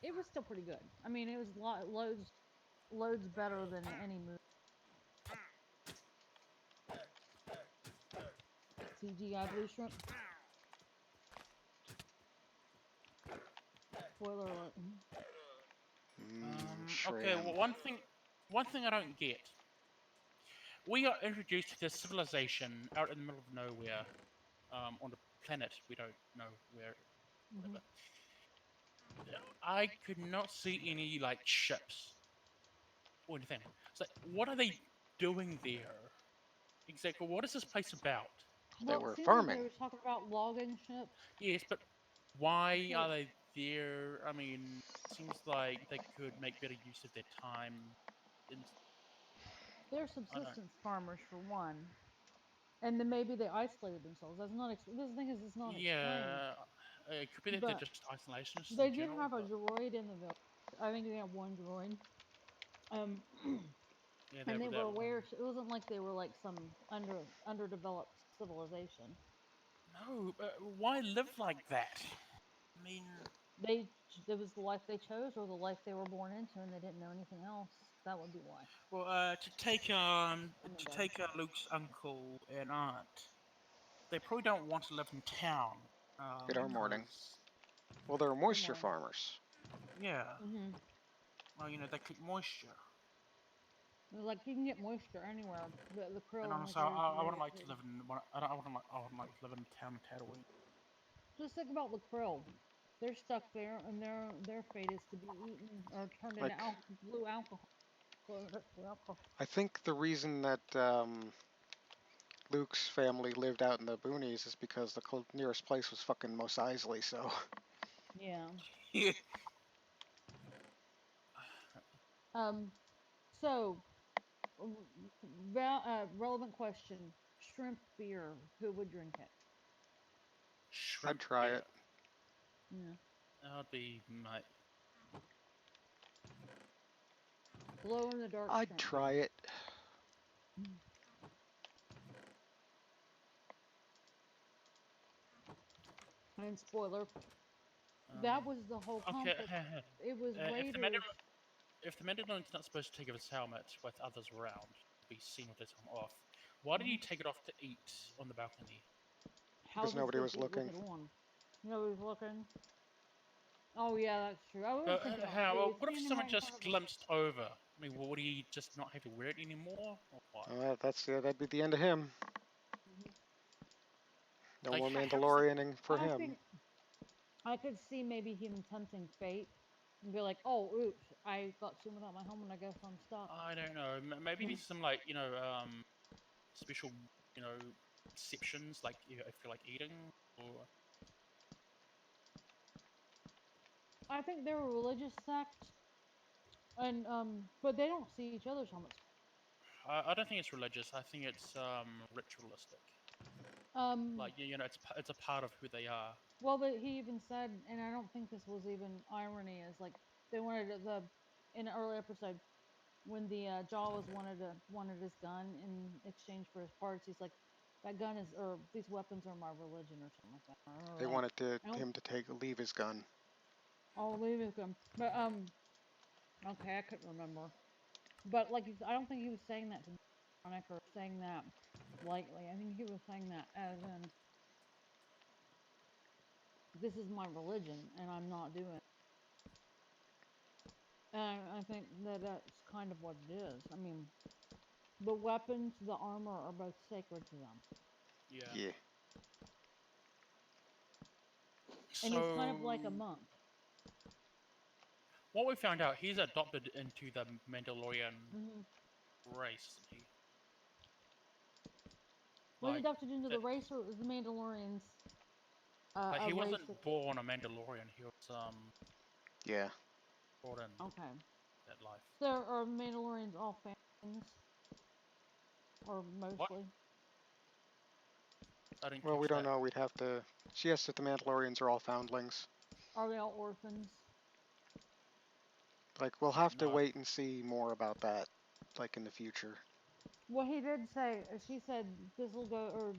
it was still pretty good. I mean, it was loads better than any movie. CGI blue shrimp. Spoiler alert. Okay. shrimp. Well, one thing I don't get. We are introduced to this civilization out in the middle of nowhere, on a planet we don't know where. Hmm. Whatever. I could not see any like ships or anything. It's like, what are they doing there? Exactly. What is this place about? They Well, it were seems like they farming. were talking about logging ships. Yes, but why So are they there? I mean, seems like they could make better use of their time. And they're I don't. subsistence farmers for one, and then maybe they isolated themselves. That's not. This thing is, it's not explained. Yeah, it could be that they're But just isolationists in they did general. have a But droid in the village. I think they had one droid. Um, yeah, and that they were that one. aware. It wasn't like they were like some underdeveloped civilization. No, but why live like that? I mean, They it was the life they chose or the life they were born into, and they didn't know anything else. That would be why. well, I'm to done. take Luke's uncle and aunt, they probably don't want to live in town, Good our morning. because Well, they're Good moisture morning. farmers. yeah, Mm-hmm. well, they keep moisture. It was like you can get moisture anywhere, but the And krill only honestly, grows I where wouldn't it like to grows. live in one. I wouldn't like to live in a town in Tatooine. Just think about the krill. They're stuck there, and their fate is to be eaten or turned into Like, blue alcohol. Blue alcohol. I think the reason that Luke's family lived out in the boonies is because the nearest place was fucking Mos Eisley. So, Yeah. Yeah. Um. So, relevant question: shrimp beer. Who would drink it? I'd Shrimp try beer. it. Yeah. That would be my. Glow in the dark I'd shrimp try beer. it. And spoiler, that Um, was the whole okay. conflict. It was If the Raiders. Mandalorian's not supposed to take off his helmet with others around, to be seen with his helmet off, why did he Mhm. take it off to eat on the balcony? How Because is he nobody supposed was to eat with looking. it on? Nobody's looking. Oh yeah, that's true. I was But thinking about how? food. Well, It's what if standing someone right in front just of him. glimpsed over? I mean, would he just not have to wear it anymore, or what? That'd be the end of him. Mhm. No Like, more how does that? Mandalorianing for I him. think I could see maybe him tempting fate and be like, "Oh, oops, I got too without my helmet. I guess I'm stuck." I don't know. Maybe there's some like special you know exceptions, like if you're like eating, or I think they're a religious sect, and but they don't see each other's helmets. I don't think it's religious. I think it's ritualistic. Um, Like it's a part of who they are. well, but he even said, and I don't think this was even irony, is like they wanted in an early episode when the Jawas wanted his gun in exchange for his parts. He's like, that gun is or these weapons are my religion or something like that. I remember They that. wanted I don't. him to leave his gun. I'll leave his gun, but okay, I couldn't remember. But like, I don't think he was saying that to be ironic or saying that lightly. I think he was saying that as in, this is my religion, and I'm not doing it. And I think that that's kind of what it is. I mean, the weapons, the armor are both sacred to them. Yeah. Yeah. And he's kind of like a So monk. what we found out, he's adopted into the Mandalorian Hmm. race, isn't he? Was he Like adopted into the that. race or was the Mandalorians? Like a he race. wasn't born a Mandalorian. He was Yeah. brought in Okay. that life. So are Mandalorians all families, or What? mostly? I didn't Well, we catch don't that. know. We'd have to. Yes, that the Mandalorians are all foundlings. Are they all orphans? Like, we'll have to No. wait and see more about that, like, in the future. Well, he did say. She said this will go or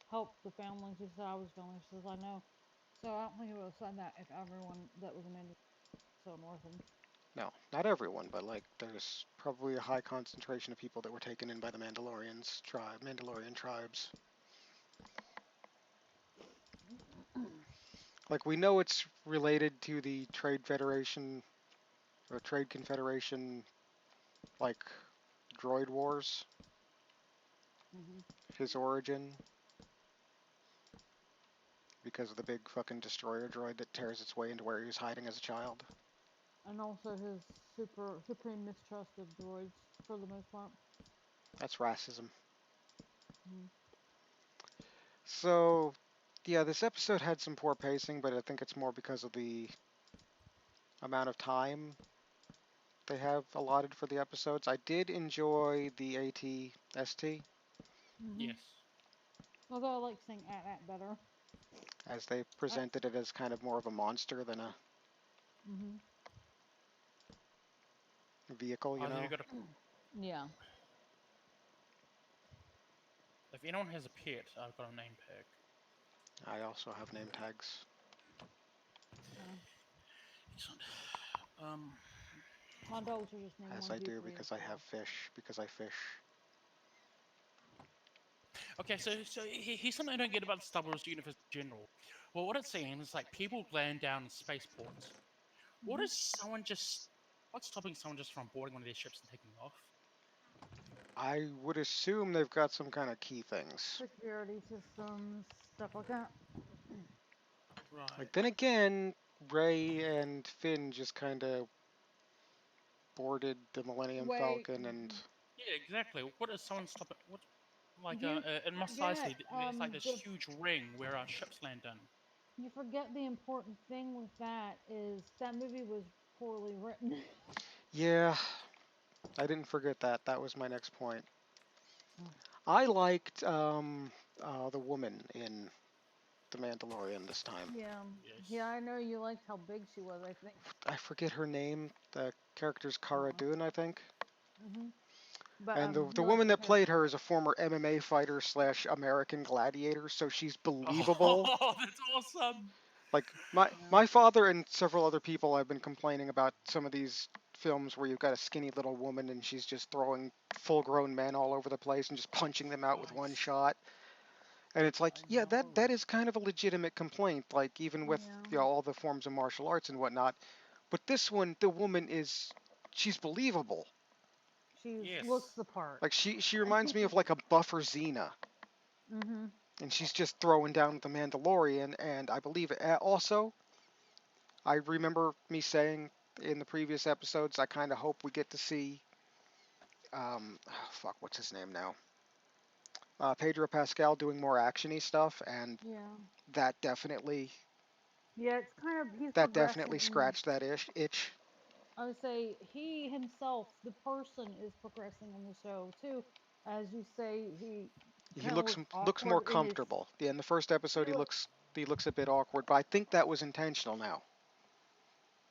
help the families. She said I was family. She says I know. So I don't think it would have said that if everyone that was a Mandalorian was so an orphan. No, not everyone, but, like, there's probably a high concentration of people that were taken in by the Mandalorian tribes. Like, we know it's related to the Trade Federation, or Trade Confederation, like, droid wars, Hmm. his origin, because of the big fucking destroyer droid that tears its way into where he was hiding as a child. And also his supreme mistrust of droids for the most part. That's racism. Hmm. So, yeah, this episode had some poor pacing, but I think it's more because of the amount of time they have allotted for the episodes. I did enjoy the AT-ST Hmm. Yes. Although I like saying at better. as they Uh, presented it as kind of more of a monster than a hmm. vehicle, you Either you know? got to. Yeah. If anyone has a pet, I've got a name tag. I also have name tags, Uh, Excellent. Um. my dogs are just named as one, I two, do three, and because I have four. fish, because I fish. Okay, here's something I don't get about the Star Wars universe in general. Well, what it seems like people land down in spaceports. What Hmm. is someone just? What's stopping someone just from boarding one of their ships and taking off? I would assume they've got some kind of key things. Security systems, stuff like that. Right. Like, then again, Ray and Finn just kind of boarded the Millennium Wait, Falcon and Yeah, exactly. What is someone stopping? What? Like you in Mos forget Eisley, there's like this the huge ring where our ships land in. you forget the important thing with that is that movie was poorly written. yeah, I didn't forget that. That was my next point. I liked the woman in The Mandalorian this time. Yeah, yeah, Yes. I know you liked how big she was. I think. I forget her name. The character's Cara Uh, Dune, I think. hmm. But And the you like woman her that played character. her is a former MMA fighter slash American gladiator, so she's believable. Oh, that's awesome. Like my Yeah. my father and several other people have been complaining about some of these films where you've got a skinny little woman and she's just throwing full-grown men all over the place and just punching them out with one Nice. shot. And it's like, I yeah, that know. is kind of a legitimate complaint, like even with Yeah. all the forms of martial arts and whatnot. But this one, the woman is she's believable. She looks Yes. the part, Like she and reminds me of people. like a buffer Xena. Hmm. And she's just throwing down with the Mandalorian, and I believe it. Also, I remember me saying in the previous episodes, I kind of hope we get to see, oh, fuck, what's his name now? Pedro Pascal doing more actiony stuff, and Yeah. that definitely, Yeah, it's kind of he's that definitely progressing in. scratched that itch. I would say he himself, the person, is progressing in the show too. As you say, he He kind of looks looks looks more awkward in his. comfortable. Yeah, in the first episode, He he look. looks a bit awkward, but I think that was intentional now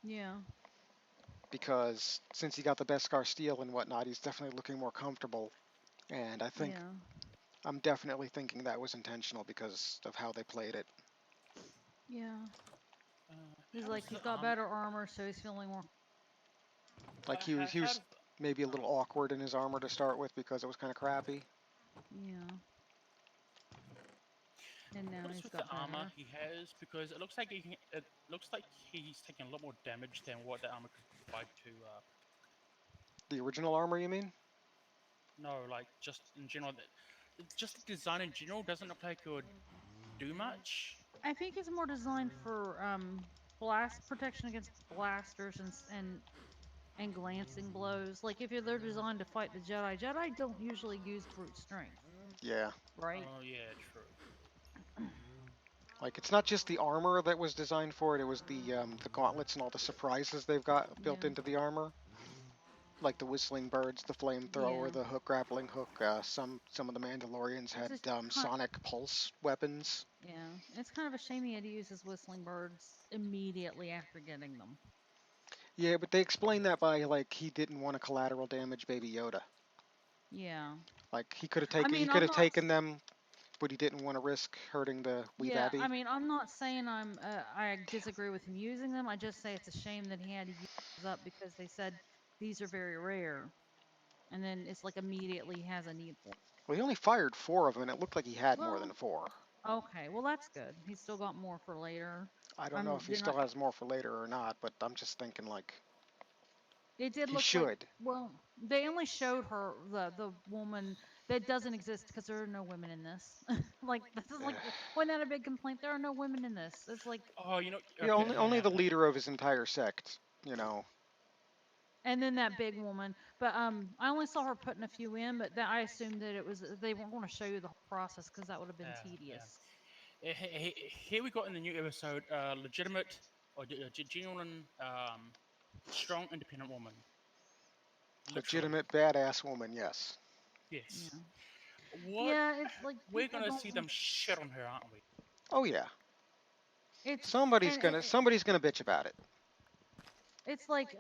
Yeah. because since he got the Beskar steel and whatnot, he's definitely looking more comfortable. And I think Yeah. I'm definitely thinking that was intentional because of how they played it. Yeah. He's How like does he's the got armor? better armor, so he's feeling more. Like he How was does the? maybe a little Sorry. awkward in his armor to start with because it was kind of crappy. Yeah. And now What is he's with the got armor better. he has? Because it looks like it looks like he's taking a lot more damage than what the armor could provide to. The original armor, you mean? No, like just in general, just the design in general doesn't look like it would do much. I think it's more designed for blast protection against blasters and glancing blows. Like if they're designed to fight the Jedi, Jedi don't usually use brute strength, Yeah. right? Oh yeah, true. Like it's not just the armor that was designed for it; it was the gauntlets and all the surprises they've got built Yeah. into the armor, like the whistling birds, the flamethrower, Yeah. the hook grappling hook. Some of the Mandalorians It's had just kind. sonic pulse weapons. Yeah. It's kind of a shame he had to use his whistling birds immediately after getting them. Yeah, but they explained that by like he didn't want to collateral damage Baby Yoda. Yeah. Like I he mean, could I'm have not. taken them, but he didn't want to risk hurting the wee Yeah, I babby. mean, I'm not saying I disagree with him using them. I just say it's a shame that he had to use those up because they said these are very rare, and then it's like immediately he has a need for 'em. Well, he only fired four of them, and it looked like he had more than Well, four. okay, well that's good. He's still got more for later. I don't know if I'm he they're still not. has more for later or not, but I'm just thinking like It did he look like, should. well, they only showed her the woman that doesn't exist because there are no women in this. Like this is like wasn't that a big complaint? There are no women in this. It's like, Oh, Yeah, okay. only the leader of his entire sect, you know. and then that big woman. But I only saw her putting a few in, but that I assumed that it was they weren't going to show you the whole process because that would have been Yeah. tedious. Here we got in the new episode, legitimate or genuine, strong, independent woman. Literally, Legitimate badass woman, yes. yes. Yeah, What yeah. It's like we're people gonna see don't. them shit on her, aren't we? Oh yeah. It's Somebody's gonna bitch about it. it's like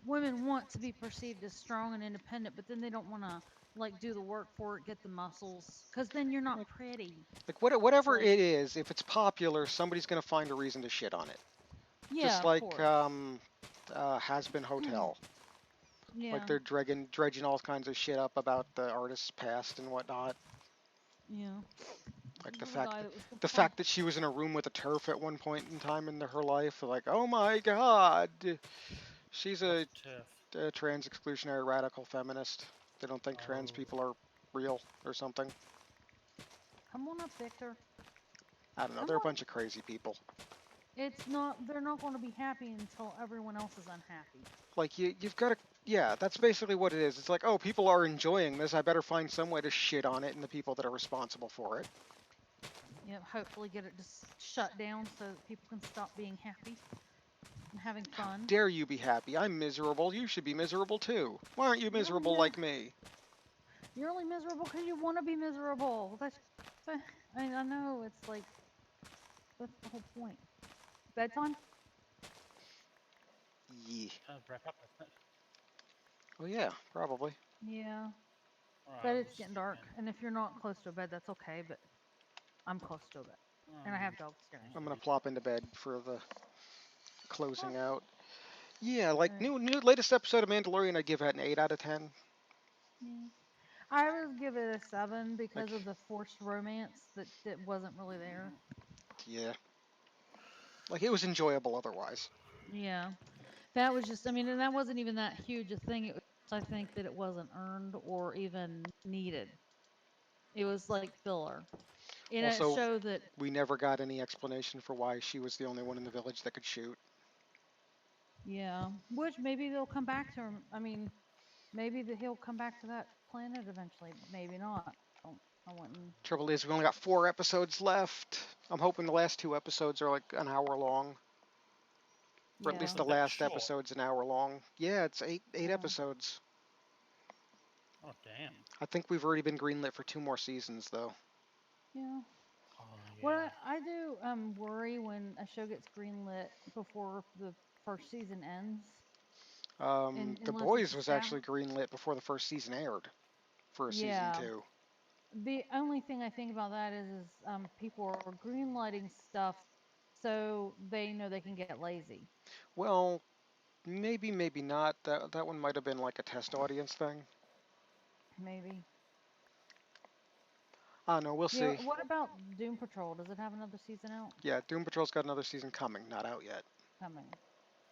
women want to be perceived as strong and independent, but then they don't want to like do the work for it, get the muscles, because then you're not Like, pretty. It's whatever like, it is, if it's popular, somebody's gonna find a reason to shit on it. yeah, Just of like course. Has Been Hotel. Like Yeah, they're dredging all kinds of shit up about the artist's past and whatnot. yeah. Like The guy that was the complaining. fact that she was in a room with a turf at one point in time in her life. Like, oh my god, she's What's a turf? a trans exclusionary radical feminist. They don't think trans Oh, people are real or something. Come on up, Victor. I don't know. Come They're a on. bunch of crazy people. It's not. They're not going to be happy until everyone else is unhappy. Like you've got to. Yeah, that's basically what it is. It's like, oh, people are enjoying this. I better find some way to shit on it and the people that are responsible for it. You know, hopefully get it just shut down so that people can stop being happy and having How fun. dare you be happy? I'm miserable. You should be miserable too. Why aren't you You're only miserable like me? you're only miserable because you want to be miserable. I mean, I know it's like that's the whole point. Bedtime? Yeah. time to wrap up, isn't it? Oh yeah, probably. Yeah, All right, but I'm it's just getting dark, thinking. and if you're not close to a bed, that's okay. But I'm close to a bed, and I have dogs scaring me. I'm gonna Easy. plop into bed for the closing What? out. Yeah, All like right. new latest episode of Mandalorian, I give it an 8 out of 10. Yeah. I would give it a 7 Like, because of the forced romance that wasn't really there. yeah, like it was enjoyable otherwise. Yeah. That was just, I mean, and that wasn't even that huge a thing. It was, I think that it wasn't earned or even needed. It was like filler. And it Also, showed that, we never got any explanation for why she was the only one in the village that could shoot. yeah, which maybe they'll come back to him. I mean, maybe that he'll come back to that planet eventually. Maybe not. I wouldn't. Trouble is, we only got 4 episodes left. I'm hoping the last 2 episodes are like an hour long, or at Is least Yeah. the it that last short? episode's an hour long. Yeah, it's eight Yeah. episodes. Oh damn. I think we've already been greenlit for 2 more seasons, though. Yeah. Oh What yeah. I do worry when a show gets greenlit before the first season ends, and The unless it's Boys was actually established. greenlit before the first season aired for a season Yeah. two. The only thing I think about that is people are greenlighting stuff so they know they can get lazy. Well, maybe, maybe not. That one might have been like a test audience thing. Maybe. I don't know. We'll Yeah. see. What about Doom Patrol? Does it have another season out? Yeah, Doom Patrol's got another season coming, not out yet. Coming.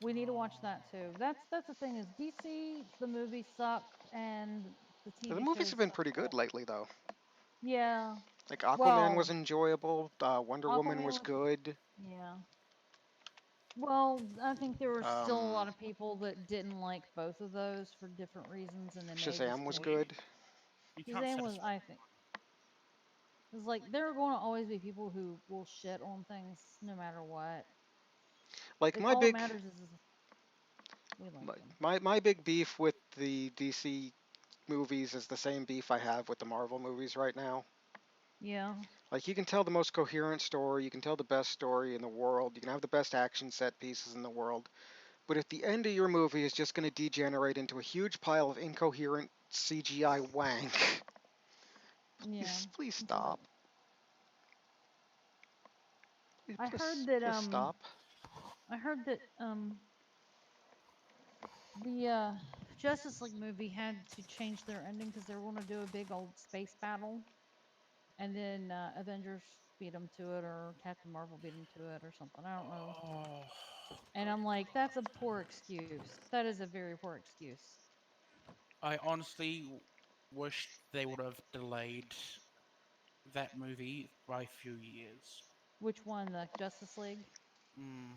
We need to watch that too. That's the thing is DC the movies suck and the The TV movies shows have been suck pretty good also. lately, though. Yeah. Like Aquaman was Well, enjoyable. Wonder Woman Aquaman was was good. yeah. Well, I think there were still a Um, lot of people that didn't like both of those for different reasons, and then they just Shazam was Well, didn't. good. you can't Shazam was, satisfy. I think, It's like there are going to always be people who will shit on things no matter what. Like It my all that big matters is we like them. my big beef with the DC movies is the same beef I have with the Marvel movies right now. Yeah. Like you can tell the most coherent story, you can tell the best story in the world, you can have the best action set pieces in the world, but if the end of your movie is just going to degenerate into a huge pile of incoherent CGI wank, Yeah. please It's like stop. Please, I heard please, that please stop. I heard that the Justice League movie had to change their ending because they were going to do a big old space battle, and then Avengers beat them to it, or Captain Marvel beat them to it, or something. I don't know. Oh, And I'm like, that's a poor excuse. That is a very poor excuse. I honestly wish they would have delayed that movie by a few years. Which one, the Justice League? Mm.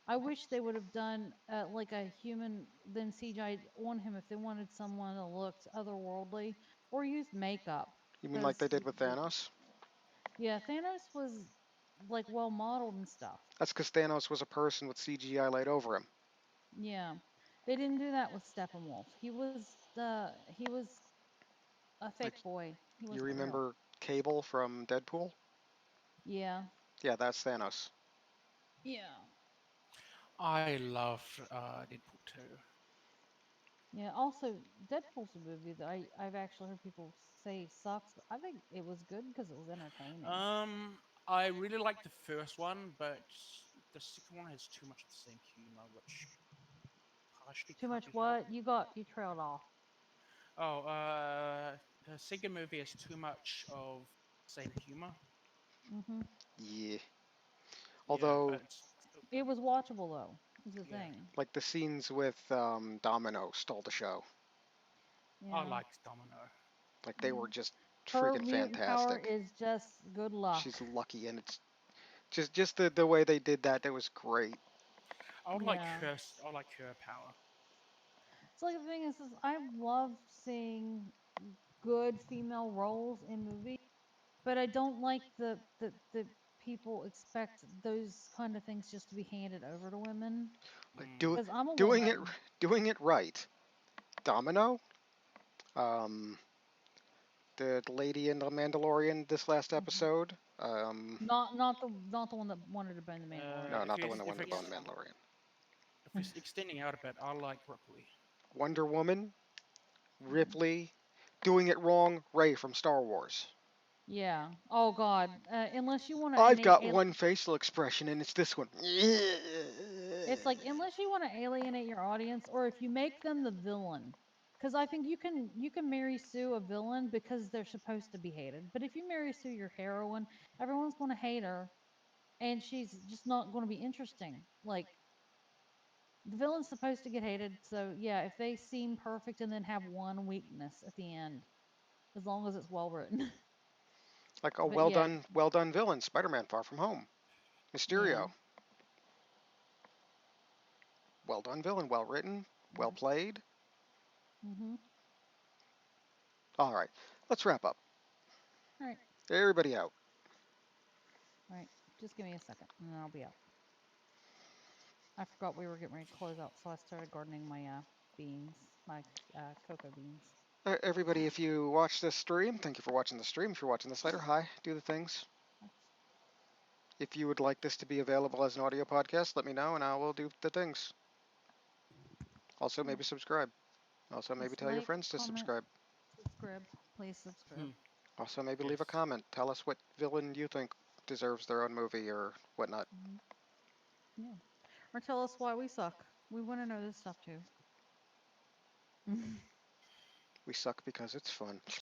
I wish they would have done like a human, then CGI on him if they wanted someone that looked otherworldly, or used makeup. You mean like they Because did with Thanos? yeah, Thanos was like well modeled and stuff. That's because Thanos was a person with CGI laid over him. Yeah, they didn't do that with Steppenwolf. He was a Like, fake boy. He you wasn't real. remember Cable from Deadpool? Yeah, Yeah, that's Thanos. yeah, I loved Deadpool 2. yeah. Also, Deadpool's a movie that I've actually heard people say sucks, but I think it was good because it was entertaining. I really liked the first one, but the second one has too much of the same humor, which partially Too can't much be helped. what? You trailed off. Oh, the second movie has too much of same humor. Hmm. Yeah. Yeah, Although, but it's still It good. was watchable though. Is the Yeah, thing. like the scenes with Domino stole the show. I Yeah. liked Domino. Like they were Mhm. just Her freaking mutant power fantastic. is just good luck. She's lucky, and it's just the way they did that. That was great. Yeah. I would like her power. So like the thing is I love seeing good female roles in movies, but I don't like the people expect those kind of things just to be handed over to women. Like Mm. Because I'm a doing it woman. doing it right. Domino, um, the lady in the Mandalorian this last Mhm. episode. Not the one that wanted to bone the No, Mandalorian. not the one that wanted to bone the Mandalorian. If it's extending out a bit, I like Ripley. Wonder Woman, Yeah. Ripley, doing it wrong. Ray from Star Wars. Yeah. Oh God. Unless you want to I've innate got one facial expression, and it's this one. it's like unless you want to alienate your audience, or if you make them the villain, because I think you can marry Sue a villain because they're supposed to be hated. But if you marry Sue your heroine, everyone's going to hate her, and she's just not going to be interesting. Like the villain's supposed to get hated, so yeah, if they seem perfect and then have one weakness at the end, as long as it's well written. Like a But yeah, well done villain. Spider-Man: Far From Home. yeah. Mysterio, well done villain. Well written. Well Yeah. played. Mhm. All right, let's wrap up. All right. Everybody out. All right. Just give me a second, and then I'll be out. I forgot we were getting ready to close out, so I started gardening my beans, my cocoa beans. Everybody, if you watch this stream, thank you for watching the stream. If you're watching this later, hi, do the things. If you would like this to be available as an audio podcast, let me know and I will do the things. Also, Yeah. maybe subscribe. Also, maybe Just tell your like, friends to comment, subscribe. subscribe. Please subscribe. Hmm. Also, maybe leave a Yes. comment. Tell us what villain you think deserves their own movie or whatnot. Hmm. Yeah. Or tell us why we suck. We want to know this stuff too. We suck because it's fun.